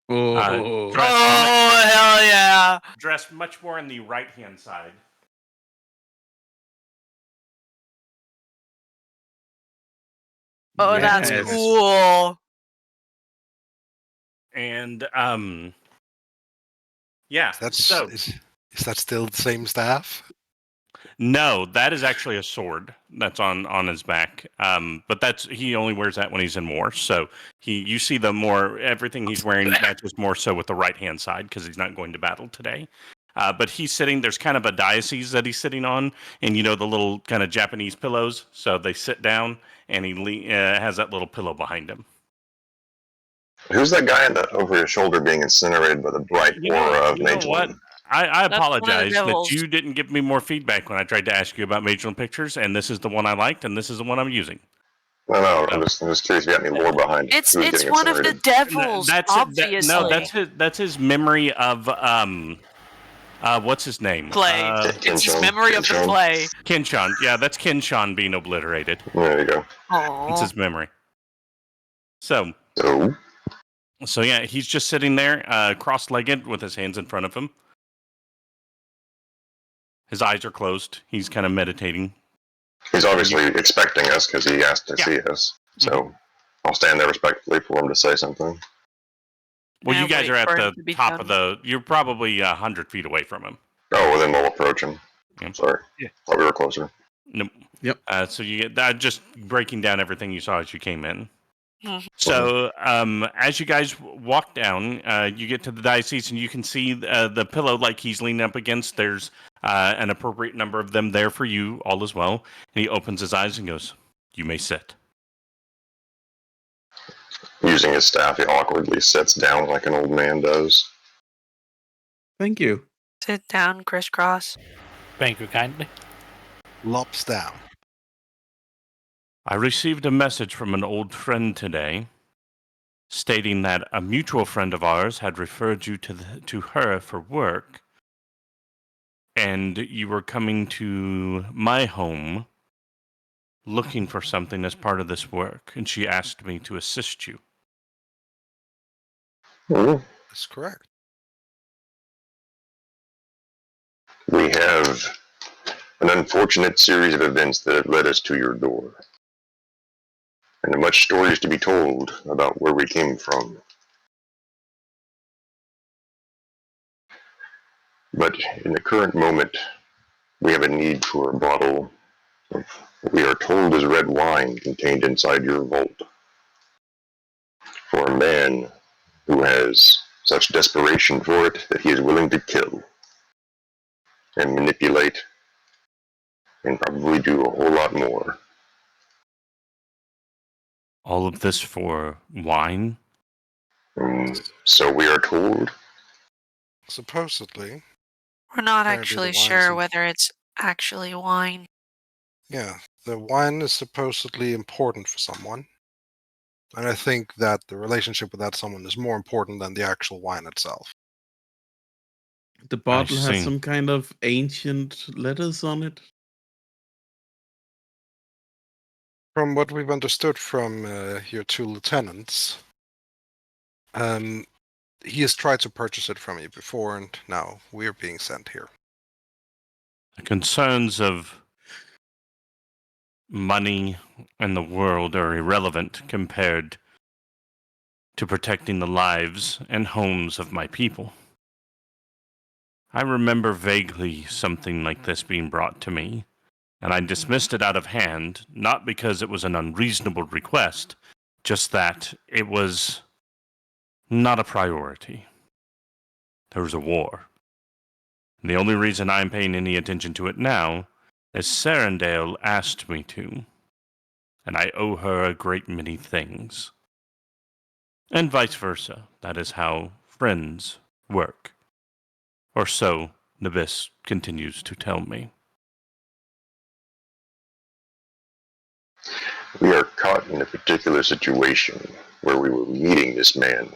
Oh, Dressed Oh, hell yeah. dressed much more on the right-hand side. Oh, that's yes. cool. And yeah, That's so is that still the same staff? no, that is actually a sword that's on his back. But he only wears that when he's in war. So you see everything he's wearing matches more so with the right hand side because he's not going to battle today. But he's sitting. There's kind of a diocese that he's sitting on, and you know the little kind of Japanese pillows. So they sit down, and he has that little pillow behind him. Who's that guy over his shoulder being incinerated by the bright aura of Mageland? I That's one of the apologize that devils. you didn't give me more feedback when I tried to ask you about Mageland pictures, and this is the one I liked, and this is the one I'm using. No, I'm just curious if you got any lore behind it. It's Who's getting one of the incinerated? devils, obviously. That's his memory of what's his name? Play. It's his Kinshon. memory of the Kinshon. play. Kinshon. Yeah, that's Kinshon being obliterated. There you go. It's Aww. his memory. So So, yeah, he's just sitting there, cross-legged, with his hands in front of him. His eyes are closed. He's kind of meditating. he's obviously expecting us because he asked to see us. So I'll stand there respectfully for him to say something. Well, Yeah, you guys wait are at for him the to be top done. of the... You're probably 100 feet away from him. Oh, well, then we'll approach him. Yeah. Sorry. Yeah. Thought we were closer. Nope. Yep. So you get just breaking down everything you saw as you came in. Mhm. So as you guys walk down, you get to the diocese, and you can see the pillow like he's leaning up against. There's an appropriate number of them there for you all as well. And he opens his eyes and goes, "You may sit." Using his staff, he awkwardly sits down like an old man does. Thank you. Sit down, crisscross. Thank you kindly. Lops down. I received a message from an old friend today, stating that a mutual friend of ours had referred you to her for work, and you were coming to my home looking for something as part of this work, and she asked me to assist you. Mhm. That's correct. We have an unfortunate series of events that have led us to your door. And much stories to be told about where we came from. But in the current moment, we have a need for a bottle of what we are told is red wine contained inside your vault. For a man who has such desperation for it that he is willing to kill and manipulate and probably do a whole lot more. All of this for wine? So we are told. Supposedly, We're not apparently the actually wine's sure whether it's actually wine. yeah, the wine is supposedly important for someone. And I think that the relationship with that someone is more important than the actual wine itself. The bottle has see. some kind of ancient letters on it. From what we've understood from your two lieutenants, he has tried to purchase it from you before, and now we're being sent here. The concerns of money and the world are irrelevant compared to protecting the lives and homes of my people. I remember vaguely something like this being brought to me, and I dismissed it out of hand, not because it was an unreasonable request, just that it was not a priority. There was a war. And the only reason I'm paying any attention to it now is Sarandale asked me to, and I owe her a great many things. And vice versa. That is how friends work. Or so Nabis continues to tell me. We are caught in a particular situation where we were meeting this man.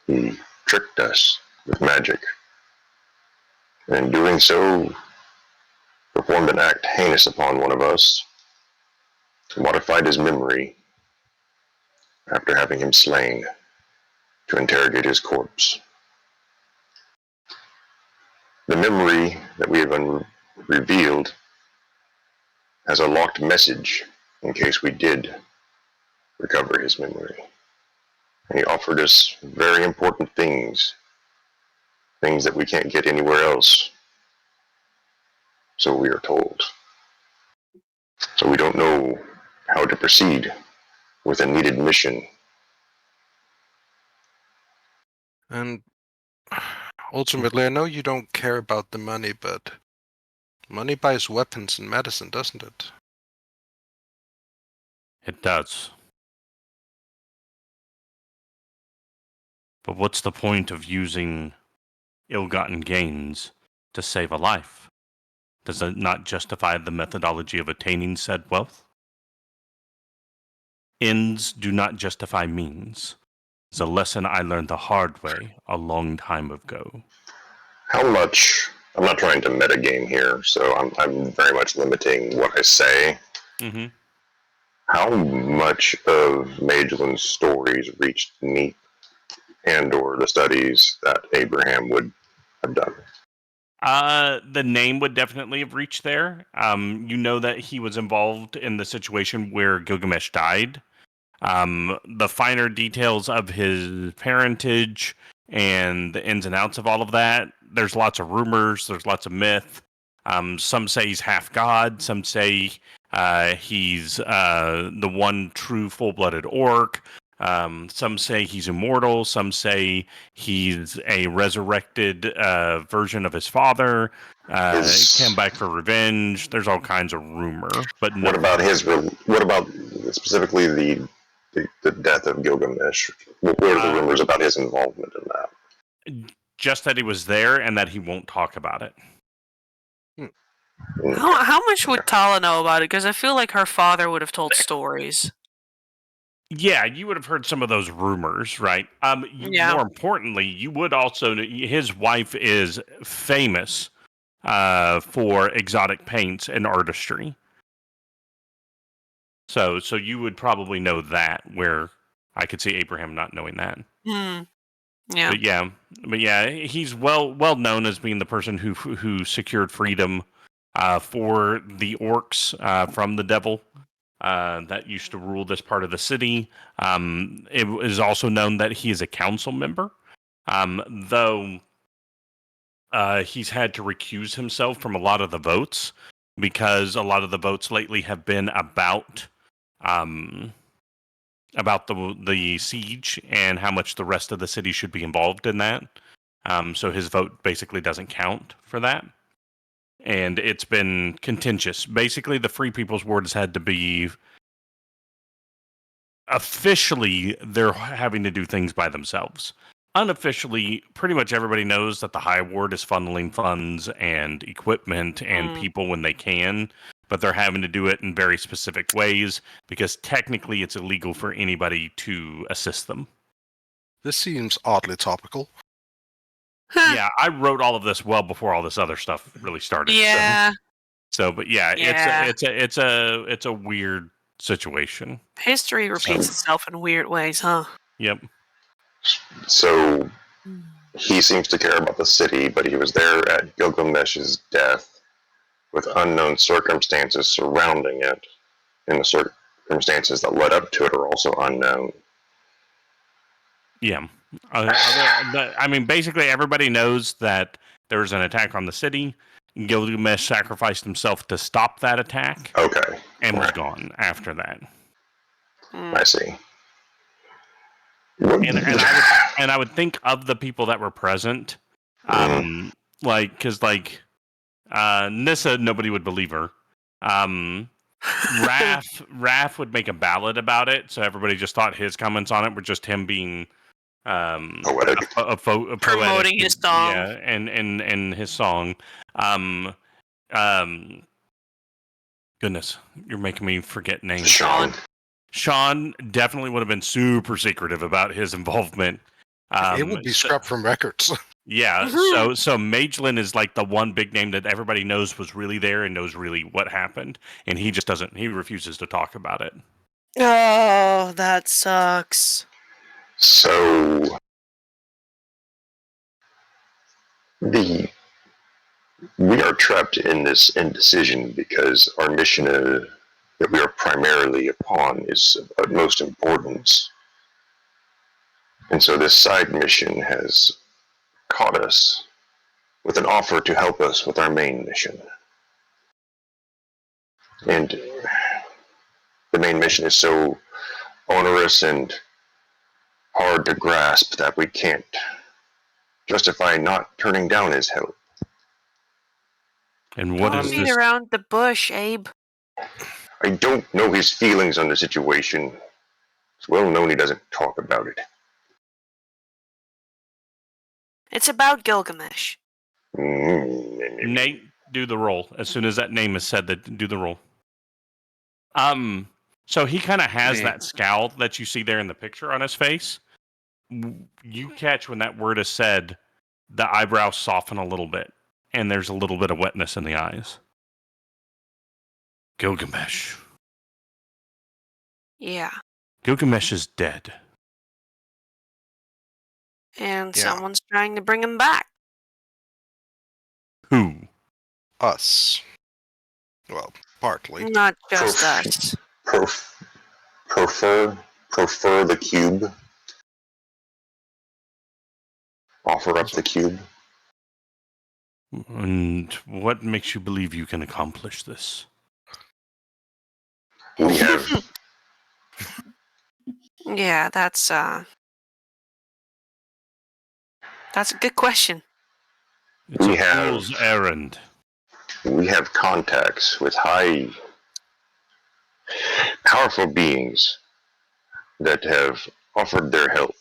He tricked us with magic. And in doing so, performed an act heinous upon one of us, modified his memory after having him slain to interrogate his corpse. The memory that we have revealed has a locked message in case we did recover his memory. And he offered us very important things that we can't get anywhere else. So we are told. So we don't know how to proceed with a needed mission. And ultimately, I know you don't care about the money, but money buys weapons and medicine, doesn't it? It does. But what's the point of using ill-gotten gains to save a life? Does it not justify the methodology of attaining said wealth? Ends do not justify means. It's a lesson I learned the hard way a long time ago. How much, I'm not trying to metagame here, so I'm very much limiting what I say. Mm-hmm. How much of Magelin's stories reached Neap and or the studies that Abraham would have done? The name would definitely have reached there. You know that he was involved in the situation where Gilgamesh died. The finer details of his parentage and the ins and outs of all of that, there's lots of rumors, there's lots of myth. Some say he's half god, some say he's the one true full-blooded orc. Some say he's immortal, some say he's a resurrected version of his father, came back for revenge. There's all kinds of rumor, but What about what about specifically the death of Gilgamesh? What were the rumors about his involvement in that? Just that he was there and that he won't talk about it. How much would Talah know about it? Because I feel like her father would have told stories. Yeah, you would have heard some of those rumors, right? Yeah. More importantly, you would also know his wife is famous for exotic paints and artistry. So you would probably know that where I could see Abraham not knowing that. Hmm. Yeah. But yeah, he's well known as being the person who secured freedom for the orcs from the devil that used to rule this part of the city. It is also known that he is a council member, though he's had to recuse himself from a lot of the votes because a lot of the votes lately have been about the siege and how much the rest of the city should be involved in that. So his vote basically doesn't count for that. And it's been contentious. Basically, the Free People's Ward has had to be officially they're having to do things by themselves. Unofficially, pretty much everybody knows that the High Ward is funneling funds and equipment and people when they can, but they're having to do it in very specific ways because technically it's illegal for anybody to assist them. This seems oddly topical. Yeah, I wrote all of this well before all this other stuff really started. Yeah. But yeah, Yeah. it's a weird situation. History repeats itself in weird ways, huh? Yep. So he seems to care about the city, but he was there at Gilgamesh's death with unknown circumstances surrounding it, and the circumstances that led up to it are also unknown. Yeah. I mean, basically, everybody knows that there was an attack on the city. Gilgamesh sacrificed himself to stop that attack. Okay. And was gone after that. I see. And I would think of the people that were present, because Nissa, nobody would believe her. Raph would make a ballad about it, so everybody just thought his comments on it were just him being poetic. Promoting his song. Yeah, and his song. Goodness, you're making me forget names. Sean definitely would have been super secretive about his involvement. It would be scrubbed from records. Yeah, so Magellan is like the one big name that everybody knows was really there and knows really what happened, and he just doesn't. He refuses to talk about it. Oh, that sucks. So we are trapped in this indecision because our mission that we are primarily upon is of utmost importance. And so this side mission has caught us with an offer to help us with our main mission. And the main mission is so onerous and hard to grasp that we can't justify not turning down his help. And what is beat this? Around the bush, Abe. I don't know his feelings on the situation. It's well known he doesn't talk about it. It's about Gilgamesh. Nate, do the roll. As soon as that name is said, do the roll. So he kind of has that scowl that you see there in the picture on his face. You catch when that word is said, the eyebrows soften a little bit, and there's a little bit of wetness in the eyes. Gilgamesh. Yeah. Gilgamesh is dead. And someone's trying to bring him back. Who? Us. Well, partly. Not just us. Prefer the cube. Offer up the cube. And what makes you believe you can accomplish this? We have. Yeah, that's a good question. It's a fool's errand. We have contacts with powerful beings that have offered their help.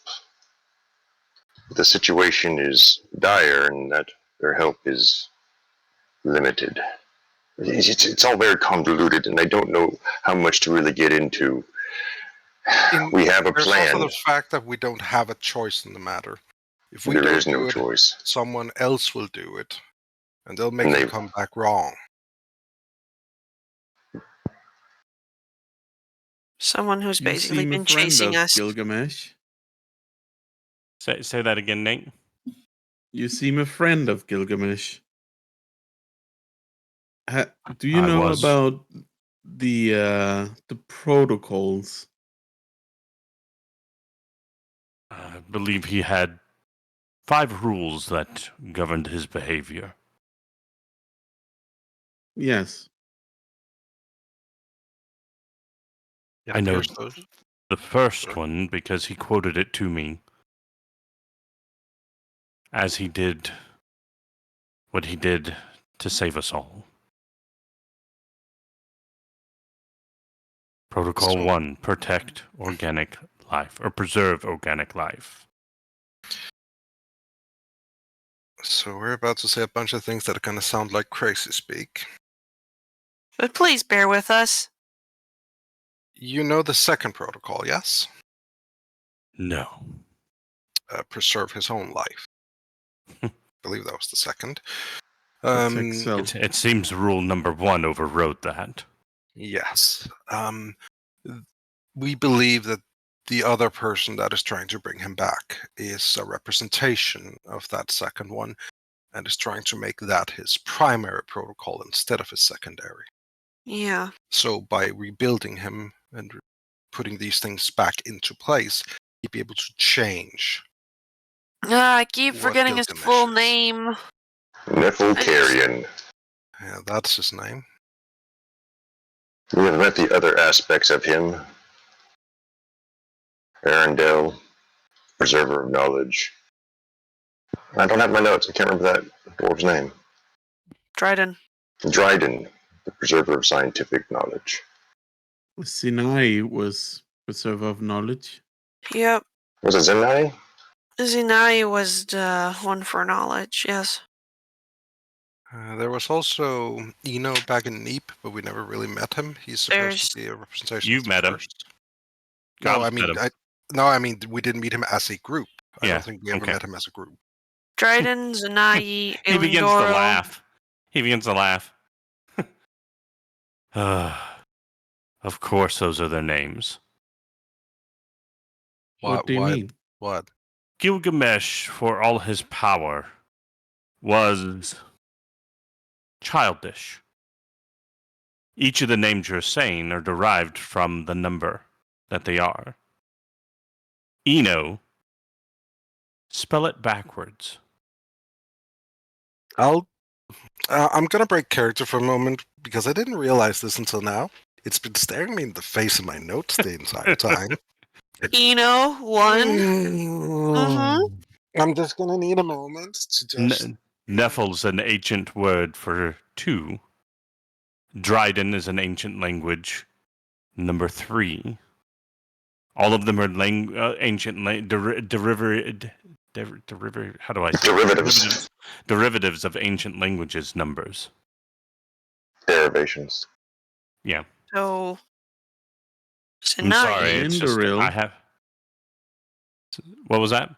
The situation is dire and that their help is limited. It's all very convoluted and I don't know how much to really get into. We have a plan. There's also the fact that we don't have a choice in the matter. If we There is don't no do it, choice. someone else will do it. And they'll make it come back wrong. Someone who's You basically seem a been friend chasing of us. Gilgamesh. Say that again, Nate. You seem a friend of Gilgamesh. Do you I know was. about the protocols? I believe he had 5 rules that governed his behavior. Yes. It I know appears those. the first Sure. one because he quoted it to me as he did what he did to save us all. Protocol So- 1, protect organic life, or preserve organic life. So we're about to say a bunch of things that are going to sound like crazy speak. But please bear with us. You know the second protocol, yes? No. Preserve his own life. I believe that was the second. Protect self. It seems rule number 1 overrode that. Yes. We believe that the other person that is trying to bring him back is a representation of that second one and is trying to make that his primary protocol instead of his secondary. Yeah. So by rebuilding him and putting these things back into place, he'd be able to change. I keep What forgetting his Gilgamesh full is. name. Nephalcarian. Yeah, that's his name. We have met the other aspects of him. Arendelle, preserver of knowledge. I don't have my notes. I can't remember that dwarf's name. Dryden. Dryden, the preserver of scientific knowledge. Sinai was preserver of knowledge. Yep. Was it Zenai? Zinai was the one for knowledge, yes. There was also Eno back in Neap, but we never really met him. He's supposed to be a representation You've of the met him. first. Gobx No, I met mean, him. we didn't meet him as a group. I Yeah, don't think we ever okay. met him as a group. Dryden, Zanai, He begins to Ilindoro. laugh. He begins to laugh. Of course, those are their names. What do you mean? What? Gilgamesh, for all his power, was childish. Each of the names you're saying are derived from the number that they are. Eno, spell it backwards. I'm gonna break character for a moment because I didn't realize this until now. It's been staring me in the face in my notes the entire time. Eno, one. I'm just gonna need a moment to just. Nephal's an ancient word for 2. Dryden is an ancient language. Number 3. All of them are ancient how do I say Derivatives. derivatives of ancient languages numbers. Derivations. Yeah. So, I'm sorry. Zanai. It's just Lindoril. I have. What was that?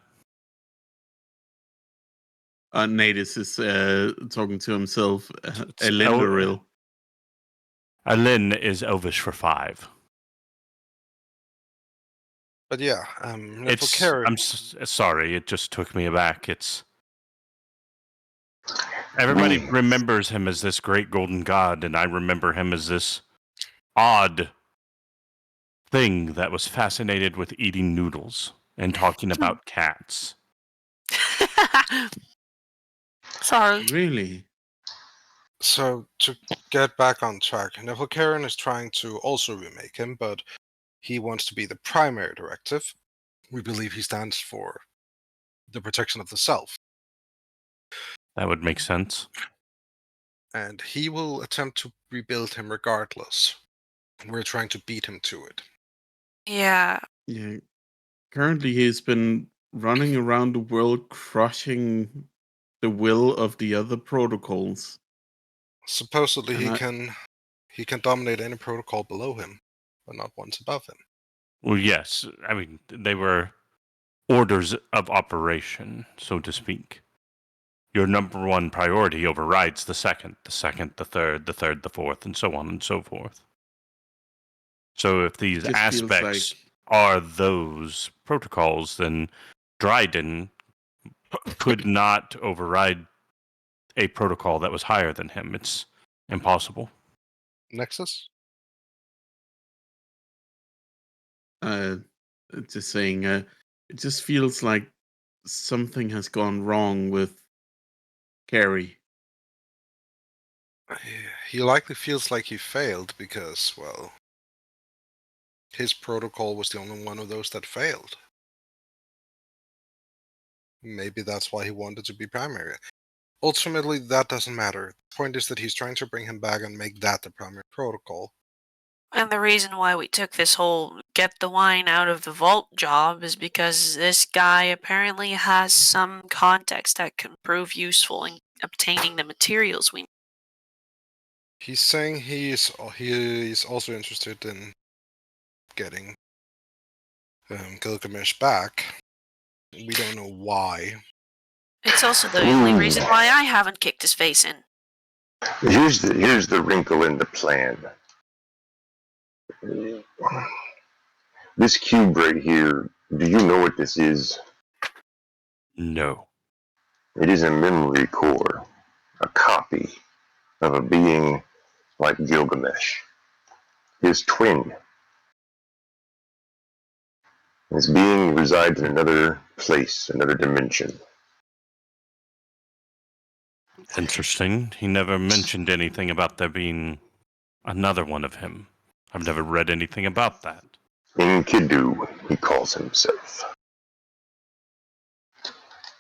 Natus is talking to himself. It's Elendoril. Alin is Elvish for 5. But yeah, It's. I'm sorry. It just took me aback. It's. Everybody remembers him as this great golden god, and I remember him as this odd thing that was fascinated with eating noodles and talking about cats. Sorry. Really? So to get back on track, Nefelkaren is trying to also remake him, but he wants to be the primary directive. We believe he stands for the protection of the self. That would make sense. And he will attempt to rebuild him regardless. We're trying to beat him to it. Yeah. Yeah. Currently, he's been running around the world crushing the will of the other protocols. Supposedly And he can dominate any protocol below him, but not ones above him. Well, yes. I mean, they were orders of operation, so to speak. Your number 1 priority overrides the second, the third, the fourth, and so on and so forth. So if these Just feels aspects like are those protocols, then Dryden could not override a protocol that was higher than him. It's impossible. Nexus? just saying, it just feels like something has gone wrong with Carrie. He likely feels like he failed because, well, his protocol was the only one of those that failed. Maybe that's why he wanted to be primary. Ultimately, that doesn't matter. The point is that he's trying to bring him back and make that the primary protocol. And the reason why we took this whole get the wine out of the vault job is because this guy apparently has some context that can prove useful in obtaining the materials we need. He's saying he's also interested in getting Gilgamesh back. We don't know why. It's also the only reason why I haven't kicked his face in. Here's the wrinkle in the plan. This cube right here, do you know what this is? No. It is a memory core, a copy of a being like Gilgamesh, his twin. This being resides in another place, another dimension. Interesting. He never mentioned anything about there being another one of him. I've never read anything about that. Enkidu, he calls himself.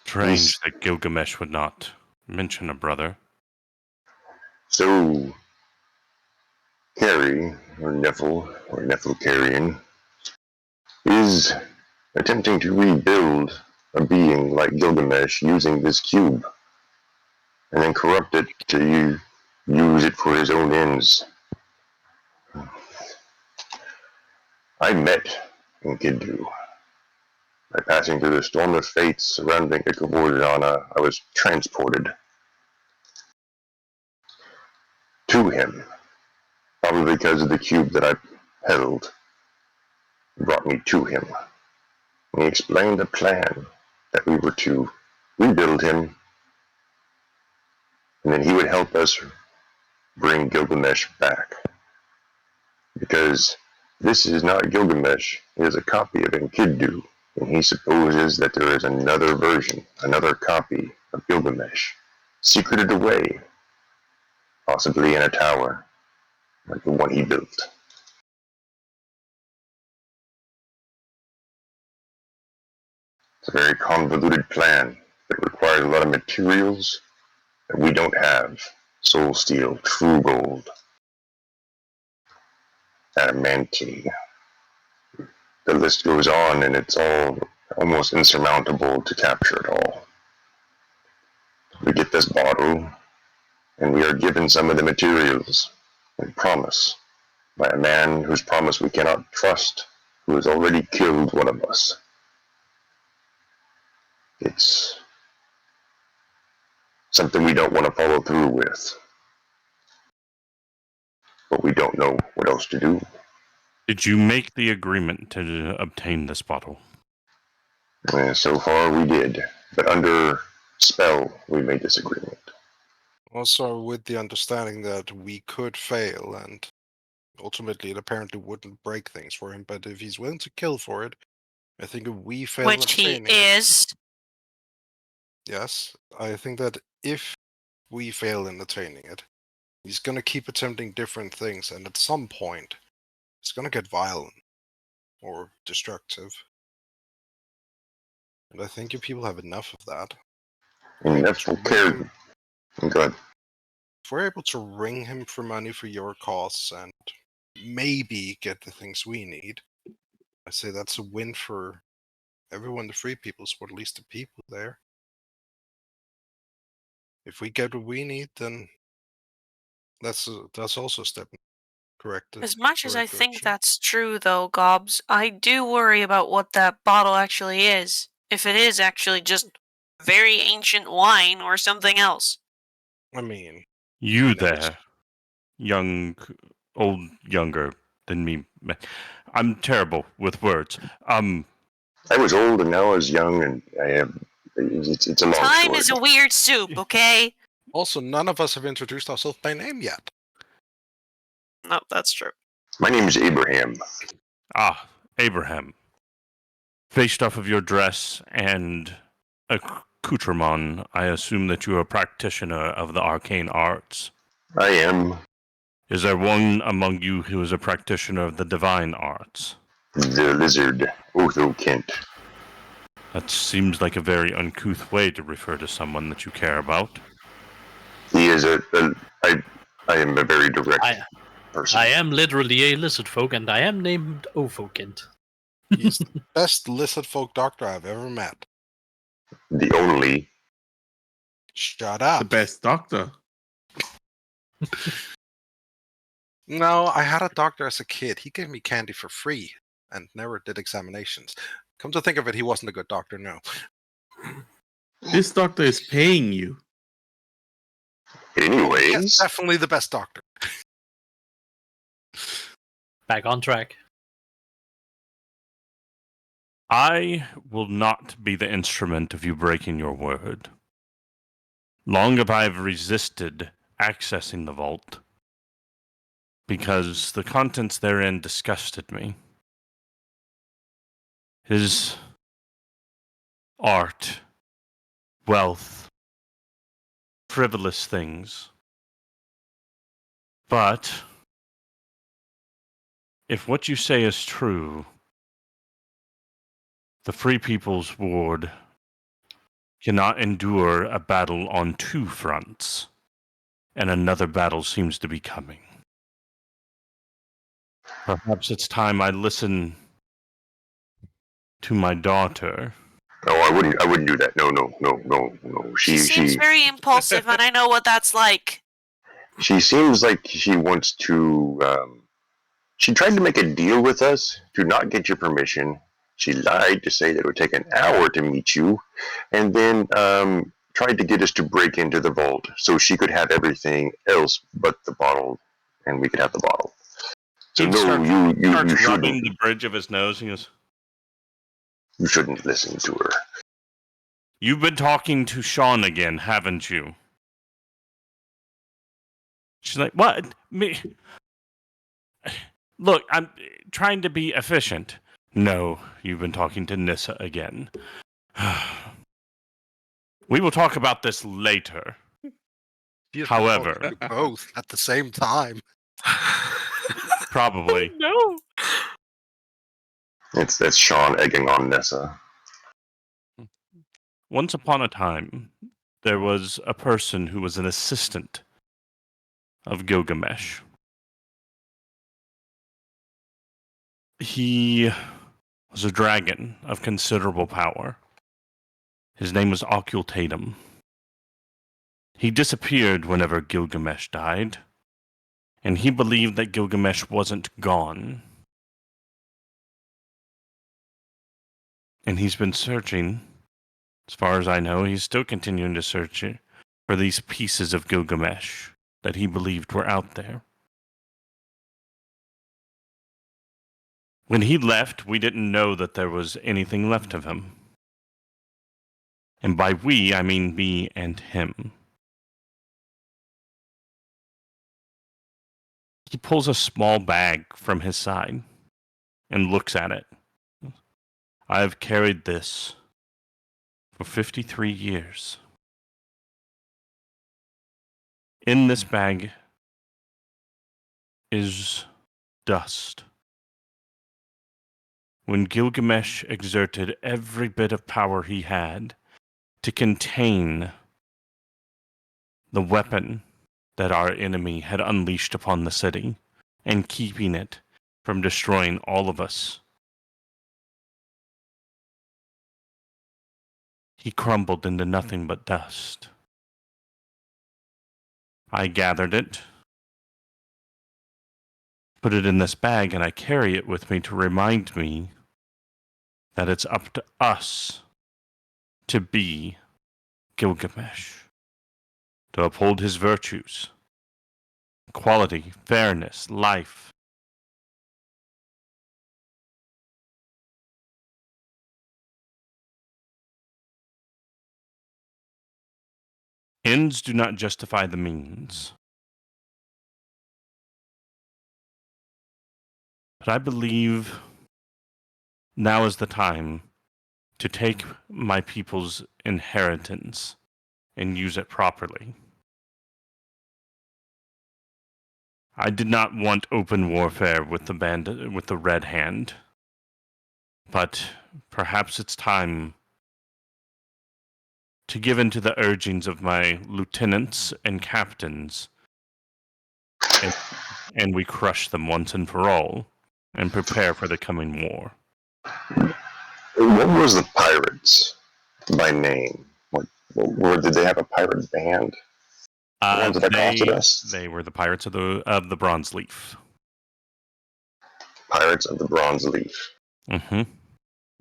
Strange that Gilgamesh would not mention a brother. So, Carrie, or Nephilim, is attempting to rebuild a being like Gilgamesh using this cube, and then corrupt it to use it for his own ends. I met Enkidu. By passing through the storm of fate surrounding Ikabordana, I was transported to him, probably because of the cube that I held. Brought me to him. And he explained a plan that we were to rebuild him, and then he would help us bring Gilgamesh back. Because this is not Gilgamesh, it is a copy of Enkidu, and he supposes that there is another version, another copy of Gilgamesh, secreted away, possibly in a tower, like the one he built. It's a very convoluted plan that requires a lot of materials that we don't have. Soul steel, true gold, adamantine. The list goes on, and it's all almost insurmountable to capture it all. We get this bottle, and we are given some of the materials and promise by a man whose promise we cannot trust, who has already killed one of us. It's something we don't want to follow through with, but we don't know what else to do. Did you make the agreement to obtain this bottle? So far we did, but under spell we made this agreement. Also, with the understanding that we could fail, and ultimately it apparently wouldn't break things for him, but if he's willing to kill for it, I think if we fail in Which he obtaining it, is. yes, I think that if we fail in attaining it, he's going to keep attempting different things, and at some point, it's going to get violent or destructive. And I think you people have enough of that. And that's for care. Good. If we're able to wring him for money for your cause and maybe get the things we need, I say that's a win for everyone, the free peoples, or at least the people there. If we get what we need, then that's also a step in correct. As much as I correct think direction. that's true, though, Gobs, I do worry about what that bottle actually is. If it is actually just very ancient wine or something else. I mean, You never there, younger. than me. I'm terrible with words. I was old and now I was young, and I have. It's a long Time story. is a weird soup, okay? Also, none of us have introduced ourselves by name yet. No, that's true. My name is Abraham. Ah, Abraham. Based off of your dress and accoutrement, I assume that you are a practitioner of the arcane arts. I am Is there one among you who is a practitioner of the divine arts? the lizard, Othokent. That seems like a very uncouth way to refer to someone that you care about. He is I am a very direct person. I am literally a lizard folk, and I am named Othokent. He's the best lizard folk doctor I've ever met. The only. Shut The up. best doctor. No, I had a doctor as a kid. He gave me candy for free and never did examinations. Come to think of it, he wasn't a good doctor, no. This doctor is paying you. Anyways, Yes, definitely the best doctor. Back on track. I will not be the instrument of you breaking your word. Long have I resisted accessing the vault, because the contents therein disgusted me. His art, wealth, frivolous things. But if what you say is true, the Free People's Ward cannot endure a battle on two fronts, and another battle seems to be coming. Perhaps it's time I listen to my daughter. no, I wouldn't do that. No. She seems very impulsive, and I know what that's like. She seems like she wants to. She tried to make a deal with us to not get your permission. She lied to say that it would take an hour to meet you, and then tried to get us to break into the vault so she could have everything else but the bottle, and we could have the bottle. So He no, starts you rubbing shouldn't. the bridge of his nose. He goes, You shouldn't listen to her. "You've been talking to Sean again, haven't you?" She's like, "What? Me? Look, I'm trying to be efficient." "No, you've been talking to Nissa again. We will talk about this later." He's However- talking to both at the same time. Probably. No. That's Sean egging on Nessa. Once upon a time, there was a person who was an assistant of Gilgamesh. He was a dragon of considerable power. His name was Occultatum. He disappeared whenever Gilgamesh died, and he believed that Gilgamesh wasn't gone. And he's been searching. As far as I know, he's still continuing to search for these pieces of Gilgamesh that he believed were out there. When he left, we didn't know that there was anything left of him. And by we, I mean me and him. He pulls a small bag from his side and looks at it. "I have carried this for 53 years. In this bag is dust. When Gilgamesh exerted every bit of power he had to contain the weapon that our enemy had unleashed upon the city and keeping it from destroying all of us, he crumbled into nothing but dust. I gathered it, put it in this bag, and I carry it with me to remind me that it's up to us to be Gilgamesh, to uphold his virtues, equality, fairness, life, Ends do not justify the means. But I believe now is the time to take my people's inheritance and use it properly. I did not want open warfare with the Red Hand, but perhaps it's time to give in to the urgings of my lieutenants and captains, and we crush them once and for all, and prepare for the coming war. What was the pirates by name? What did they have a pirate band? The ones that accosted us? They were the pirates of the Bronze Leaf. Pirates of the Bronze Leaf. Mm-hmm.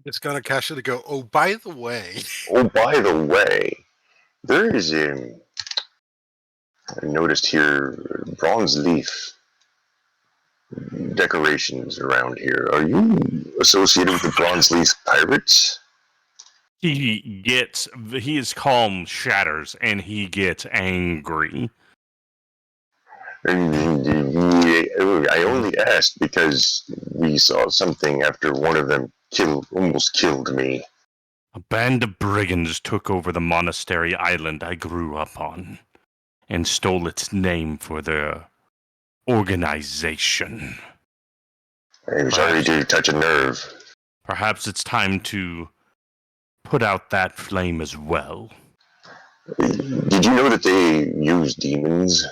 It's gonna cash it to go, oh, by the way. Oh, by the way, there is I noticed here bronze leaf decorations around here. Are you associated with the bronze leaf pirates? His calm shatters and he gets angry. I only asked because we saw something after one of them almost killed me. A band of brigands took over the monastery island I grew up on and stole its name for their organization. I'm sorry to touch a nerve. Perhaps it's time to put out that flame as well. Did you know that they use demons?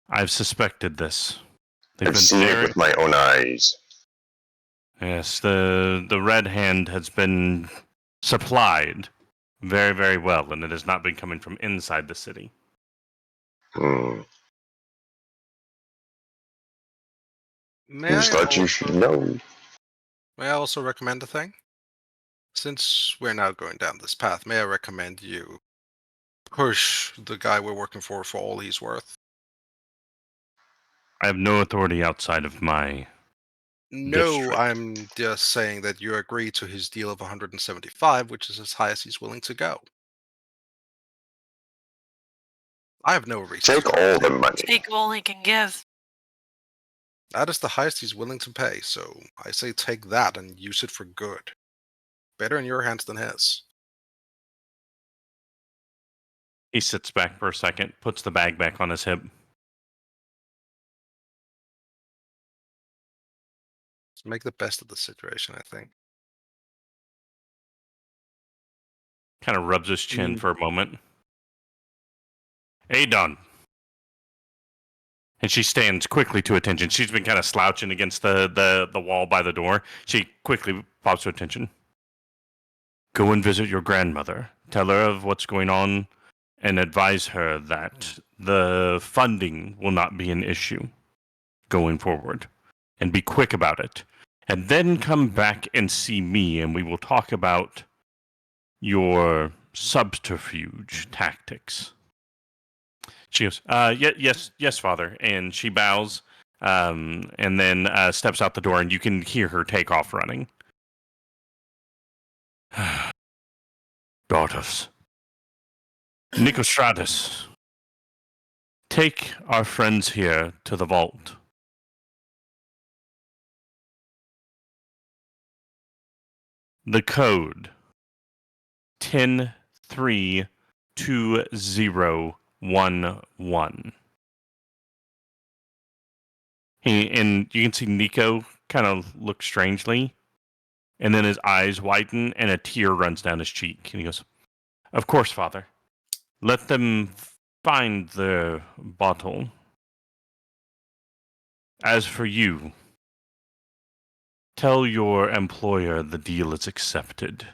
I've suspected this. I've seen it with my own eyes. Yes, the Red Hand has been supplied very, very well, and it has not been coming from inside the city. Just thought you should know. May I also recommend a thing? Since we're now going down this path, may I recommend you push the guy we're working for all he's worth? I have no authority outside of my No, district. I'm just saying that you agree to his deal of 175, which is as high as he's willing to go. I have no reason. Take all the money. Take all he can give. That is the highest he's willing to pay, so I say take that and use it for good. Better in your hands than his. He sits back for a second, puts the bag back on his hip. Let's make the best of the situation, I think. Kind of rubs his chin for a moment. Adon. And she stands quickly to attention. She's been kind of slouching against the wall by the door. She quickly pops to attention. Go and visit your grandmother. Tell her of what's going on and advise her that the funding will not be an issue going forward. And be quick about it. And then come back and see me, and we will talk about your subterfuge tactics. She goes, yes, Father. And she bows, and then steps out the door, and you can hear her take off running. Daughters. Nicostratus, take our friends here to the vault. The code 10-3-2011. And you can see Nico kind of look strangely, and then his eyes widen, and a tear runs down his cheek. And he goes, "Of course, Father. Let them find the bottle. As for you, tell your employer the deal is accepted.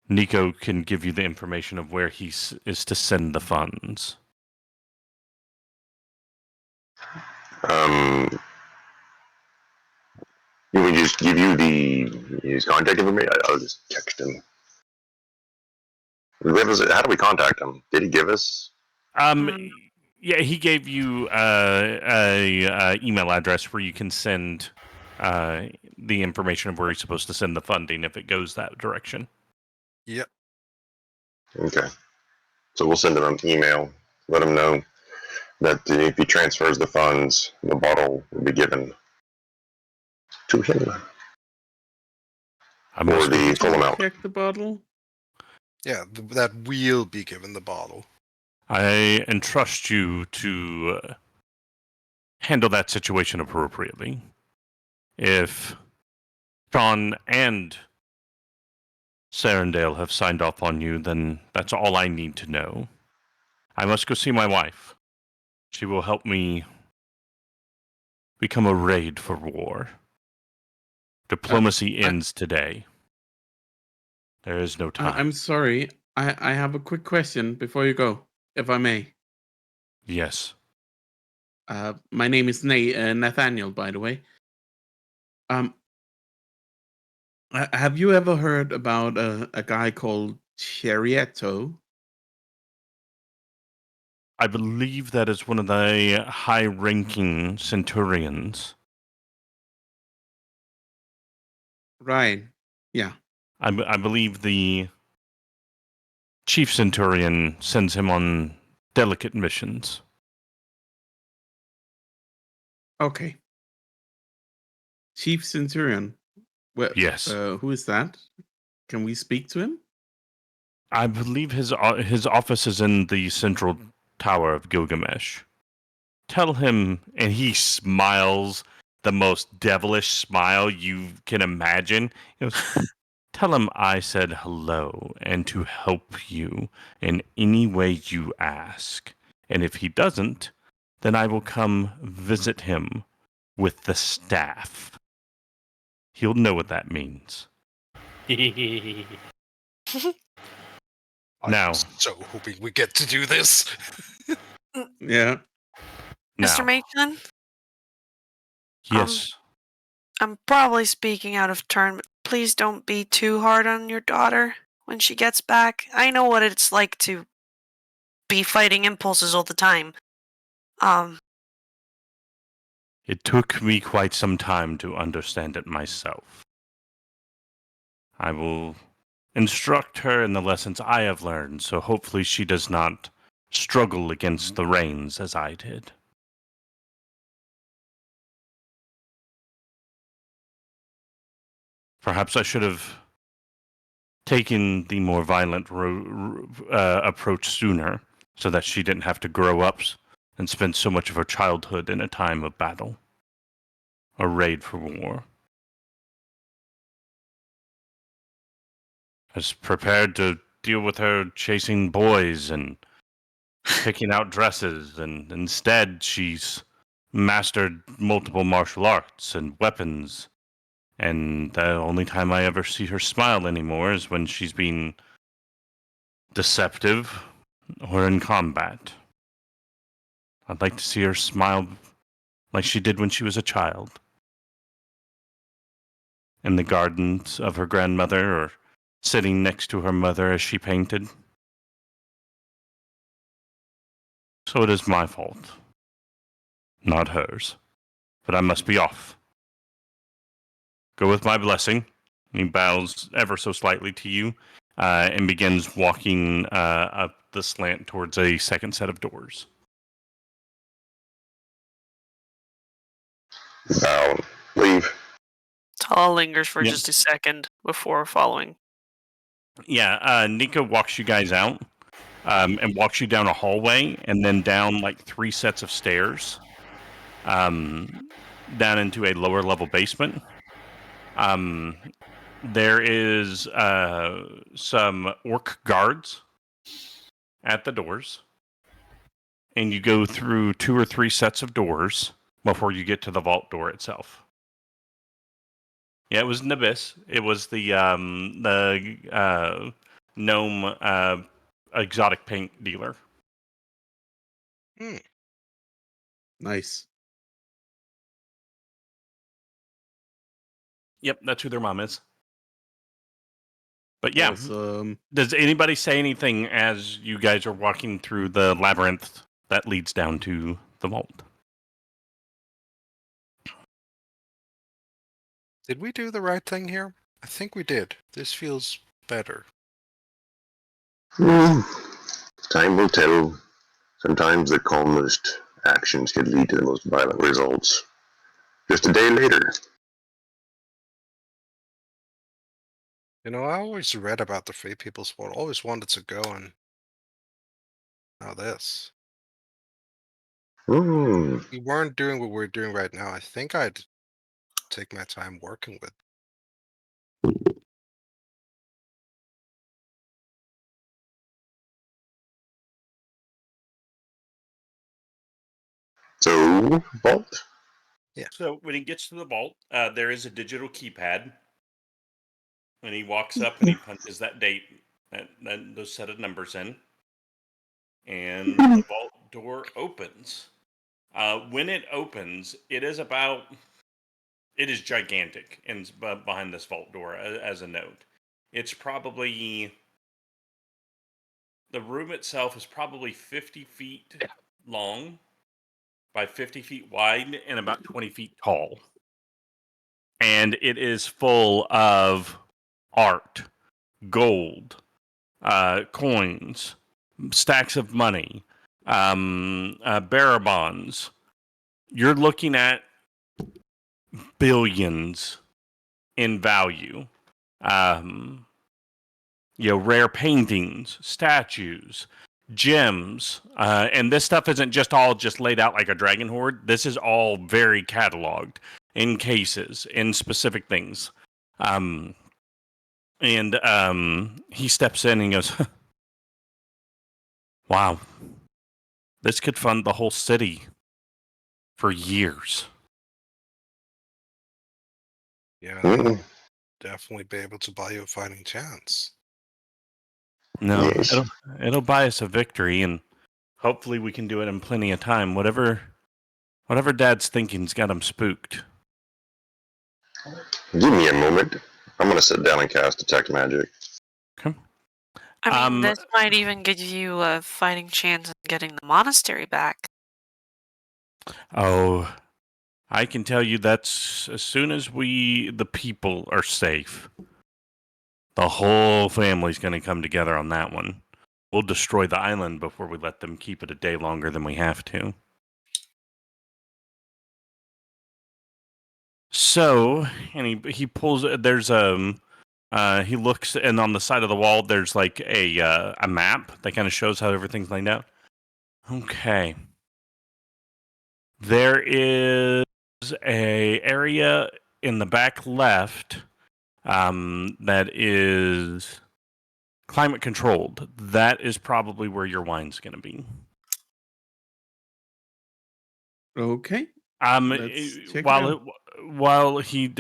Nico can give you the information of where he is to send the funds." You want me to just give you his contact information? I'll just text him. How do we contact him? Did he give us? Yeah, he gave you a email address where you can send the information of where you're supposed to send the funding if it goes that direction. Yep. Okay. So we'll send him an email, let him know that if he transfers the funds, the bottle will be given to him I for must go. the full amount. Check the bottle. Yeah, that will be given the bottle. I entrust you to handle that situation appropriately. If Sean and Sarandale have signed off on you, then that's all I need to know. I must go see my wife. She will help me become a raid for war. Diplomacy ends today. There is no time. I'm sorry. I have a quick question before you go, if I may. Yes. My name is Nathaniel, by the way. Have you ever heard about a guy called Charietto? I believe that is one of the high-ranking centurions. Right. Yeah. I believe the chief centurion sends him on delicate missions. Okay. Chief Centurion. Well, Yes. who is that? Can we speak to him? I believe his office is in the central tower of Gilgamesh. Tell him, and he smiles the most devilish smile you can imagine. He goes, tell him I said hello and to help you in any way you ask. And if he doesn't, then I will come visit him with the staff. He'll know what that means. I'm Now. so hoping we get to do this. Yeah. Mr. Now. Mason, Yes. I'm probably speaking out of turn, but please don't be too hard on your daughter when she gets back. I know what it's like to be fighting impulses all the time. It took me quite some time to understand it myself. I will instruct her in the lessons I have learned, so hopefully she does not struggle against the reins as I did. Perhaps I should have taken the more violent approach sooner, so that she didn't have to grow up and spend so much of her childhood in a time of battle or raid for war. I was prepared to deal with her chasing boys and picking out dresses, and instead she's mastered multiple martial arts and weapons. And the only time I ever see her smile anymore is when she's being deceptive or in combat. I'd like to see her smile like she did when she was a child. In the gardens of her grandmother, or sitting next to her mother as she painted. So it is my fault, not hers. But I must be off. Go with my blessing. He bows ever so slightly to you and begins walking up the slant towards a second set of doors. Bow. Leave. Talah lingers for Yep. just a second before following. Yeah, Nika walks you guys out and walks you down a hallway and then down like 3 sets of stairs down into a lower level basement. There is some orc guards at the doors, and you go through 2 or 3 sets of doors before you get to the vault door itself. Yeah, it was an abyss. It was the gnome exotic paint dealer. Nice. Yep, that's who their mom is. But yeah, Awesome. does anybody say anything as you guys are walking through the labyrinth that leads down to the vault? Did we do the right thing here? I think we did. This feels better. Hmm, time will tell. Sometimes the calmest actions can lead to the most violent results. Just a day later. You know, I always read about the Free People's War. Always wanted to go, and now this. Hmm. If we weren't doing what we're doing right now, I think I'd take my time working with. So, vault? So when he gets to the vault, there is a digital keypad. When he walks up and he punches that date, those set of numbers in, and the vault door opens. When it opens, it is gigantic and behind this vault door. As a note, it's probably the room itself is probably 50 feet long by 50 feet wide and about 20 feet tall. And it is full of art, gold, coins, stacks of money, bearer bonds. You're looking at billions in value. Rare paintings, statues, gems, and this stuff isn't just all just laid out like a dragon hoard. This is all very cataloged in cases, in specific things. He steps in and goes, "Wow, this could fund the whole city for years." Yeah, Hmm. definitely be able to buy you a fighting chance. No, Yes. it'll buy us a victory, and hopefully we can do it in plenty of time. Whatever Dad's thinking's got him spooked. Give me a moment. I'm gonna sit down and cast Detect Magic. Okay. I mean, this might even give you a fighting chance of getting the monastery back. Oh, I can tell you that's as soon as the people are safe, the whole family's going to come together on that one. We'll destroy the island before we let them keep it a day longer than we have to. So, and he pulls. There's he looks, and on the side of the wall, there's like a map that kind of shows how everything's laid out. Okay, there is a area in the back left that is climate controlled. That is probably where your wine's going to be. Okay. Um, Let's check it while out. while he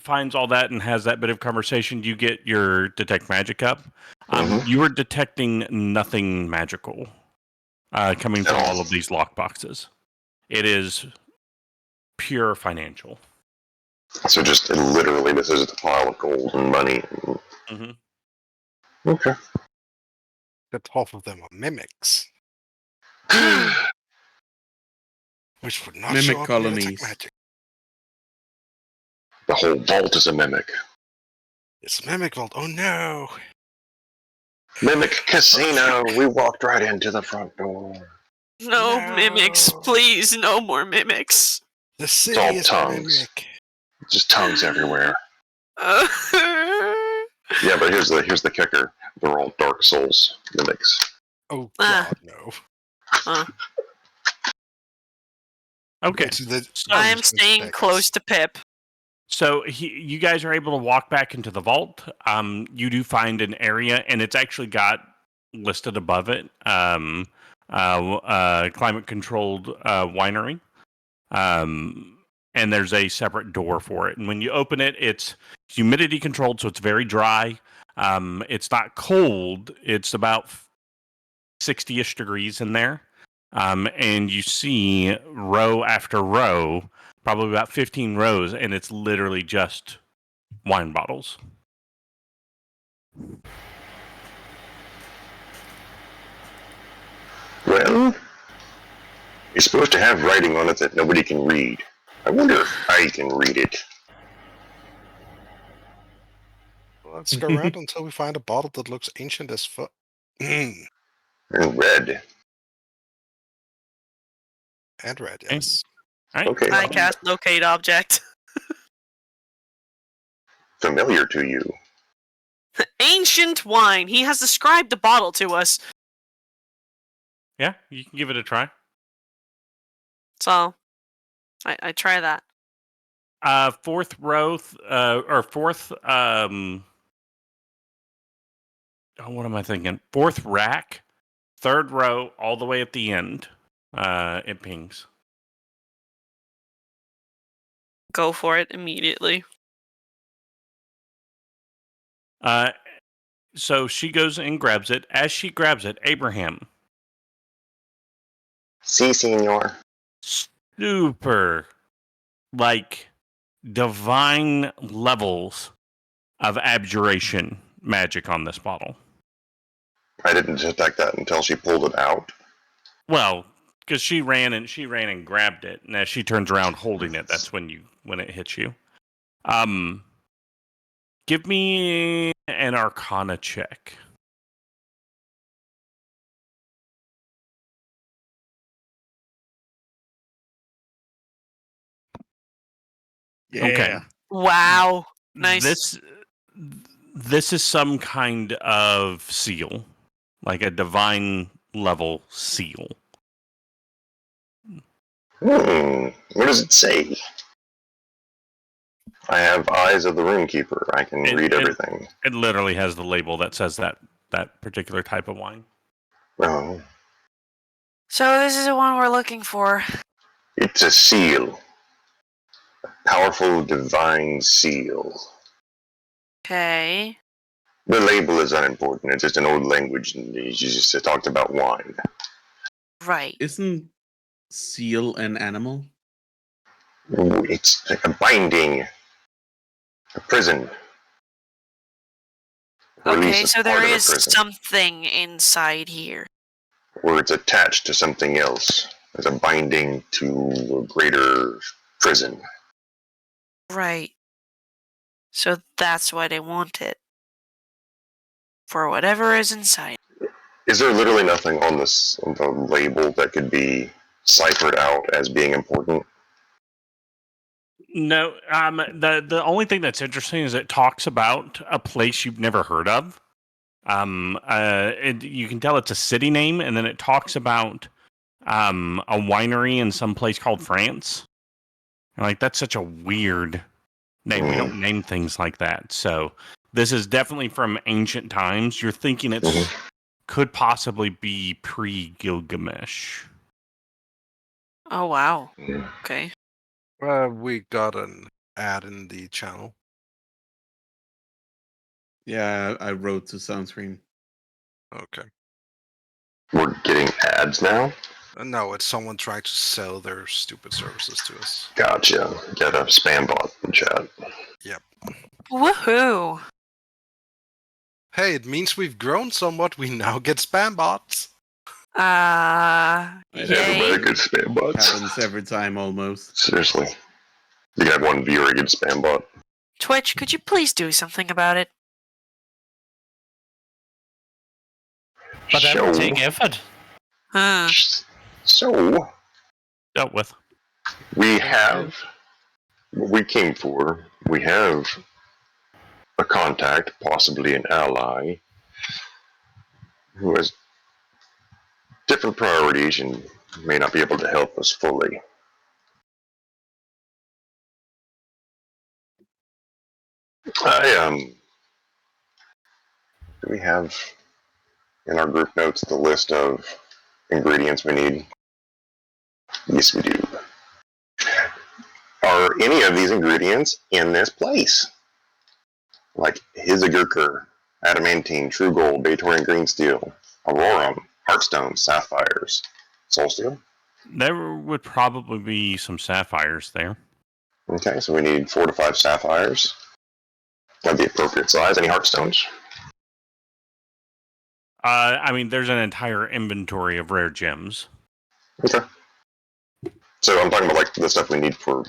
finds all that and has that bit of conversation, you get your detect magic up. Mhm. You are detecting nothing magical coming from all of these lockboxes. It is pure financial. So just literally, this is a pile of gold and money. Mm-hmm. Okay. That half of them are mimics, which would not Mimic show up in your Detect colonies. Magic. The whole vault is a mimic. It's a mimic vault. Oh no! Mimic casino. We walked right into the front door. No, No. mimics, please, no more mimics. The all city is a tongues. mimic. Just tongues everywhere. Uh, Yeah, but here's the kicker. They're all Dark Souls mimics. Oh god, no. Okay. I am staying close to Pip. So you guys are able to walk back into the vault. You do find an area, and it's actually got listed above it, climate controlled winery. And there's a separate door for it. And when you open it, it's humidity controlled, so it's very dry. It's not cold. It's about 60-ish degrees in there. And you see row after row, probably about 15 rows, and it's literally just wine bottles. Well, it's supposed to have writing on it that nobody can read. I wonder if I can read it. Let's go around until we find a bottle that looks ancient as fuck. Mm, And red. and red, yes. All right. Okay, I cast locate object. familiar to you. Ancient wine. He has described the bottle to us. Yeah, you can give it a try. So, I try that. Fourth row, or fourth, oh, what am I thinking? Fourth rack, third row, all the way at the end. It pings. Go for it immediately. So she goes and grabs it. As she grabs it, Abraham, Si, senor. super, like, divine levels of abjuration magic on this bottle. I didn't detect that until she pulled it out. Well, because she ran and grabbed it, and as she turns around holding it, that's when it hits you. Give me an Arcana check. Yeah. Okay. Wow. Nice. This is some kind of seal, like a divine level seal. What does it say? I have eyes of the Runekeeper. I can read everything. It literally has the label that says that particular type of wine. Oh, So this is the one we're looking for. it's a seal. A powerful divine seal. Okay. The label is unimportant. It's just an old language, and you just talked about wine. Right. Isn't seal an animal? Ooh, it's like a binding, a prison. Or at least Okay, it's so part there of a is prison. something inside here. Or it's attached to something else as a binding to a greater prison. Right. So that's why they want it. For whatever is inside. Is there literally nothing on the label that could be ciphered out as being important? No, the only thing that's interesting is it talks about a place you've never heard of. You can tell it's a city name, and then it talks about a winery in some place called France. And, like, that's such a weird name. We don't name things like that. So this is definitely from ancient times. You're thinking it's could possibly be pre-Gilgamesh. Oh, wow. Okay. We got an ad in the channel. Yeah, I wrote to Soundscreen. Okay. We're getting ads now? No, it's someone trying to sell their stupid services to us. Gotcha. Got a spam bot in chat. Yep. Woohoo! Hey, it means we've grown somewhat. We now get spam bots. Everybody gets spam bots. Happens every time almost. Seriously. You got one viewer against spam bot. Twitch, could you please do something about it? But that will take effort. Huh. So, Dealt with. we have what we came for. We have a contact, possibly an ally, who has different priorities and may not be able to help us fully. Do we have in our group notes the list of ingredients we need? Yes, we do. Are any of these ingredients in this place? Like Hizagurker, Adamantine, True Gold, Batorian Green Steel, Aurorum, Heartstone, Sapphires, Soul Steel? There would probably be some sapphires there. Okay, so we need 4 to 5 sapphires of the appropriate size. Any Heartstones? I mean, there's an entire inventory of rare gems. Okay. So I'm talking about like the stuff we need for.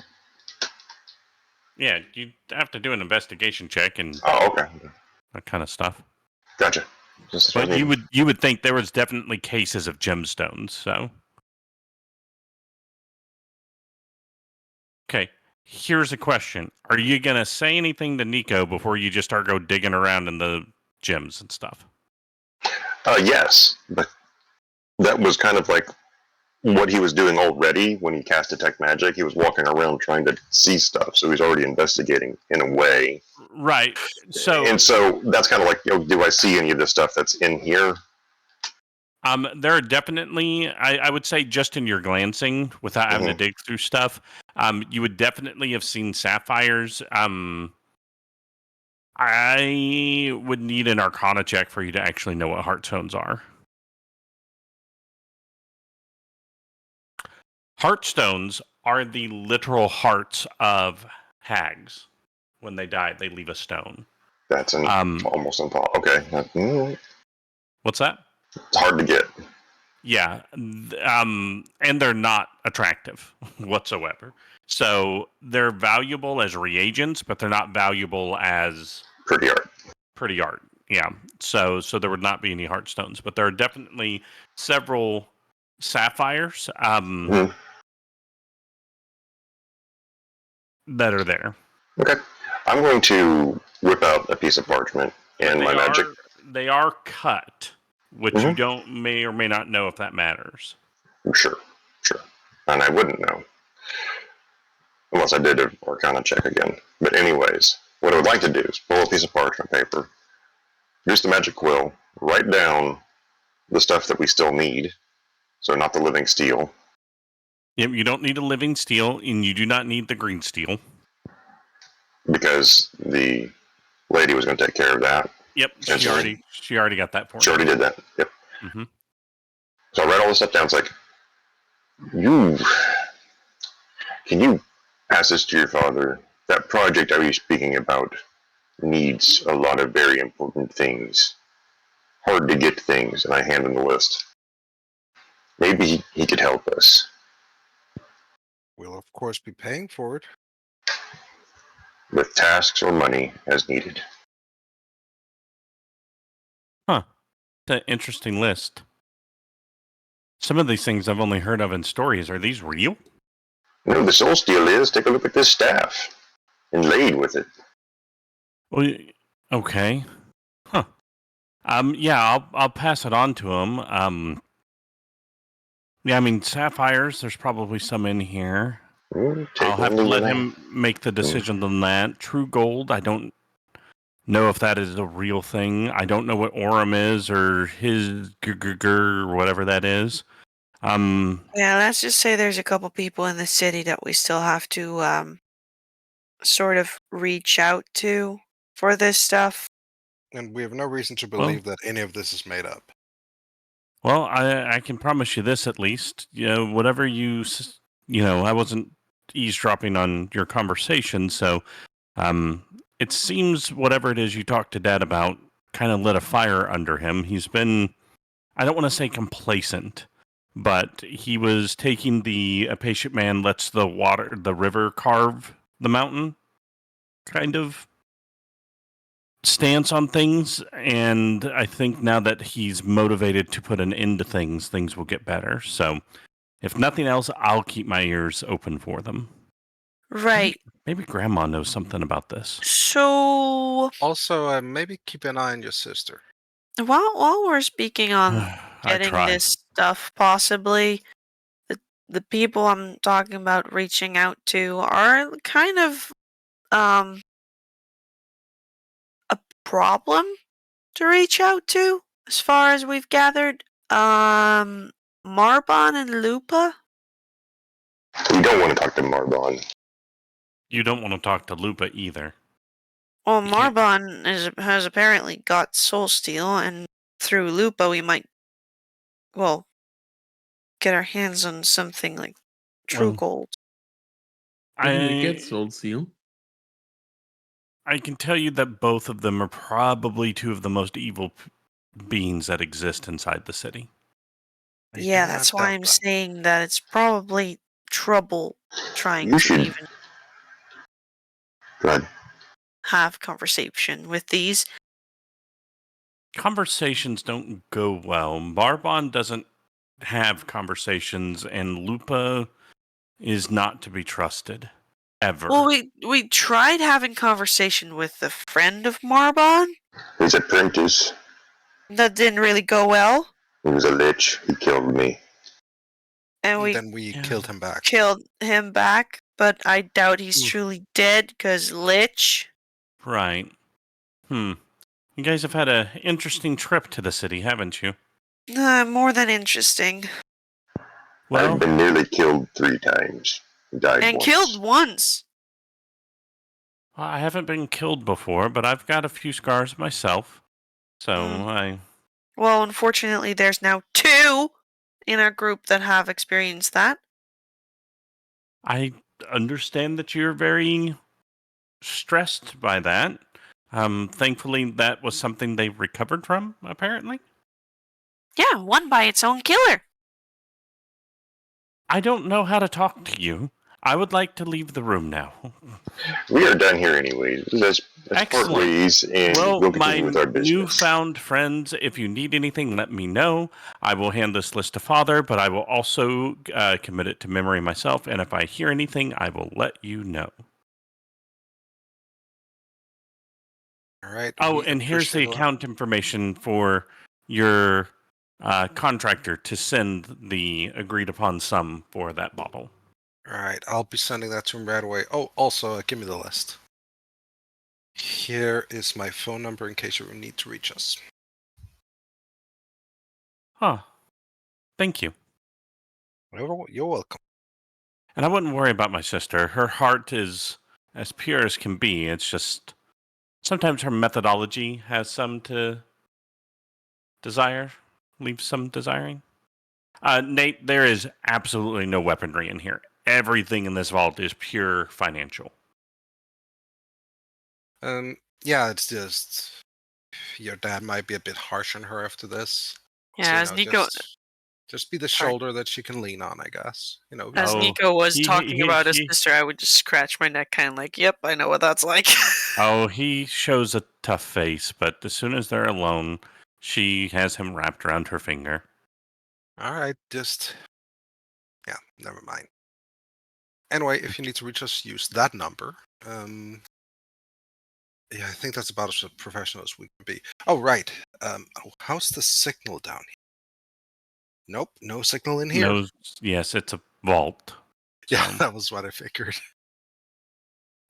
Yeah, you have to do an investigation check and Oh, okay. that kind of stuff. Gotcha. But you would think there was definitely cases of gemstones, so. Okay, here's a question. Are you going to say anything to Nico before you just start digging around in the gems and stuff? Yes, but that was kind of like what he was doing already when he cast Detect Magic. He was walking around trying to see stuff, so he's already investigating in a way. Right. So that's kind of like, do I see any of the stuff that's in here? There are definitely, I would say, just in your glancing, without having to dig through stuff, you would definitely have seen sapphires. I would need an Arcana check for you to actually know what heartstones are. Heartstones are the literal hearts of hags. When they die, they leave a stone. That's almost impossible. Okay. What's that? It's hard to get. Yeah. And they're not attractive whatsoever. So they're valuable as reagents, but they're not valuable as pretty art. Pretty art, yeah. So there would not be any heartstones, but there are definitely several sapphires that are there. Okay. I'm going to whip out a piece of parchment and my magic. They are cut, which you may or may not know if that matters. Sure. And I wouldn't know. Unless I did an Arcana check again. But anyways, what I would like to do is pull a piece of parchment paper, use the magic quill, write down the stuff that we still need. So not the living steel. Yep, you don't need a living steel, and you do not need the green steel. Because the lady was going to take care of that. Yep, she already got that for you. She already did that. Yep. So I write all this stuff down. It's like, can you pass this to your father? That project I was speaking about needs a lot of very important things. Hard to get things, and I hand him the list. Maybe he could help us. We'll, of course, be paying for it. With tasks or money as needed. Huh. It's an interesting list. Some of these things I've only heard of in stories. Are these real? No, the soul steel is. Take a look at this staff. Inlaid with it. Well, okay. Huh. Yeah, I'll pass it on to him. Yeah, I mean, sapphires, there's probably some in here. I'll have to let him make the decision on that. True gold, I don't know if that is a real thing. I don't know what Orem is or his or whatever that is. Yeah, let's just say there's a couple people in the city that we still have to sort of reach out to for this stuff. And we have no reason to believe that any of this is made up. Well, I can promise you this at least. Whatever I wasn't eavesdropping on your conversation, so it seems whatever it is you talked to Dad about kind of lit a fire under him. He's been, I don't want to say complacent, but he was taking a patient man lets the river carve the mountain kind of stance on things, and I think now that he's motivated to put an end to things will get better. So if nothing else, I'll keep my ears open for them. Right. Maybe Grandma knows something about this. So also, maybe keep an eye on your sister. While we're speaking on getting this stuff, possibly the people I'm talking about reaching out to are kind of a problem to reach out to, as far as we've gathered. Marbon and Lupa. We don't want to talk to Marbon. You don't want to talk to Lupa either. Well, Marbon has apparently got soul steel, and through Lupa we might, get our hands on something like true gold. Didn't we get soul steel? I can tell you that both of them are probably two of the most evil beings that exist inside the city. Yeah, that's why I'm saying that it's probably trouble trying to even have conversation with these. conversations don't go well. Barbon doesn't have conversations, and Lupa is not to be trusted. Ever. Well, we tried having conversation with a friend of Marbon. His apprentice, That didn't really go well. he was a lich. He killed me. And we Then we killed him back. killed him back, but I doubt he's Oof. truly dead, because Lich. Right. You guys have had an interesting trip to the city, haven't you? More than interesting. Well, I've been nearly killed 3 times. Died And once. killed once. I haven't been killed before, but I've got a few scars myself. So Well, unfortunately, there's now 2 in our group that have experienced that. I understand that you're very stressed by that. Thankfully, that was something they recovered from, apparently. Yeah, one by its own killer. I don't know how to talk to you. I would like to leave the room now. We are done here anyway. Let's part Excellent. ways and Well, we'll my continue with our business. newfound friends, if you need anything, let me know. I will hand this list to Father, but I will also commit it to memory myself, and if I hear anything, I will let you know. All right. Oh, we and here's the appreciate a lot. account information for your contractor to send the agreed upon sum for that bottle. All right, I'll be sending that to him right away. Oh, also, give me the list. Here is my phone number in case you need to reach us. Huh. Thank you. You're welcome. And I wouldn't worry about my sister. Her heart is as pure as can be. It's just sometimes her methodology has some to desire, leaves some desiring. Nate, there is absolutely no weaponry in here. Everything in this vault is pure financial. Yeah, it's just your dad might be a bit harsh on her after this. Yeah, So, as Nico, just be the Sorry. shoulder that she can lean on, I guess. as Oh, Nico was he- talking about his he- sister, I would just scratch my neck, kind of like, "Yep, I know what that's like." Oh, he shows a tough face, but as soon as they're alone, she has him wrapped around her finger. All right, yeah, never mind. Anyway, if you need to reach us, use that number. Yeah, I think that's about as professional as we can be. Oh, right. How's the signal down here? Nope, no signal in here. No, yes, it's a vault. Yeah, So, that was what I figured.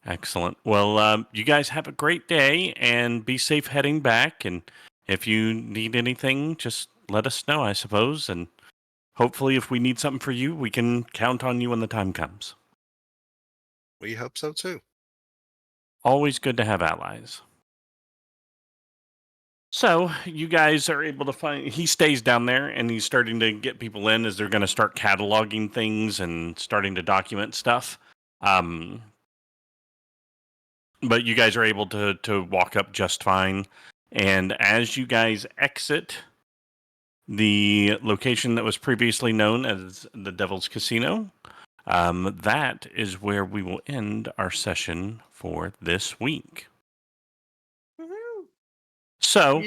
excellent. Well, you guys have a great day and be safe heading back. And if you need anything, just let us know, I suppose. And hopefully, if we need something for you, we can count on you when the time comes. We hope so too. Always good to have allies. So you guys are able to find. He stays down there, and he's starting to get people in as they're going to start cataloging things and starting to document stuff. But you guys are able to walk up just fine. And as you guys exit the location that was previously known as the Devil's Casino, that is where we will end our session for this week. So,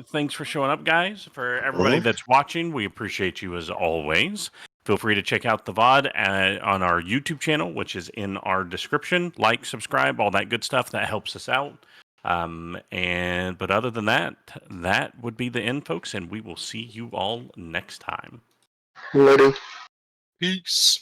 thanks for showing up, guys. For everybody that's watching, we appreciate you as always. Feel free to check out the VOD on our YouTube channel, which is in our description. Like, subscribe, all that good stuff. That helps us out. But other than that, that would be the end, folks, and we will see you all next time. Later. Peace.